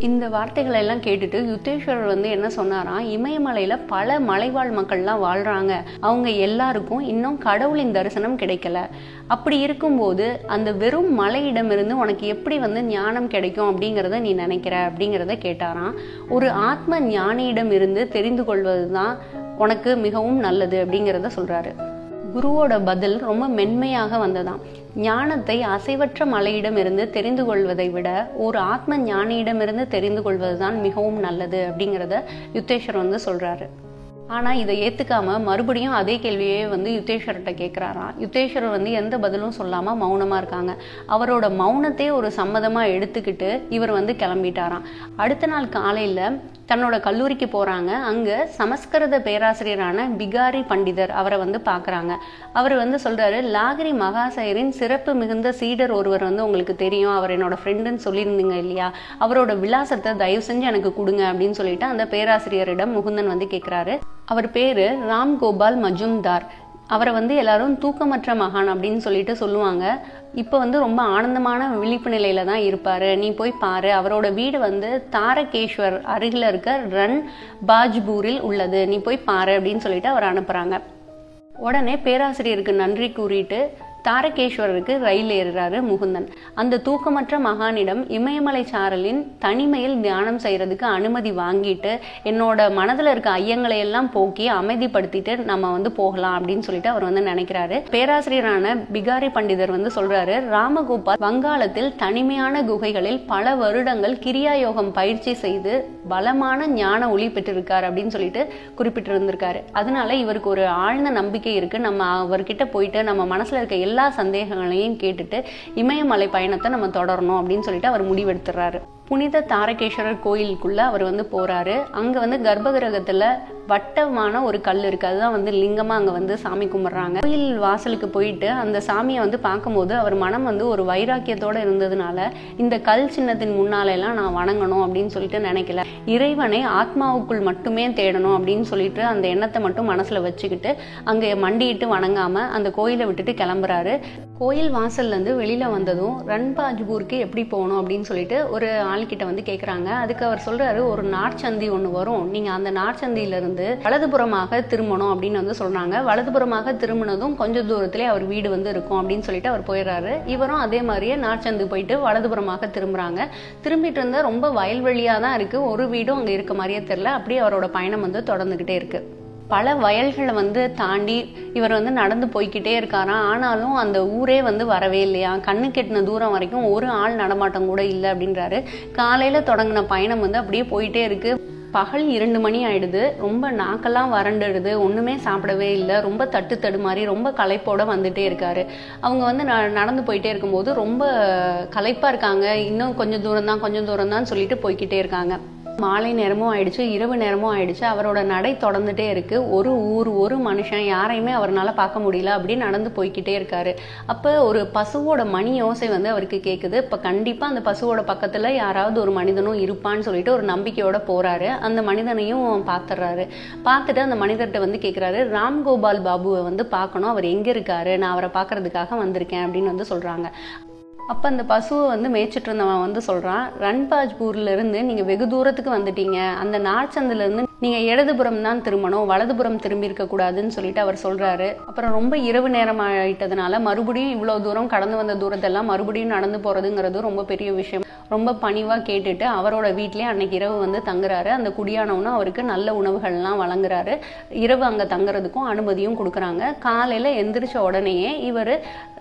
இந்த வார்த்தைகளை எல்லாம் கேட்டுட்டு யுக்தேஸ்வரர் வந்து என்ன சொன்னாராம், இமயமலையில பல மலைவாழ் மக்கள்லாம் வாழ்றாங்க, அவங்க எல்லாருக்கும் இன்னும் கடவுளின் தரிசனம் கிடைக்கல. அப்படி இருக்கும்போது அந்த வெறும் மலையிடமிருந்து உனக்கு எப்படி வந்து ஞானம் கிடைக்கும் அப்படிங்கிறத நீ நினைக்கிற அப்படிங்கிறத கேட்டாராம். ஒரு ஆத்ம ஞானியிடம் இருந்து தெரிந்து கொள்வதுதான் உனக்கு மிகவும் நல்லது அப்படிங்கிறத சொல்றாரு. குருவோட பதில் ரொம்ப மென்மையாக வந்ததாம். ஞானத்தை அசைவற்ற மலையிடம் இருந்து தெரிந்து கொள்வதை விட ஒரு ஆத்ம ஞானியிடமிருந்து தெரிந்து கொள்வதுதான் மிகவும் நல்லது அப்படிங்கிறத யுக்தேஸ்வரர் வந்து சொல்றாரு. ஆனா இதை ஏத்துக்காம மறுபடியும் அதே கேள்வியே வந்து யுக்தேஸ்வரர்கிட்ட கேட்கிறாராம். யுக்தேஸ்வரர் வந்து எந்த பதிலும் சொல்லாம மௌனமா இருக்காங்க. அவரோட மௌனத்தை ஒரு சம்மதமா எடுத்துக்கிட்டு இவர் வந்து கிளம்பிட்டாராம். அடுத்த நாள் காலையில தன்னோட கல்லூரிக்கு போறாங்க. அங்க சமஸ்கிருத பேராசிரியரான பிகாரி பண்டிதர் அவரை வந்து பாக்குறாங்க. அவர் வந்து சொல்றாரு, லாகிரி மகாசயரின் சிறப்பு மிகுந்த சீடர் ஒருவர் வந்து உங்களுக்கு தெரியும், அவர் என்னோட ஃப்ரெண்டுன்னு சொல்லியிருந்தீங்க இல்லையா, அவரோட விலாசத்தை தயவு செஞ்சு எனக்கு கொடுங்க அப்படின்னு சொல்லிட்டு அந்த பேராசிரியரிடம் முகுந்தன் வந்து கேட்கிறாரு. அவர் பேரு ராம் கோபால் மஜும்தார். அவரை வந்து எல்லாரும் தூக்கமற்ற மகான் அப்படின்னு சொல்லிட்டு சொல்லுவாங்க. இப்போ வந்து ரொம்ப ஆனந்தமான விழிப்பு நிலையில தான் இருப்பாரு, நீ போய் பாரு. அவரோட வீடு வந்து தாரகேஸ்வர் அருகில் இருக்க ரன் பாஜ்பூரில் உள்ளது, நீ போய் பாரு அப்படின்னு சொல்லிட்டு அவர் அனுப்புறாங்க. உடனே பேராசிரியருக்கு நன்றி கூறிட்டு தாரகேஸ்வரருக்கு ரயில் ஏறுறாரு முகுந்தன். அந்த தூக்கமற்ற மகானிடம் இமயமலை சாரலின் தனிமையில் தியானம் செய்யறதுக்கு அனுமதி வாங்கிட்டு என்னோட மனதில் இருக்க ஐயங்களை எல்லாம் போக்கி அமைதிப்படுத்திட்டு நம்ம வந்து போகலாம் அப்படின்னு சொல்லிட்டு அவர் வந்து நினைக்கிறாரு. பேராசிரியரான பிகாரி பண்டிதர் வந்து சொல்றாரு, ராமகோபால் வங்காளத்தில் தனிமையான குகைகளில் பல வருடங்கள் கிரியா யோகம் பயிற்சி செய்து பலமான ஞான ஒளி பெற்றிருக்காரு அப்படின்னு சொல்லிட்டு குறிப்பிட்டு இருந்திருக்காரு. அதனால இவருக்கு ஒரு ஆழ்ந்த நம்பிக்கை இருக்கு, நம்ம அவர்கிட்ட போயிட்டு நம்ம மனசுல இருக்க எல்லா சந்தேகங்களையும் கேட்டுட்டு இமயமலை பயணத்தை நம்ம தொடரணும் அப்படின்னு சொல்லிட்டு அவர் முடிவெடுத்துறாரு. புனித தாரகேஸ்வரர் கோயிலுக்குள்ள அவர் வந்து போறாரு. அங்க வந்து கர்ப்பகிரகத்துல வட்டமான ஒரு கல் இருக்கு, அதுதான் வந்து லிங்கமா அங்க வந்து சாமி கும்பிடுறாங்க. கோயில் வாசலுக்கு போயிட்டு அந்த சாமியை வந்து பார்க்கும்போது அவர் மனம் வந்து ஒரு வைராக்கியத்தோட இருந்ததுனால இந்த கல் சின்னத்தின் முன்னால எல்லாம் நான் வணங்கணும் அப்படின்னு சொல்லிட்டு நினைக்கல. இறைவனை ஆத்மாவுக்குள் மட்டுமே தேடணும் அப்படின்னு சொல்லிட்டு அந்த எண்ணத்தை மட்டும் மனசுல வச்சுக்கிட்டு அங்க மண்டிட்டு வணங்காம அந்த கோயிலை விட்டுட்டு கிளம்புறாரு. கோயில் வாசல்ல இருந்து வெளியில வந்ததும் ரன்பாஜ்பூருக்கு எப்படி போகணும் அப்படின்னு சொல்லிட்டு ஒரு ஆள்கிட்ட வந்து கேட்குறாங்க. அதுக்கு அவர் சொல்றாரு, ஒரு நார்ச்சந்தி ஒன்று வரும், நீங்க அந்த நார்ச்சந்தியில இருந்து வலதுபுறமாக திரும்பணும் அப்படின்னு வந்து சொல்றாங்க. வலதுபுறமாக திரும்பினதும் கொஞ்ச தூரத்திலே அவர் வீடு வந்து இருக்கும் அப்படின்னு சொல்லிட்டு அவர் போயிடுறாரு. இவரும் அதே மாதிரியே நார்ச்சந்தி போயிட்டு வலதுபுறமாக திரும்புறாங்க. திரும்பிட்டு இருந்தா ரொம்ப வயல்வெளியா தான் இருக்கு, ஒரு வீடும் அங்க இருக்க மாதிரியே தெரியல. அப்படியே அவரோட பயணம் வந்து தொடர்ந்துகிட்டே இருக்கு. பல வயல்களை வந்து தாண்டி இவர் வந்து நடந்து போய்கிட்டே இருக்காராம். ஆனாலும் அந்த ஊரே வந்து வரவே இல்லையா. கண்ணு கெட்டின தூரம் வரைக்கும் ஒரு ஆள் நடமாட்டம் கூட இல்லை அப்படின்றாரு. காலையில தொடங்கின பயணம் வந்து அப்படியே போயிட்டே இருக்கு. பகல் 2 மணி ஆயிடுது. ரொம்ப நாக்கெல்லாம் வறண்டுடுது. ஒண்ணுமே சாப்பிடவே இல்லை. ரொம்ப தட்டு மாதிரி ரொம்ப களைப்போட வந்துட்டே இருக்காரு. அவங்க வந்து நடந்து போயிட்டே இருக்கும்போது ரொம்ப களைப்பா இருக்காங்க. இன்னும் கொஞ்சம் தூரம் தான் சொல்லிட்டு போய்கிட்டே இருக்காங்க. மாலை நேரமும் ஆயிடுச்சு, இரவு நேரமும் ஆயிடுச்சு. அவரோட நடை தொடர்ந்துட்டே இருக்கு. ஒரு ஊர், ஒரு மனுஷன் யாரையுமே அவரால் பார்க்க முடியல. அப்படி நடந்து போய்கிட்டே இருக்காரு. அப்போ ஒரு பசுவோட மணி ஓசை வந்து அவருக்கு கேட்குது. இப்போ கண்டிப்பாக அந்த பசுவோட பக்கத்தில் யாராவது ஒரு மனிதனும் இருப்பான்னு சொல்லிட்டு ஒரு நம்பிக்கையோட போறாரு. அந்த மனிதனையும் பார்த்துடுறாரு. பார்த்துட்டு அந்த மனிதர்கிட்ட வந்து கேட்குறாரு, ராம்கோபால் பாபுவை வந்து பார்க்கணும், அவர் எங்கே இருக்காரு, நான் அவரை பார்க்கறதுக்காக வந்திருக்கேன் அப்படின்னு வந்து சொல்றாங்க. அப்போ அந்த பசுவை வந்து மேய்ச்சிட்டு இருந்தவன் வந்து சொல்கிறான், ரன்பாஜ்பூர்லேருந்து நீங்கள் வெகு தூரத்துக்கு வந்துட்டீங்க. அந்த நார்ச்சந்திலேருந்து நீங்கள் இடதுபுறம் தான் திரும்பணும், வலதுபுறம் திரும்பி இருக்கக்கூடாதுன்னு சொல்லிட்டு அவர் சொல்கிறாரு. அப்புறம் ரொம்ப இரவு நேரம் ஆகிட்டதுனால மறுபடியும் இவ்வளோ தூரம் கடந்து வந்த தூரத்தெல்லாம் மறுபடியும் நடந்து போகிறதுங்கிறது ரொம்ப பெரிய விஷயம். ரொம்ப பணிவாக கேட்டுட்டு அவரோட வீட்லேயே அன்னைக்கு இரவு வந்து தங்குறாரு. அந்த குடியானவனும் அவருக்கு நல்ல உணவுகள்லாம் வழங்குறாரு. இரவு அங்கே தங்குறதுக்கும் அனுமதியும் கொடுக்குறாங்க. காலையில் எந்திரிச்ச உடனேயே இவர்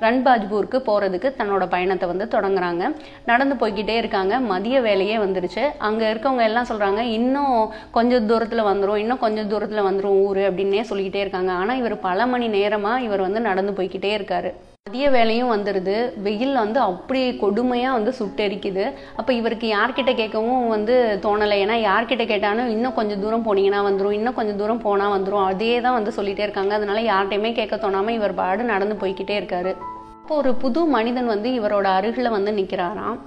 ரன்பாஜ்பூருக்கு போகிறதுக்கு தன்னோட பயணத்தை வந்து தொடங்குறாங்க. நடந்து போய்கிட்டே இருக்காங்க. மதிய வேலையே வந்துருச்சு. அங்கே இருக்கவங்க எல்லாம் சொல்கிறாங்க, இன்னும் கொஞ்சம் தூரத்தில் வந்துடும் ஊர் அப்படின்னே சொல்லிக்கிட்டே இருக்காங்க. ஆனால் இவர் பல மணி நேரமாக இவர் வந்து நடந்து போய்கிட்டே இருக்காரு. மதிய வேலையும் வந்துடுது. வெயில் வந்து அப்படி கொடுமையாக வந்து சுட்டெரிக்குது. அப்போ இவருக்கு யார்கிட்ட கேட்கவும் வந்து தோணலை. ஏன்னா யார்கிட்ட கேட்டாலும் இன்னும் கொஞ்சம் தூரம் போனீங்கன்னா வந்துடும், இன்னும் கொஞ்சம் தூரம் போனால் வந்துடும், அதே தான் வந்து சொல்லிகிட்டே இருக்காங்க. அதனால யார்கிட்டையுமே கேட்க தோணாமல் இவர் பாடு நடந்து போய்கிட்டே இருக்காரு. இப்போ ஒரு புது மனிதன் வந்து இவரோட அருகில் வந்து நிற்கிறாராம்.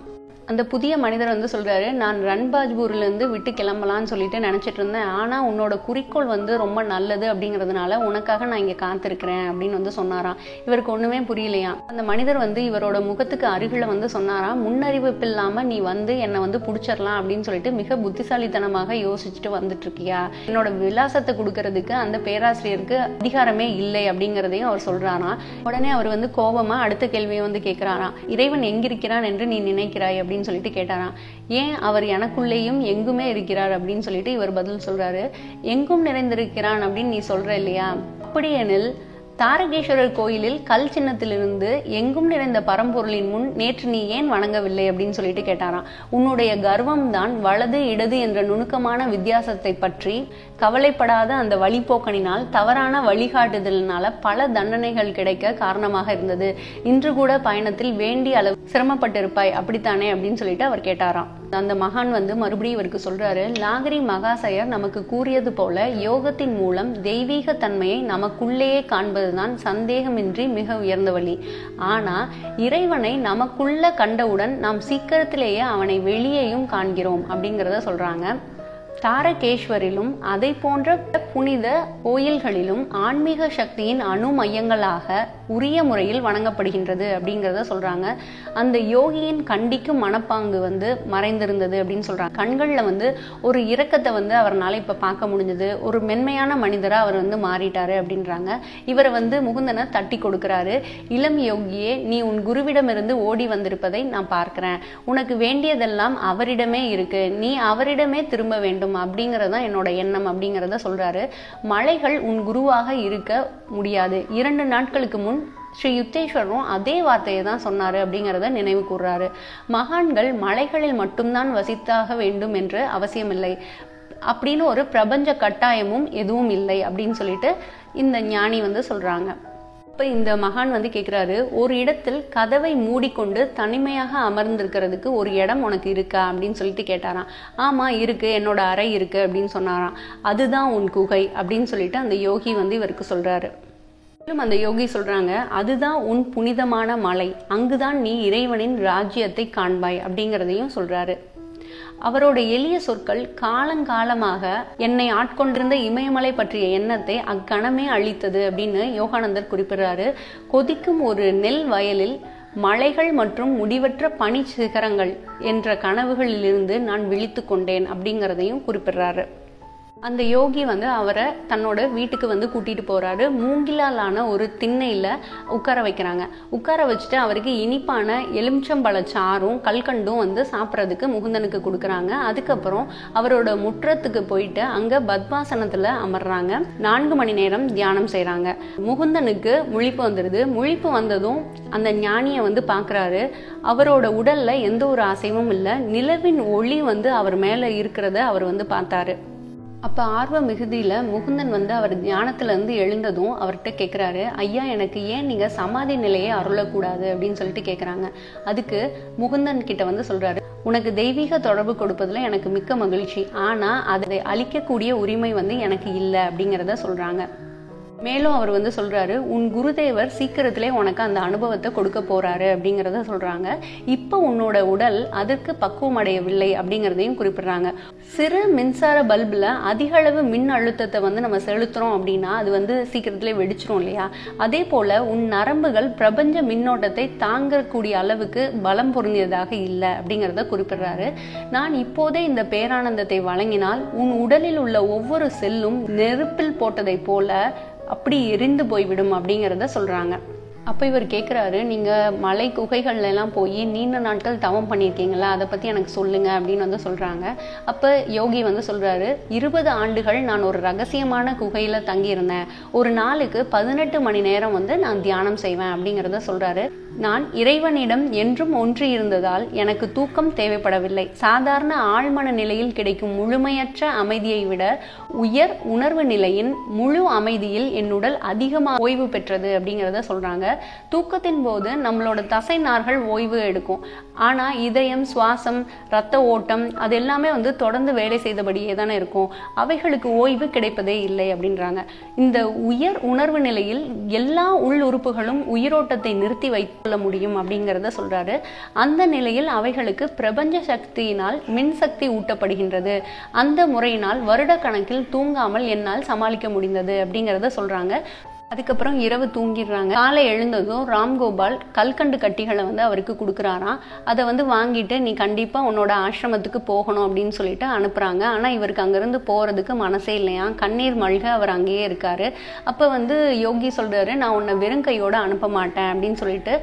அந்த புதிய மனிதர் வந்து சொல்கிறாரு, நான் ரன்பாஜ்பூர்லேருந்து விட்டு கிளம்பலான்னு சொல்லிட்டு நினச்சிட்டு இருந்தேன். ஆனால் உன்னோட குறிக்கோள் வந்து ரொம்ப நல்லது அப்படிங்கிறதுனால உனக்காக நான் இங்கே காத்திருக்கிறேன் அப்படின்னு வந்து சொன்னாராம். இவருக்கு ஒன்றுமே புரியலையாம். அந்த மனிதர் வந்து இவரோட முகத்துக்கு அருகில் வந்து சொன்னாராம், முன்னறிவிப்பு இல்லாமல் நீ வந்து என்னை வந்து பிடிச்சிடலாம் அப்படின்னு சொல்லிட்டு மிக புத்திசாலித்தனமாக யோசிச்சுட்டு வந்துட்டு இருக்கியா. என்னோட விலாசத்தை கொடுக்கறதுக்கு அந்த பேராசிரியருக்கு அதிகாரமே இல்லை அப்படிங்கிறதையும் அவர் சொல்கிறாராம். உடனே அவர் வந்து கோபமாக அடுத்த கேள்வியை வந்து கேட்குறாராம், இறைவன் எங்கிருக்கிறான் என்று நீ நினைக்கிறாய் அப்படின்னு சொல்லிட்டு கேட்டாராம். ஏன் அவர் எனக்குள்ளேயும் எங்குமே இருக்கிறார் அப்படின்னு சொல்லிட்டு இவர் பதில் சொல்றாரு. எங்கும் நிறைந்திருக்கிறான் அப்படின்னு நீ சொல்ற இல்லையா, அப்படியெனில் தாரகேஸ்வரர் கோயிலில் கல் சின்னத்திலிருந்து எங்கும் நிறைந்த பரம்பொருளின் முன் நேற்று நீ ஏன் வணங்கவில்லை அப்படின்னு சொல்லிட்டு கேட்டாராம். உன்னுடைய கர்வம் தான் வலது இடது என்ற நுணுக்கமான வித்தியாசத்தை பற்றி கவலைப்படாத அந்த வழிபோக்கனினால் தவறான வழிகாட்டுதலினால பல தண்டனைகள் கிடைக்க காரணமாக இருந்தது. இன்று கூட பயணத்தில் வேண்டிய அளவு சிரமப்பட்டிருப்பாய், அப்படித்தானே அப்படின்னு சொல்லிட்டு அவர் கேட்டாராம். அந்த மகான் வந்து மறுபடியும் இவருக்கு சொல்றாரு, லாகிரி மகாசயர் நமக்கு கூறியது போல யோகத்தின் மூலம் தெய்வீக தன்மையை நமக்குள்ளேயே காண்பதுதான் சந்தேகமின்றி மிக உயர்ந்த வழி. ஆனா இறைவனை நமக்குள்ள கண்டவுடன் நாம் சீக்கிரத்திலேயே அவனை வெளியேயும் காண்கிறோம் அப்படிங்கிறத சொல்றாங்க. தாரகேஸ்வரிலும் அதை போன்ற புனித கோயில்களிலும் ஆன்மீக சக்தியின் அணு மையங்களாக உரிய முறையில் வணங்கப்படுகின்றது அப்படிங்கிறத சொல்றாங்க. அந்த யோகியின் கண்டிக்கும் மனப்பாங்கு வந்து மறைந்திருந்தது அப்படின்னு சொல்றாங்க. கண்கள்ல வந்து ஒரு இரக்கத்தை வந்து அவர்னால இப்ப பார்க்க முடிஞ்சது. ஒரு மென்மையான மனிதரா அவர் வந்து மாறிட்டாரு அப்படின்றாங்க. இவரை வந்து முகுந்தனை தட்டி கொடுக்கிறாரு. இளம் யோகியே, நீ உன் குருவிடமிருந்து ஓடி வந்திருப்பதை நான் பார்க்கிறேன். உனக்கு வேண்டியதெல்லாம் அவரிடமே இருக்கு, நீ அவரிடமே திரும்ப வேண்டும் அப்படிங்கறத என்னோட எண்ணம் அப்படிங்கறத சொல்றாரு. மலைகள் உன் குருவாக இருக்க முடியாது. 2 நாட்களுக்கு முன் ஸ்ரீ யுக்தேஸ்வரரும் அதே வார்த்தையை தான் சொன்னாரு அப்படிங்கிறத நினைவு கூர்றாரு. மகான்கள் மலைகளில் மட்டும்தான் வசித்தாக வேண்டும் என்று அவசியமில்லை அப்படின்னு ஒரு பிரபஞ்ச கட்டாயமும் எதுவும் இல்லை அப்படின்னு சொல்லிட்டு இந்த ஞானி வந்து சொல்றாங்க. இப்போ இந்த மகான் வந்து கேட்குறாரு, ஒரு இடத்தில் கதவை மூடிக்கொண்டு தனிமையாக அமர்ந்திருக்கிறதுக்கு ஒரு இடம் உனக்கு இருக்கா அப்படின்னு சொல்லிட்டு கேட்டாராம். ஆமாம் இருக்கு, என்னோட அறை இருக்கு அப்படின்னு சொன்னாராம். அதுதான் உன் குகை அப்படின்னு சொல்லிட்டு அந்த யோகி வந்து இவருக்கு சொல்றாரு. அந்த யோகி சொல்றாங்க, அதுதான் உன் புனிதமான மலை, அங்குதான் நீ இறைவனின் ராஜ்யத்தை காண்பாய் அப்படிங்கிறதையும் சொல்றாரு. அவரோட எளிய சொற்கள் காலங்காலமாக என்னை ஆட்கொண்டிருந்த இமயமலை பற்றிய எண்ணத்தை அக்கணமே அளித்தது அப்படின்னு யோகானந்தர் குறிப்பிடுறாரு. கொதிக்கும் ஒரு நெல் வயலில் மலைகள் மற்றும் முடிவற்ற பனி சிகரங்கள் என்ற கனவுகளிலிருந்து நான் விழித்து கொண்டேன் அப்படிங்கிறதையும் குறிப்பிடுறாரு. அந்த யோகி வந்து அவரை தன்னோட வீட்டுக்கு வந்து கூட்டிட்டு போறாரு. மூங்கிலாலான ஒரு திண்ணையில உட்கார வைக்கிறாங்க. உட்கார வச்சுட்டு அவருக்கு இனிப்பான எலுமிச்சம்பழ சாறும் கல்கண்டும் வந்து சாப்பிட்றதுக்கு முகுந்தனுக்கு கொடுக்குறாங்க. அதுக்கப்புறம் அவரோட முற்றத்துக்கு போயிட்டு அங்க பத்மாசனத்துல அமர்றாங்க. 4 மணி நேரம் தியானம் செய்யறாங்க. முகுந்தனுக்கு முழிப்பு வந்துடுது. முழிப்பு வந்ததும் அந்த ஞானியை வந்து பாக்குறாரு. அவரோட உடல்ல எந்த ஒரு அசைவும் இல்லை. நிலவின் ஒளி வந்து அவர் மேல இருக்கிறத அவர் வந்து பார்த்தாரு. அப்போ ஆர்வ மிகுதியில் முகுந்தன் வந்து அவர் தியானத்துலேருந்து எழுந்ததும் அவர்கிட்ட கேட்குறாரு, ஐயா எனக்கு ஏன் நீங்கள் சமாதி நிலையை அருளக்கூடாது அப்படின்னு சொல்லிட்டு கேட்குறாங்க. அதுக்கு முகுந்தன் கிட்ட வந்து சொல்கிறாரு, உனக்கு தெய்வீக தொடர்பு கொடுப்பதில் எனக்கு மிக்க மகிழ்ச்சி, ஆனால் அதை அளிக்கக்கூடிய உரிமை வந்து எனக்கு இல்லை அப்படிங்கிறத சொல்கிறாங்க. மேலும் அவர் வந்து சொல்றாரு, உன் குருதேவர் சீக்கிரத்திலே உனக்கு அந்த அனுபவத்தை கொடுக்க போறாரு அப்படிங்கிறத சொல்றாங்க. இப்போ உன்னோட உடல் அதற்கு பக்குவம் அடையவில்லை அப்படிங்கிறதையும் குறிப்பிடுறாங்க. சிறு மின்சார பல்புல அதிக அளவு மின் அழுத்தத்தை வந்து நம்ம செலுத்துறோம் அப்படின்னா அது வந்து சீக்கிரத்திலே வெடிச்சிரும் இல்லையா? அதே போல உன் நரம்புகள் பிரபஞ்ச மின்னோட்டத்தை தாங்கக்கூடிய அளவுக்கு பலம் பொருந்தியதாக இல்லை அப்படிங்கிறத குறிப்பிடுறாரு. நான் இப்போதே இந்த பேரானந்தத்தை வழங்கினால் உன் உடலில் உள்ள ஒவ்வொரு செல்லும் நெருப்பில் போட்டதை போல அப்படி எரிந்து போய்விடும் அப்படிங்கிறத சொல்றாங்க. அப்போ இவர் கேட்குறாரு, நீங்கள் மலை குகைகள்ல எல்லாம் போய் நீண்ட நாட்கள் தவம் பண்ணியிருக்கீங்களா, அதை பற்றி எனக்கு சொல்லுங்க அப்படின்னு வந்து சொல்கிறாங்க. அப்போ யோகி வந்து சொல்கிறாரு, 20 ஆண்டுகள் நான் ஒரு ரகசியமான குகையில் தங்கியிருந்தேன். ஒரு நாளுக்கு 18 மணி நேரம் வந்து நான் தியானம் செய்வேன் அப்படிங்கிறத சொல்கிறாரு. நான் இறைவனிடம் என்றும் ஒன்றி இருந்ததால் எனக்கு தூக்கம் தேவைப்படவில்லை. சாதாரண ஆழ்மன நிலையில் கிடைக்கும் முழுமையற்ற அமைதியை விட உயர் உணர்வு நிலையின் முழு அமைதியில் என் உடல் அதிகமாக ஓய்வு பெற்றது அப்படிங்கிறத சொல்றாங்க. தூக்கத்தின் போது நம்மளோட தசை நார்கள் ஓய்வு எடுக்கும். ஆனா இதயம், சுவாசம், இரத்த ஓட்டம் அது எல்லாமே வந்து தொடர்ந்து வேலை செய்தபடியே தானே இருக்கும். அவைகளுக்கு ஓய்வு கிடைப்பதே இல்லை அப்படின்றாங்க. இந்த உயர் உணர்வு நிலையில் எல்லா உள் உறுப்புகளும் உயிரோட்டத்தை நிறுத்தி வைத்துள்ள முடியும் அப்படிங்கிறத சொல்றாரு. அந்த நிலையில் அவைகளுக்கு பிரபஞ்ச சக்தியினால் மின்சக்தி ஊட்டப்படுகின்றது. அந்த முறையினால் வருட கணக்கில் தூங்காமல் என்னால் சமாளிக்க முடிந்தது அப்படிங்கிறத சொல்றாங்க. அதுக்கப்புறம் இரவு தூங்கிடுறாங்க. காலை எழுந்ததும் ராம்கோபால் கல்கண்டு கட்டிகளை வந்து அவருக்கு கொடுக்குறாராம். அதை வந்து வாங்கிட்டு நீ கண்டிப்பாக உன்னோட ஆசிரமத்துக்கு போகணும் அப்படின்னு சொல்லிட்டு அனுப்புகிறாங்க. ஆனால் இவருக்கு அங்கேருந்து போகிறதுக்கு மனசே இல்லையா, கண்ணீர் மல்க அவர் அங்கேயே இருக்காரு. அப்போ வந்து யோகி சொல்கிறாரு, நான் உன்னை வெறும் கையோடு அனுப்ப மாட்டேன் அப்படின்னு சொல்லிட்டு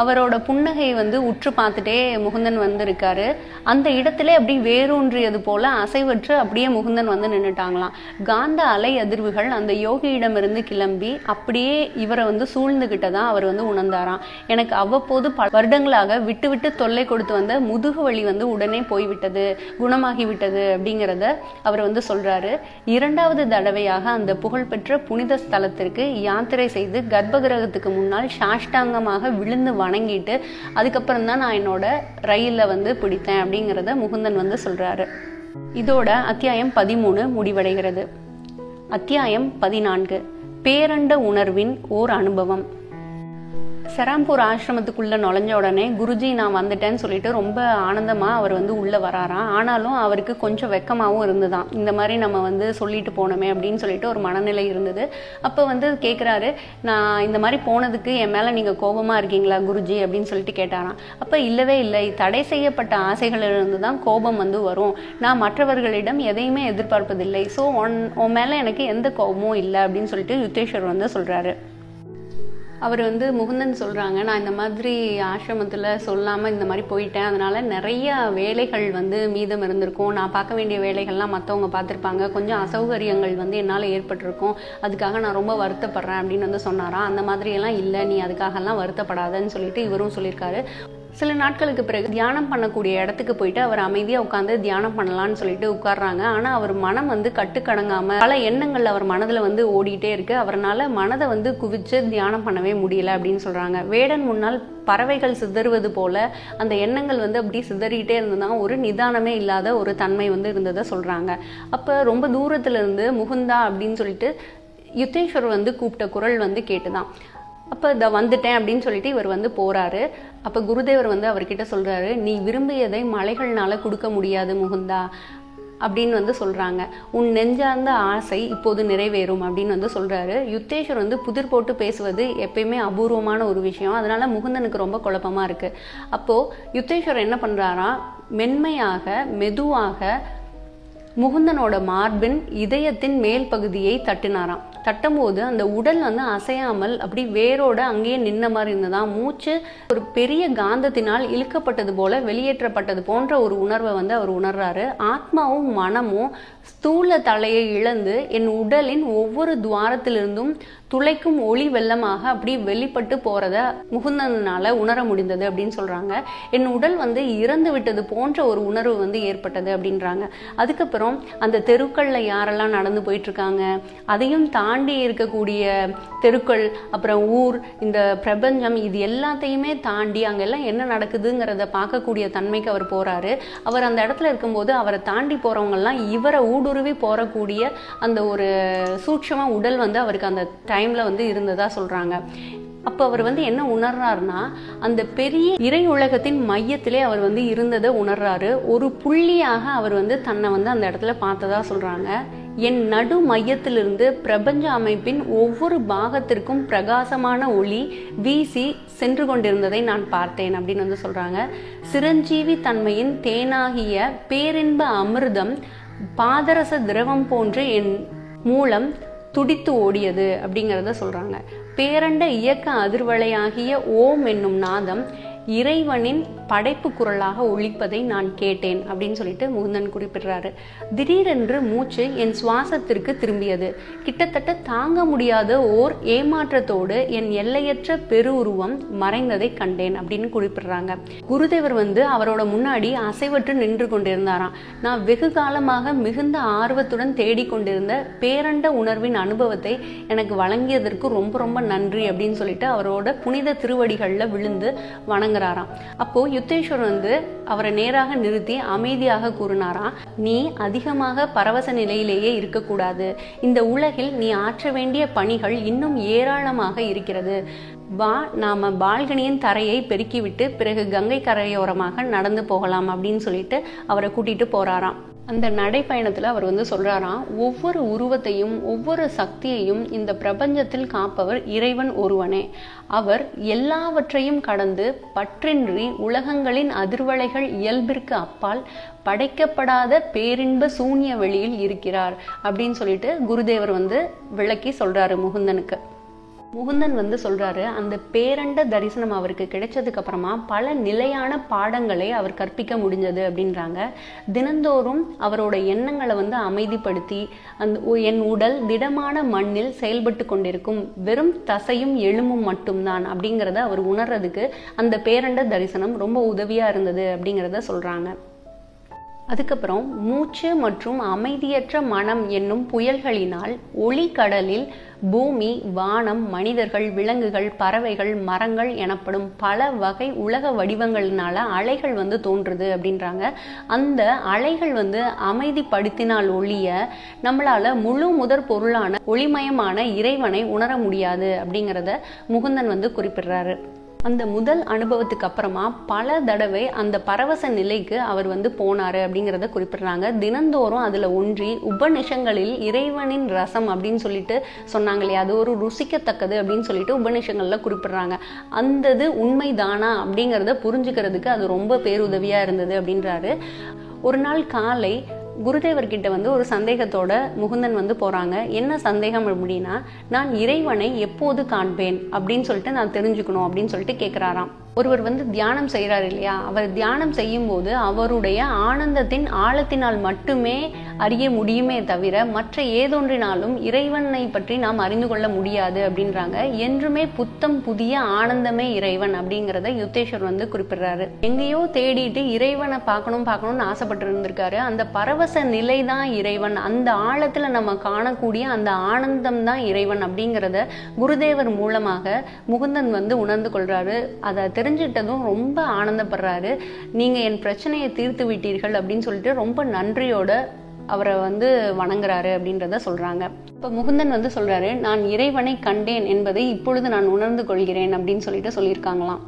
அவரோட புன்னகை வந்து உற்று பார்த்துட்டே முகுந்தன் வந்து இருக்காரு. அந்த இடத்துல அப்படி வேரூன்றியது போல அசைவற்று அப்படியே முகுந்தன் வந்து நின்றுட்டாங்களாம். காந்த அலை அதிர்வுகள் அந்த யோகியிடமிருந்து கிளம்பி அப்படியே இவரை வந்து சூழ்ந்துகிட்டதான் அவர் வந்து உணர்ந்தாராம். எனக்கு அவ்வப்போது பல வருடங்களாக விட்டு விட்டு தொல்லை கொடுத்து வந்த முதுகு வலி வந்து உடனே போய்விட்டது, குணமாகிவிட்டது அப்படிங்கிறத அவர் வந்து சொல்றாரு. 2வது தடவையாக அந்த புகழ்பெற்ற புனித ஸ்தலத்திற்கு யாத்திரை செய்து கர்ப்பகிரகத்துக்கு முன்னால் சாஷ்டாங்கமாக விழுந்து வணங்கிட்டு அதுக்கப்புறம் தான் நான் என்னோட ரயில்ல வந்து பிடித்தேன் அப்படிங்கிறத முகுந்தன் வந்து சொல்றாரு. இதோட அத்தியாயம் 13 முடிவடைகிறது. அத்தியாயம் 14 பேரண்ட உணர்வின் ஓர் அனுபவம். செராம்பூர் ஆசிரமத்துக்குள்ள நுழைஞ்ச உடனே குருஜி நான் வந்துட்டேன்னு சொல்லிட்டு ரொம்ப ஆனந்தமா அவர் வந்து உள்ள வராராம். ஆனாலும் அவருக்கு கொஞ்சம் வெக்கமாகவும் இருந்துதான். இந்த மாதிரி நம்ம வந்து சொல்லிட்டு போனோமே அப்படின்னு சொல்லிட்டு ஒரு மனநிலை இருந்தது. அப்போ வந்து கேட்குறாரு, நான் இந்த மாதிரி போனதுக்கு என் மேல நீங்க கோபமா இருக்கீங்களா குருஜி அப்படின்னு சொல்லிட்டு கேட்டாராம். அப்ப இல்லவே இல்லை, தடை செய்யப்பட்ட ஆசைகளிலிருந்து தான் கோபம் வந்து வரும். நான் மற்றவர்களிடம் எதையுமே எதிர்பார்ப்பதில்லை. ஸோ உன் மேல எனக்கு எந்த கோபமும் இல்லை அப்படின்னு சொல்லிட்டு யுத்தேஸ்வர் வந்து சொல்றாரு. அவர் வந்து முகுந்தன் சொல்கிறாங்க, நான் இந்த மாதிரி ஆசிரமத்தில் சொல்லாமல் இந்த மாதிரி போயிட்டேன், அதனால் நிறைய வேலைகள் வந்து மீதம் இருந்திருக்கும், நான் பார்க்க வேண்டிய வேலைகள்லாம் மற்றவங்க பார்த்துருப்பாங்க, கொஞ்சம் அசௌகரியங்கள் வந்து என்னால் ஏற்பட்டிருக்கும், அதுக்காக நான் ரொம்ப வருத்தப்படுறேன் அப்படின்னு வந்து சொன்னாராம். அந்த மாதிரியெல்லாம் இல்லை, நீ அதுக்காகலாம் வருத்தப்படாதன்னு சொல்லிட்டு இவரும் சொல்லியிருக்காரு. சில நாட்களுக்கு பிறகு தியானம் பண்ணக்கூடிய இடத்துக்கு போயிட்டு அவர் அமைதியாக உட்காந்து தியானம் பண்ணலான்னு சொல்லிட்டு உட்கார்றாங்க. ஆனால் அவர் மனம் வந்து கட்டுக்கடங்காமல் பல எண்ணங்கள் அவர் மனதில் வந்து ஓடிட்டே இருக்கு. அவரால் மனதை வந்து குவிச்சு தியானம் பண்ணவே முடியல அப்படின்னு சொல்கிறாங்க. வேடன் முன்னால் பறவைகள் சிதறுவது போல அந்த எண்ணங்கள் வந்து அப்படி சிதறிட்டே இருந்ததுதான், ஒரு நிதானமே இல்லாத ஒரு தன்மை வந்து இருந்ததை சொல்கிறாங்க. அப்போ ரொம்ப தூரத்துல இருந்து முகுந்தா அப்படின்னு சொல்லிட்டு யுத்தேஸ்வர் வந்து கூப்பிட்ட குரல் வந்து கேட்டுதான். அப்போ இதை வந்துட்டேன் அப்படின்னு சொல்லிட்டு இவர் வந்து போறாரு. அப்போ குருதேவர் வந்து அவர்கிட்ட சொல்றாரு, நீ விரும்பியதை மலைகள்னால கொடுக்க முடியாது முகுந்தா அப்படின்னு வந்து சொல்றாங்க. உன் நெஞ்சார்ந்த ஆசை இப்போது நிறைவேறும் அப்படின்னு வந்து சொல்றாரு. யுத்தேஸ்வர் வந்து புதிர் போட்டு பேசுவது எப்பயுமே அபூர்வமான ஒரு விஷயம். அதனால முகுந்தனுக்கு ரொம்ப குழப்பமா இருக்கு. அப்போ யுத்தேஸ்வர் என்ன பண்றாரா, மென்மையாக மெதுவாக முகுந்தனோட மார்பின் இதயத்தின் மேல் பகுதியை தட்டினாராம். தட்டும்போது அந்த உடல் வந்து அசையாமல் அப்படி வேரோட அங்கேயே நின்ன மாதிரி இருந்ததாம். மூச்சு ஒரு பெரிய காந்தத்தினால் இழுக்கப்பட்டது போல வெளியேற்றப்பட்டது போன்ற ஒரு உணர்வை வந்து அவர் உணர்றாரு. ஆத்மாவும் மனமும் ஸ்தூல தலையை இழந்து என் உடலின் ஒவ்வொரு துவாரத்திலிருந்தும் துளைக்கும் ஒளி வெள்ளமாக அப்படி வெளிப்பட்டு போறத முகுந்தனால உணர முடிந்தது அப்படின்னு சொல்றாங்க. என் உடல் வந்து இறந்து விட்டது போன்ற ஒரு உணர்வு வந்து ஏற்பட்டது அப்படின்றாங்க. அதுக்கப்புறம் அந்த தெருக்கள்ல யாரெல்லாம் நடந்து போயிட்டு இருக்காங்க, அதையும் தாண்டி இருக்கக்கூடிய தெருக்கள், அப்புறம் ஊர், இந்த பிரபஞ்சம், இது எல்லாத்தையுமே தாண்டி அங்கெல்லாம் என்ன நடக்குதுங்கிறத பார்க்கக்கூடிய தன்மைக்கு அவர் போறாரு. அவர் அந்த இடத்துல இருக்கும்போது அவரை தாண்டி போறவங்க எல்லாம் இவரை ஊடுருவி போறக்கூடிய அந்த ஒரு சூட்சமா உடல் வந்து அவருக்கு அந்த டைம்ல வந்து இருந்ததா சொல்றாங்க. அப்ப அவர் வந்து என்ன உணர்றாருன்னா, அந்த பெரிய இறை உலகத்தின் மையத்திலே அவர் வந்து இருந்ததை உணர்றாரு. ஒரு புள்ளியாக அவர் வந்து தன்னை வந்து அந்த இடத்துல பார்த்ததா சொல்றாங்க. என் நடு மையத்திலிருந்து பிரபஞ்ச அமைப்பின் ஒவ்வொரு பாகத்திற்கும் பிரகாசமான ஒளி வீசி சென்று கொண்டிருந்ததை நான் பார்த்தேன் அப்படின்னு வந்து சொல்றாங்க. சிரஞ்சீவி தன்மையின் தேனாகிய பேரின்ப அமிர்தம் பாதரச திரவம் போன்று என் மூலம் துடித்து ஓடியது அப்படிங்கிறத சொல்றாங்க. பேரண்ட இயக்க அதிர்வலையாகிய ஓம் என்னும் நாதம் இறைவனின் படைப்பு குரலாக ஒலிப்பதை நான் கேட்டேன் அப்படின்னு சொல்லிட்டு முகுந்தன் குறிப்பிடுறாரு. திடீரென்று மூச்சு என் சுவாசத்திற்கு திரும்பியது. கிட்டத்தட்ட தாங்க முடியாத ஓர் ஏமாற்றத்தோடு என் எல்லையற்ற பெரு உருவம் மறைந்ததை கண்டேன் அப்படின்னு குறிப்பிடுறாங்க. குருதேவர் வந்து அவரோட முன்னாடி அசைவற்று நின்று கொண்டிருந்தாராம். நான் வெகு காலமாக மிகுந்த ஆர்வத்துடன் தேடிக்கொண்டிருந்த பேரண்ட உணர்வின் அனுபவத்தை எனக்கு வழங்கியதற்கு ரொம்ப ரொம்ப நன்றி அப்படின்னு சொல்லிட்டு அவரோட புனித திருவடிகள்ல விழுந்து வணங்குறாராம். அப்போ யுத்தேஸ்வர் வந்து அவரை நேராக நிறுத்தி அமைதியாக கூறினாராம், நீ அதிகமாக பரவச நிலையிலேயே இருக்கக்கூடாது. இந்த உலகில் நீ ஆற்ற வேண்டிய பணிகள் இன்னும் ஏராளமாக இருக்கிறது. வா, நாம பால்கனியின் தரையை பெருக்கிவிட்டு பிறகு கங்கை கரையோரமாக நடந்து போகலாம் அப்படின்னு சொல்லிட்டு அவரை கூட்டிட்டு போறாராம். அந்த நடைப்பயணத்துல அவர் வந்து சொல்றாராம், ஒவ்வொரு உருவத்தையும் ஒவ்வொரு சக்தியையும் இந்த பிரபஞ்சத்தில் காப்பவர் இறைவன் ஒருவனே. அவர் எல்லாவற்றையும் கடந்து பற்றின்றி உலகங்களின் அதிர்வலைகள் இயல்பிற்கு அப்பால் படைக்கப்படாத பேரின்ப சூன்ய வெளியில் இருக்கிறார் அப்படின்னு சொல்லிட்டு குருதேவர் வந்து விளக்கி சொல்றாரு முகுந்தனுக்கு. முகுந்தன் வந்து சொல்றாரு, அந்த பேரண்ட தரிசனம் அவருக்கு கிடைச்சதுக்கு அப்புறமா பல நிலையான பாடங்களை அவர் கற்பிக்க முடிஞ்சது அப்படின்றாங்க. தினந்தோறும் அவரோட எண்ணங்களை வந்து அமைதிப்படுத்தி என் உடல் திடமான மண்ணில் செயல்பட்டு கொண்டிருக்கும், வெறும் தசையும் எலும்பும் மட்டும்தான் அப்படிங்கிறத அவர் உணர்றதுக்கு அந்த பேரண்ட தரிசனம் ரொம்ப உதவியா இருந்தது அப்படிங்கிறத சொல்றாங்க. அதுக்கப்புறம் மூச்சு மற்றும் அமைதியற்ற மனம் என்னும் புயல்களினால் ஒளி கடலில் பூமி, வானம், மனிதர்கள், விலங்குகள், பறவைகள், மரங்கள் எனப்படும் பல வகை உலக வடிவங்களினால அலைகள் வந்து தோன்றுது அப்படின்றாங்க. அந்த அலைகள் வந்து அமைதிப்படுத்தினால் ஒழிய நம்மளால முழு முதற் பொருளான ஒளிமயமான இறைவனை உணர முடியாது அப்படிங்கிறத முகுந்தன் வந்து குறிப்பிடுறாரு. அந்த முதல் அனுபவத்துக்கு அப்புறமா பல தடவை அந்த பரவச நிலைக்கு அவர் வந்து போனாரு அப்படிங்கிறத குறிப்பிடுறாங்க. தினந்தோறும் அதுல ஒன்றி உபநிஷங்களில் இறைவனின் ரசம் அப்படின்னு சொல்லிட்டு சொன்னாங்க இல்லையா, அது ஒரு ருசிக்கத்தக்கது அப்படின்னு சொல்லிட்டு உபநிஷங்கள்ல குறிப்பிடுறாங்க. அந்தது உண்மைதானா அப்படிங்கிறத புரிஞ்சுக்கிறதுக்கு அது ரொம்ப பேருதவியா இருந்தது அப்படின்றாரு. ஒரு நாள் காலை குருதேவர்கிட்ட வந்து ஒரு சந்தேகத்தோட முகுந்தன் வந்து போறாங்க. என்ன சந்தேகம் அப்படின்னா, நான் இறைவனை எப்போது காண்பேன் அப்படின்னு சொல்லிட்டு நான் தெரிஞ்சுக்கணும் அப்படின்னு சொல்லிட்டு கேட்கிறாராம். ஒருவர் வந்து தியானம் செய்யறாரு இல்லையா, அவர் தியானம் செய்யும் போது அவருடைய ஆனந்தத்தின் ஆழத்தினால் மட்டுமே அறிய முடியுமே தவிர மற்ற ஏதொன்றினாலும் இறைவனை பற்றி நாம் அறிந்து கொள்ள முடியாது அப்படின்றாங்க. என்றுமே புத்தம் புதிய ஆனந்தமே இறைவன் அப்படிங்கிறத யுத்தேஸ்வர் வந்து குறிப்பிடுறாரு. எங்கேயோ தேடிட்டு இறைவனை பார்க்கணும்னு ஆசைப்பட்டு இருந்திருக்காரு. அந்த பரவச நிலை தான் இறைவன், அந்த ஆழத்துல நம்ம காணக்கூடிய அந்த ஆனந்தம் தான் இறைவன் அப்படிங்கிறத குருதேவர் மூலமாக முகுந்தன் வந்து உணர்ந்து கொள்றாரு. அதை தெரிஞ்சிட்டதும் ரொம்ப ஆனந்தப்படுறாரு. நீங்க என் பிரச்சனையை தீர்த்து விட்டீர்கள் அப்படின்னு சொல்லிட்டு ரொம்ப நன்றியோட அவரை வந்து வணங்குறாரு அப்படின்றத சொல்றாங்க. இப்ப முகுந்தன் வந்து சொல்றாரு, நான் இறைவனை கண்டேன் என்பதை இப்பொழுது நான் உணர்ந்து கொள்கிறேன் அப்படின்னு சொல்லிட்டு சொல்லியிருக்காங்களாம்.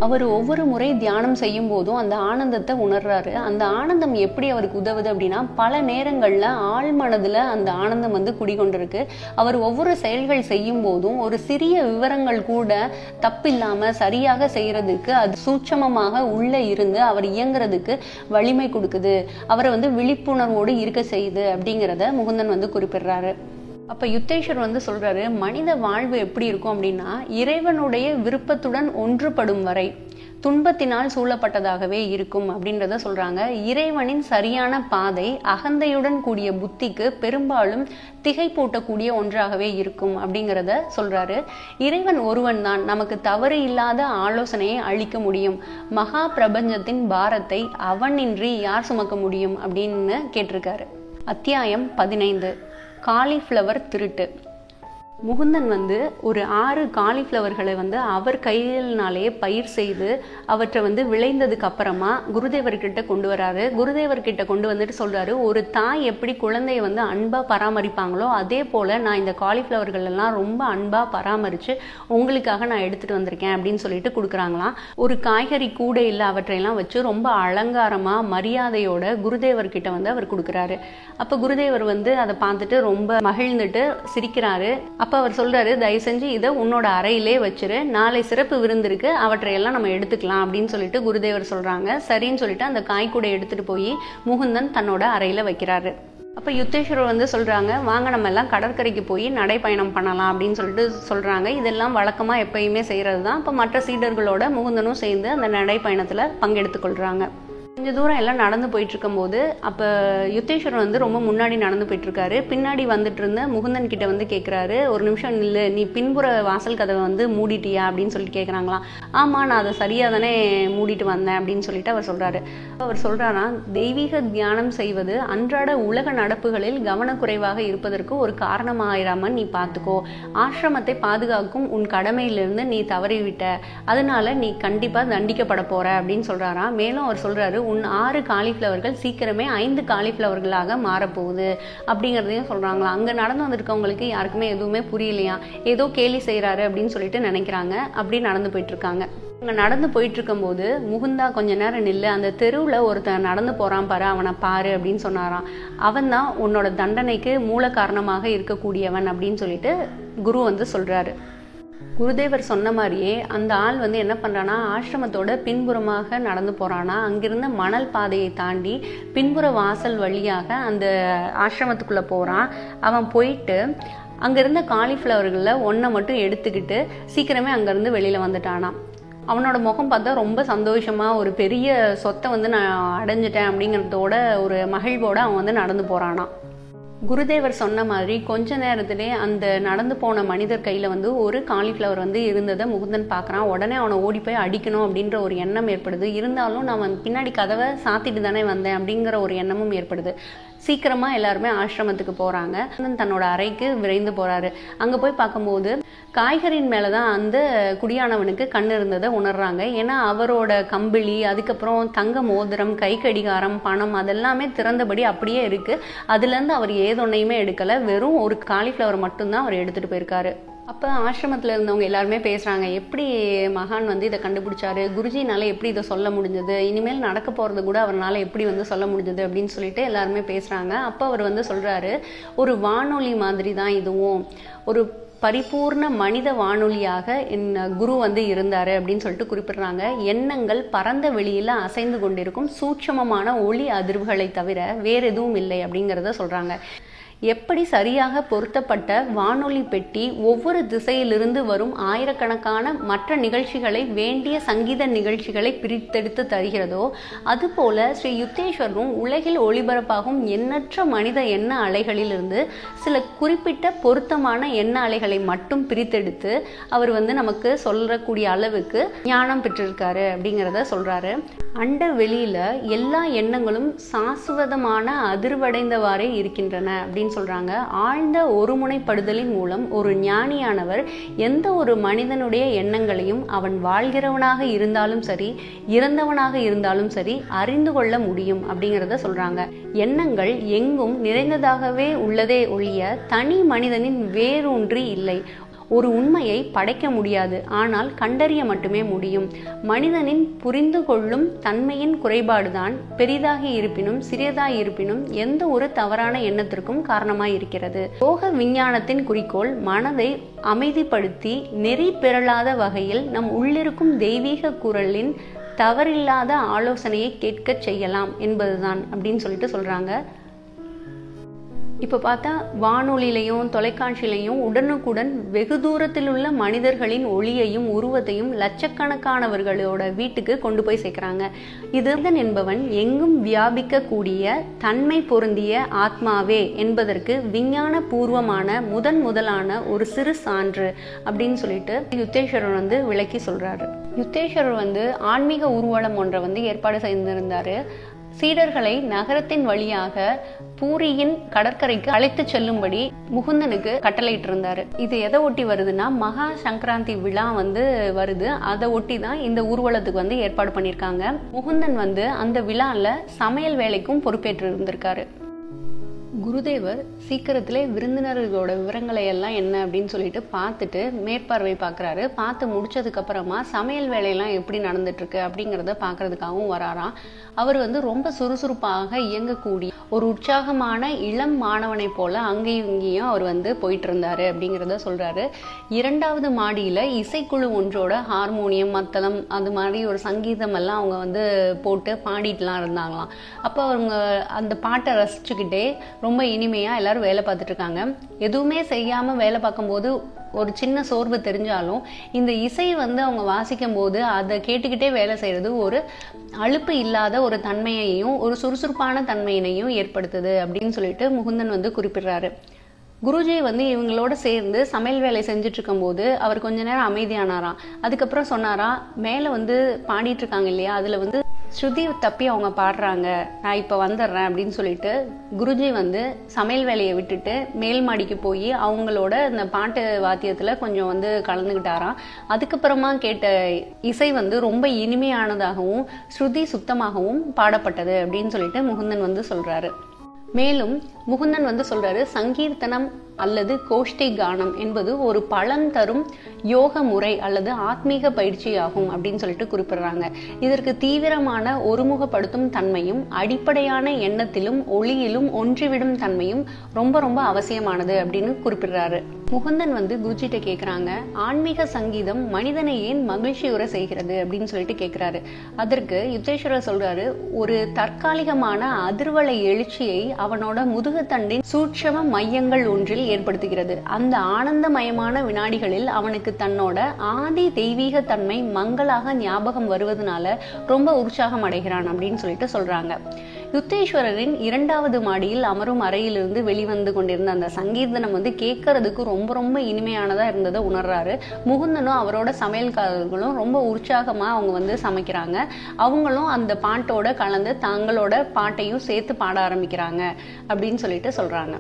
அவர் ஒவ்வொரு முறை தியானம் செய்யும் போதும் அந்த ஆனந்தத்தை உணர்றாரு. அந்த ஆனந்தம் எப்படி அவருக்கு உதவுது அப்படின்னா, பல நேரங்கள்ல ஆழ் மனதுல அந்த ஆனந்தம் வந்து குடிகொண்டிருக்கு. அவர் ஒவ்வொரு செயல்கள் செய்யும் போதும் ஒரு சிறிய விவரங்கள் கூட தப்பில்லாம சரியாக செய்யறதுக்கு அது சூட்சமமாக உள்ள இருந்து அவர் இயங்குறதுக்கு வலிமை கொடுக்குது, அவரை வந்து விழிப்புணர்வோடு இருக்க செய்யுது அப்படிங்கிறத முகுந்தன் வந்து குறிப்பிடுறாரு. அப்ப யுத்தேஸ்வர் வந்து சொல்றாரு, மனித வாழ்வு எப்படி இருக்கும் அப்படின்னா, இறைவனுடைய விருப்பத்துடன் ஒன்றுபடும் வரை துன்பத்தினால் சூழப்பட்டதாகவே இருக்கும் அப்படின்றத சொல்றாங்க. இறைவனின் சரியான பாதை அகந்தையுடன் கூடிய புத்திக்கு பெரும்பாலும் திகைப்பூட்டக்கூடிய ஒன்றாகவே இருக்கும் அப்படிங்கிறத சொல்றாரு. இறைவன் ஒருவன் தான் நமக்கு தவறு இல்லாத ஆலோசனையை அளிக்க முடியும். மகா பிரபஞ்சத்தின் பாரத்தை அவனின்றி யார் சுமக்க முடியும் அப்படின்னு கேட்டிருக்காரு. அத்தியாயம் 15, காலிஃப்ளவர் திருட்டு. முகுந்தன் வந்து ஒரு 6 காலிஃப்ளவர்களை வந்து அவர் கையினாலேயே பயிர் செய்து அவற்றை வந்து விளைந்ததுக்கு அப்புறமா குருதேவர்கிட்ட கொண்டு வராரு. குருதேவர்கிட்ட கொண்டு வந்துட்டு சொல்றாரு, ஒரு தாய் எப்படி குழந்தைய வந்து அன்பா பராமரிப்பாங்களோ அதே போல நான் இந்த காலிஃப்ளவர்கள் எல்லாம் ரொம்ப அன்பா பராமரிச்சு உங்களுக்காக நான் எடுத்துட்டு வந்திருக்கேன் அப்படின்னு சொல்லிட்டு கொடுக்குறாங்களாம். ஒரு காய்கறி கூடையில் அவற்றையெல்லாம் வச்சு ரொம்ப அலங்காரமா மரியாதையோட குருதேவர்கிட்ட வந்து அவர் கொடுக்குறாரு. அப்ப குருதேவர் வந்து அதை பார்த்துட்டு ரொம்ப மகிழ்ந்துட்டு சிரிக்கிறாரு. அப்ப அவர் சொல்றாரு, தயவு செஞ்சு இதை உன்னோட அறையிலே வச்சிரு, நாளை சிறப்பு விருந்திருக்கு, அவற்றையெல்லாம் நம்ம எடுத்துக்கலாம் அப்படின்னு சொல்லிட்டு குருதேவர் சொல்றாங்க. சரின்னு சொல்லிட்டு அந்த காய்கூடை எடுத்துட்டு போய் முகுந்தன் தன்னோட அறையில வைக்கிறாரு. அப்ப யுத்தேஸ்வரர் வந்து சொல்றாங்க, வாங்க நம்ம எல்லாம் கடற்கரைக்கு போய் நடைப்பயணம் பண்ணலாம் அப்படின்னு சொல்லிட்டு சொல்றாங்க. இதெல்லாம் வழக்கமா எப்பயுமே செய்யறதுதான். அப்ப மற்ற சீடர்களோட முகுந்தனும் சேர்ந்து அந்த நடைப்பயணத்துல பங்கெடுத்துக் கொள்றாங்க. கொஞ்சம் தூரம் எல்லாம் நடந்து போயிட்டு இருக்கும் போது அப்ப யுத்தேஸ்வரன் வந்து ரொம்ப முன்னாடி நடந்து போயிட்டு இருக்காரு. பின்னாடி வந்துட்டு இருந்த முகுந்தன் கிட்ட வந்து கேட்கிறாரு, ஒரு நிமிஷம் நில்லு, நீ பின்புற வாசல் கதவை வந்து மூடிட்டியா அப்படின்னு சொல்லிட்டு கேட்கறாங்களாம். ஆமா, நான் அதை சரியா தானே மூடிட்டு வந்தேன் அப்படின்னு சொல்லிட்டு அவர் சொல்றாரு. அவர் சொல்றாராம், தெய்வீக தியானம் செய்வது அன்றாட உலக நடப்புகளில் கவனக்குறைவாக இருப்பதற்கு ஒரு காரணமாயிராம நீ பார்த்துக்கோ. ஆசிரமத்தை பாதுகாக்கும் உன் கடமையிலிருந்து நீ தவறிவிட்ட, அதனால நீ கண்டிப்பா தண்டிக்கப்பட போற அப்படின்னு சொல்றாராம். மேலும் அவர் சொல்றாரு, உன் 6 காலிஃப்ளவர்கள் சீக்கிரமே 5 காலிஃப்ளவர்களாக மாறப்போகுது அப்படிங்கிறதையும் சொல்றாங்களா. அங்க நடந்து வந்திருக்கவங்களுக்கு யாருக்குமே எதுவுமே புரியலையா, ஏதோ கேலி செய்யறாரு அப்படின்னு சொல்லிட்டு நினைக்கிறாங்க. அப்படி நடந்து போயிட்டு இருக்காங்க. அங்க நடந்து போயிட்டு இருக்கும் போது, முகுந்தா கொஞ்ச நேரம் நில்லு, அந்த தெருவுல ஒருத்தன் நடந்து போறான் பாரு, அவனை பாரு அப்படின்னு சொன்னாராம். அவன் தான் உன்னோட தண்டனைக்கு மூல காரணமாக இருக்கக்கூடியவன் அப்படின்னு சொல்லிட்டு குரு வந்து சொல்றாரு. குருதேவர் சொன்ன மாதிரியே அந்த ஆள் வந்து என்ன பண்றானா, ஆசிரமத்தோட பின்புறமாக நடந்து போறானா. அங்கிருந்த மணல் பாதையை தாண்டி பின்புற வாசல் வழியாக அந்த ஆசிரமத்துக்குள்ள போறான். அவன் போயிட்டு அங்க இருந்த காலிஃப்ளவர்களில் ஒன்றை மட்டும் எடுத்துக்கிட்டு சீக்கிரமே அங்கிருந்து வெளியில வந்துட்டானா. அவனோட முகம் பார்த்தா ரொம்ப சந்தோஷமா, ஒரு பெரிய சொத்தை வந்து நான் அடைஞ்சிட்டேன் அப்படிங்கிறதோட ஒரு மகிழ்வோட அவன் வந்து நடந்து போறானா. குருதேவர் சொன்ன மாதிரி கொஞ்ச நேரத்திலே அந்த நடந்து போன மனிதர் கையில வந்து ஒரு காலிஃப்ளவர் வந்து இருந்ததை முகுந்தன் பார்க்கறான். உடனே அவனை ஓடி போய் அடிக்கணும் அப்படின்ற ஒரு எண்ணம் ஏற்படுது. இருந்தாலும் நான் பின்னாடி கதவை சாத்திட்டு தானே வந்தேன் அப்படிங்கிற ஒரு எண்ணமும் ஏற்படுது. சீக்கிரமா எல்லாருமே ஆசிரமத்துக்கு போறாங்க. தன்னோட அறைக்கு விரைந்து போறாரு. அங்க போய் பார்க்கும்போது காய்கறியின் மேலதான் அந்த குடியானவனுக்கு கண் இருந்ததை உணர்றாங்க. ஏன்னா அவரோட கம்பிளி, அதுக்கப்புறம் தங்க மோதிரம், கை கடிகாரம், பணம் அதெல்லாமே திறந்தபடி அப்படியே இருக்கு. அதுல இருந்து அவர் ஏதொன்னையுமே எடுக்கல, வெறும் ஒரு காலிஃப்ளவர் மட்டும்தான் அவர் எடுத்துட்டு போயிருக்காரு. அப்போ ஆசிரமத்தில் இருந்தவங்க எல்லாருமே பேசுகிறாங்க, எப்படி மகான் வந்து இதை கண்டுபிடிச்சாரு, குருஜினால எப்படி இதை சொல்ல முடிஞ்சது, இனிமேல் நடக்க போகிறது கூட அவரால் எப்படி வந்து சொல்ல முடிஞ்சது அப்படின்னு சொல்லிட்டு எல்லாருமே பேசுகிறாங்க. அப்போ அவர் வந்து சொல்கிறாரு, ஒரு வானொலி மாதிரி தான் இதுவும், ஒரு பரிபூர்ண மனித வானொலியாக என் குரு வந்து இருந்தாரு அப்படின்னு சொல்லிட்டு குறிப்பிடுறாங்க. எண்ணங்கள் பரந்த வெளியில அசைந்து கொண்டிருக்கும் சூட்சமமான ஒளி அதிர்வுகளை தவிர வேற எதுவும் இல்லை அப்படிங்கிறத சொல்றாங்க. எப்படி சரியாக பொருத்தப்பட்ட வானொலி பெட்டி ஒவ்வொரு திசையிலிருந்து வரும் ஆயிரக்கணக்கான மற்ற நிகழ்ச்சிகளை, வேண்டிய சங்கீத நிகழ்ச்சிகளை பிரித்தெடுத்து தருகிறதோ, அதுபோல ஸ்ரீ யுக்தேஸ்வரரும் உலகில் ஒளிபரப்பாகும் எண்ணற்ற மனித எண்ண அலைகளிலிருந்து சில குறிப்பிட்ட பொருத்தமான எண்ண அலைகளை மட்டும் பிரித்தெடுத்து அவர் வந்து நமக்கு சொல்லக்கூடிய அளவுக்கு ஞானம் பெற்றிருக்காரு அப்படிங்கிறத சொல்றாரு. அண்ட வெளியில எல்லா எண்ணங்களும் சாஸ்வதமான அதிர்வடைந்தவாறே இருக்கின்றன அப்படின்னு சொல்றாங்க. ஆழ்ந்த ஒருமுனைப்படுதலின் மூலம் ஒரு ஞானியானவர் எந்த ஒரு மனிதனுடைய எண்ணங்களையும் அவன் வாழ்கிறவனாக இருந்தாலும் சரி, இறந்தவனாக இருந்தாலும் சரி அறிந்து கொள்ள முடியும் அப்படிங்கிறத சொல்றாங்க. எண்ணங்கள் எங்கும் நிறைந்ததாகவே உள்ளதே ஒழிய தனி மனிதனின் வேரூன்றி இல்லை. ஒரு உண்மையை படைக்க முடியாது, ஆனால் கண்டறிய மட்டுமே முடியும். மனிதனின் புரிந்து கொள்ளும் தன்மையின் குறைபாடுதான் பெரிதாகி இருப்பினும் சிறியதாய் இருப்பினும் எந்த ஒரு தவறான எண்ணத்திற்கும் காரணமாய் இருக்கிறது. யோக விஞ்ஞானத்தின் குறிக்கோள் மனதை அமைதிப்படுத்தி நெறி பெறலாத வகையில் நம் உள்ளிருக்கும் தெய்வீக குரலின் தவறில்லாத ஆலோசனையை கேட்க செய்யலாம் என்பதுதான் அப்படின்னு சொல்லிட்டு சொல்றாங்க. இப்போ பார்த்தா வானொலியிலையும் தொலைக்காட்சியிலையும் உடனுக்குடன் வெகு தூரத்தில் உள்ள மனிதர்களின் ஒளியையும் உருவத்தையும் லட்சக்கணக்கானவர்களோட வீட்டுக்கு கொண்டு போய் சேர்க்கிறாங்க. இதன் என்பவன் எங்கும் வியாபிக்க கூடிய தன்மை பொருந்திய ஆத்மாவே என்பதற்கு விஞ்ஞான பூர்வமான முதலான ஒரு சிறு சான்று அப்படின்னு சொல்லிட்டு யுத்தேஸ்வரர் விளக்கி சொல்றாரு. யுத்தேஸ்வரர் ஆன்மீக ஊர்வலம் ஒன்றை ஏற்பாடு செய்திருந்தாரு. சீடர்களை நகரத்தின் வழியாக பூரியின் கடற்கரைக்கு அழைத்து செல்லும்படி முகுந்தனுக்கு கட்டளையிட்டு இருந்தாரு. இது எதை ஒட்டி வருதுன்னா, மகா சங்கராந்தி விழா வருது. அதை ஒட்டி தான் இந்த ஊர்வலத்துக்கு ஏற்பாடு பண்ணியிருக்காங்க. முகுந்தன் அந்த விழால சமையல் வேலைக்கும் பொறுப்பேற்று இருந்திருக்காரு. குருதேவர் சீக்கிரத்திலே விருந்தினர்களோட விவரங்களை எல்லாம் என்ன அப்படின்னு சொல்லிட்டு பார்த்துட்டு மேற்பார்வை பார்க்குறாரு. பார்த்து முடிச்சதுக்கு அப்புறமா சமையல் வேலையெல்லாம் எப்படி நடந்துட்டு இருக்கு அப்படிங்கிறத பார்க்கறதுக்காகவும் வராராம். அவர் ரொம்ப சுறுசுறுப்பாக இயங்கக்கூடிய ஒரு உற்சாகமான இளம் மாணவனை போல அங்கேயும் இங்கேயும் அவர் போயிட்டு இருந்தாரு அப்படிங்கிறத சொல்றாரு. 2வது மாடியில இசைக்குழு ஒன்றோட ஹார்மோனியம் மத்தளம் அது மாதிரி ஒரு சங்கீதம் எல்லாம் அவங்க போட்டு பாடிட்டுலாம் இருந்தாங்களாம். அப்போ அவங்க அந்த பாட்டை ரசிச்சுக்கிட்டே ரொம்ப இனிமையா எல்லாரும் வேலை பார்த்துட்டு இருக்காங்க. எதுவுமே செய்யாம வேலை பார்க்கும்போது ஒரு சின்ன சோர்வு தெரிஞ்சாலும் இந்த இசை அவங்க வாசிக்கும் போது அதை கேட்டுக்கிட்டே வேலை செய்யறது ஒரு அலுப்பு இல்லாத ஒரு தன்மையையும் ஒரு சுறுசுறுப்பான தன்மையினையும் ஏற்படுத்துது அப்படின்னு சொல்லிட்டு முகுந்தன் குறிப்பிடுறாரு. குருஜி இவங்களோட சேர்ந்து சமையல் வேலை செஞ்சுட்டு இருக்கும் போது அவர் கொஞ்ச நேரம் அமைதியானாராம். அதுக்கப்புறம் சொன்னாரா, மேல பாடிட்டு இருக்காங்க இல்லையா, அதுல ஸ்ருதி தப்பி அவங்க பாடுறாங்க, நான் இப்ப வந்துடுறேன் அப்படின்னு சொல்லிட்டு குருஜி சமையல் வேலையை விட்டுட்டு மேல் மாடிக்கு போய் அவங்களோட இந்த பாட்டு வாத்தியத்துல கொஞ்சம் கலந்துகிட்டாராம். அதுக்கப்புறமா கேட்ட இசை ரொம்ப இனிமையானதாகவும் ஸ்ருதி சுத்தமாகவும் பாடப்பட்டது அப்படின்னு சொல்லிட்டு முகுந்தன் சொல்றாரு. மேலும் முகுந்தன் சொல்றாரு, சங்கீர்த்தனம் அல்லது கோஷ்டி கானம் என்பது ஒரு பலன் தரும் யோக முறை அல்லது ஆத்மீக பயிற்சியாகும் அப்படின்னு சொல்லிட்டு குறிப்பிடுறாங்க. இதற்கு தீவிரமான ஒருமுகப்படுத்தும் தன்மையும் அடிப்படையான எண்ணத்திலும் ஒளியிலும் ஒன்றிவிடும் தன்மையும் ரொம்ப ரொம்ப அவசியமானது அப்படின்னு குறிப்பிடுறாரு. முகுந்தன் குருஜிட்ட கேக்குறாங்க, ஆன்மீக சங்கீதம் மனிதனை ஏன் மகிழ்ச்சியுற செய்கிறது அப்படின்னு சொல்லிட்டு கேக்குறாரு. அதற்கு யுத்தேஸ்வரர் சொல்றாரு, ஒரு தற்காலிகமான அதிர்வலை எழுச்சியை அவனோட முதுகுத்தண்டின் சூட்சம மையங்கள் ஒன்றில் ஏற்படுத்துகிறது. அந்த ஆனந்தமயமான வினாடிகளில் அவனுக்கு தன்னோட ஆதி தெய்வீக தன்மை மங்களாக ஞாபகம் வருவதனால ரொம்ப உற்சாகம் அடைகிறான் அப்படின்னு சொல்லிட்டு சொல்றாங்க. யுத்தேஸ்வரரின் 2வது மாடியில் அமரும் அறையிலிருந்து வெளிவந்து கொண்டிருந்த அந்த சங்கீர்த்தனம் கேட்கறதுக்கு ரொம்ப ரொம்ப இனிமையானதா இருந்ததை உணர்றாரு. முகுந்தனும் அவரோட சமையல்காரர்களும் ரொம்ப உற்சாகமா அவங்க சமைக்கிறாங்க. அவங்களும் அந்த பாட்டோட கலந்து தங்களோட பாட்டையும் சேர்த்து பாட ஆரம்பிக்கிறாங்க அப்படின்னு சொல்லிட்டு சொல்றாங்க.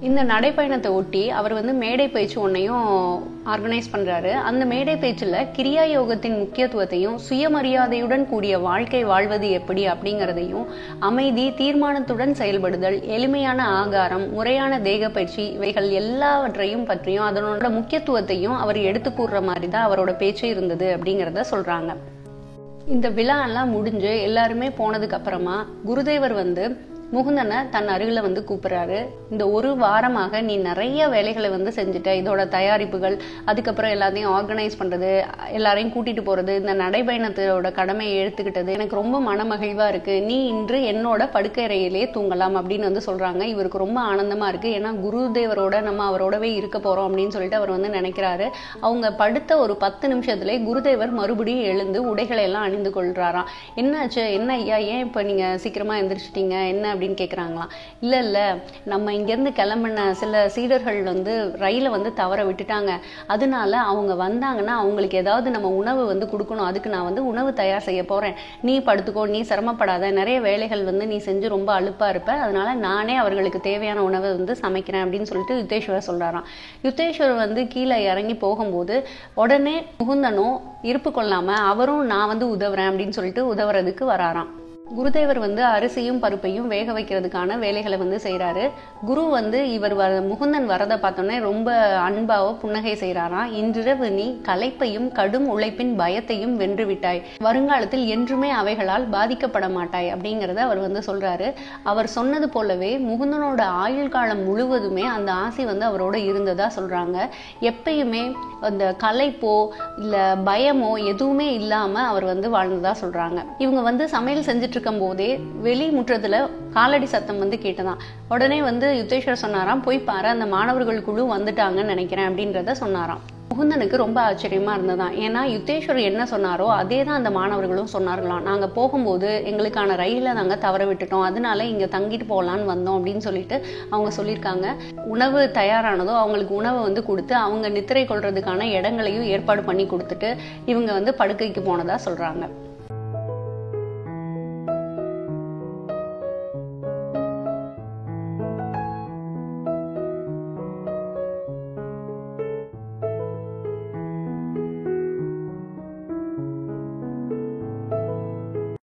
இந்த நடைப்பயணத்தை ஒட்டி அவர் மேடை பேச்சு ஒன்னையும் ஆர்கனைஸ் பண்றாரு. அந்த மேடை பேச்சுல கிரியா யோகத்தின் முக்கியத்துவத்தையும் சுயமரியாதையுடன் கூடிய வாழ்க்கை வாழ்வது எப்படி அப்படிங்கிறதையும் அமைதி தீர்மானத்துடன் செயல்படுதல் எளிமையான ஆகாரம் முறையான தேக பயிற்சி இவைகள் எல்லாவற்றையும் பற்றியும் அதனோட முக்கியத்துவத்தையும் அவர் எடுத்து கூறுற மாதிரி தான் அவரோட பேச்சு இருந்தது அப்படிங்கிறத சொல்றாங்க. இந்த விழா எல்லாம் முடிஞ்சு எல்லாருமே போனதுக்கு அப்புறமா குருதேவர் முகுந்தனை தன் அருகில கூப்பிடுறாரு. இந்த ஒரு வாரமாக நீ நிறைய வேலைகளை செஞ்சுட்ட, இதோட தயாரிப்புகள் அதுக்கப்புறம் எல்லாத்தையும் ஆர்கனைஸ் பண்றது எல்லாரையும் கூட்டிட்டு போறது இந்த நடைபயணத்தோட கடமையை எடுத்துக்கிட்டது எனக்கு ரொம்ப மனமகிழ்வா இருக்கு. நீ இன்று என்னோட படுக்கையறையிலேயே தூங்கலாம் அப்படின்னு சொல்றாங்க. இவருக்கு ரொம்ப ஆனந்தமா இருக்கு. ஏன்னா குருதேவரோட நம்ம அவரோடவே இருக்க போறோம் அப்படின்னு சொல்லிட்டு அவர் நினைக்கிறாரு. அவங்க படுத்த ஒரு 10 நிமிஷத்துல குருதேவர் மறுபடியும் எழுந்து உடைகளை எல்லாம் அணிந்து கொள்றாராம். என்னாச்சு, என்ன ஐயா, ஏன் இப்ப நீங்க சீக்கிரமா எந்திரிச்சிட்டீங்க, என்ன அப்படின்னு கேக்குறாங்களாம். இல்ல நம்ம இங்க இருந்து கிளம்பின சில சீடர்கள் ரயில தவற விட்டுட்டாங்க. அதனால அவங்க வந்தாங்கன்னா அவங்களுக்கு ஏதாவது நம்ம உணவு கொடுக்கணும். அதுக்கு நான் உணவு தயார் செய்ய போறேன். நீ படுத்துக்கோ, நீ சிரமப்படாத, நிறைய வேலைகள் நீ செஞ்சு ரொம்ப அலுப்பா இருப்ப, அதனால நானே அவர்களுக்கு தேவையான உணவை சமைக்கிறேன் அப்படின்னு சொல்லிட்டு யுத்தேஸ்வரர் சொல்றாராம். யுத்தேஸ்வரர் கீழே இறங்கி போகும்போது உடனே முகுந்தனும் இருப்பு கொள்ளாம அவரும் நான் உதவுறேன் அப்படின்னு சொல்லிட்டு உதவுறதுக்கு வராராம். குருதேவர் வந்து அரிசியும் பருப்பையும் வேக வைக்கிறதுக்கான வேலைகளை வந்து செய்கிறாரு. குரு வந்து இவர் முகுந்தன் வரதை பார்த்தோன்னே ரொம்ப அன்பாவோ புன்னகை செய்கிறாராம். இன்றிரவு நீ களைப்பையும் கடும் உழைப்பின் பயத்தையும் வென்று விட்டாய், வருங்காலத்தில் என்றுமே அவைகளால் பாதிக்கப்பட மாட்டாய் அப்படிங்கிறத அவர் வந்து சொல்றாரு. அவர் சொன்னது போலவே முகுந்தனோட ஆயுள் காலம் முழுவதுமே அந்த ஆசை வந்து அவரோட இருந்ததா சொல்றாங்க. எப்பயுமே அந்த களைப்போ இல்ல பயமோ எதுவுமே இல்லாம அவர் வந்து வாழ்ந்ததா சொல்றாங்க. இவங்க வந்து சமையல் செஞ்சுட்டு இருக்கும் போதே வெளி முற்றத்துல காலடி சத்தம் வந்து கேட்டதான். உடனே வந்து யுத்தேஸ்வர் சொன்னாராம், போய் பாரு, அந்த மாணவர்கள் குழு வந்துட்டாங்கன்னு நினைக்கிறேன் அப்படின்றத சொன்னாராம். முகுந்தனுக்கு ரொம்ப ஆச்சரியமா இருந்ததான். ஏன்னா யுத்தேஸ்வர் என்ன சொன்னாரோ அதே தான் அந்த மாணவர்களும் சொன்னார்களாம். நாங்க போகும்போது எங்களுக்கான ரயில நாங்க தவற விட்டுட்டோம், அதனால இங்க தங்கிட்டு போகலான்னு வந்தோம் அப்படின்னு சொல்லிட்டு அவங்க சொல்லியிருக்காங்க. உணவு தயாரானதோ அவங்களுக்கு உணவை வந்து கொடுத்து அவங்க நித்திரை கொள்றதுக்கான இடங்களையும் ஏற்பாடு பண்ணி கொடுத்துட்டு இவங்க வந்து படுக்கைக்கு போனதா சொல்றாங்க.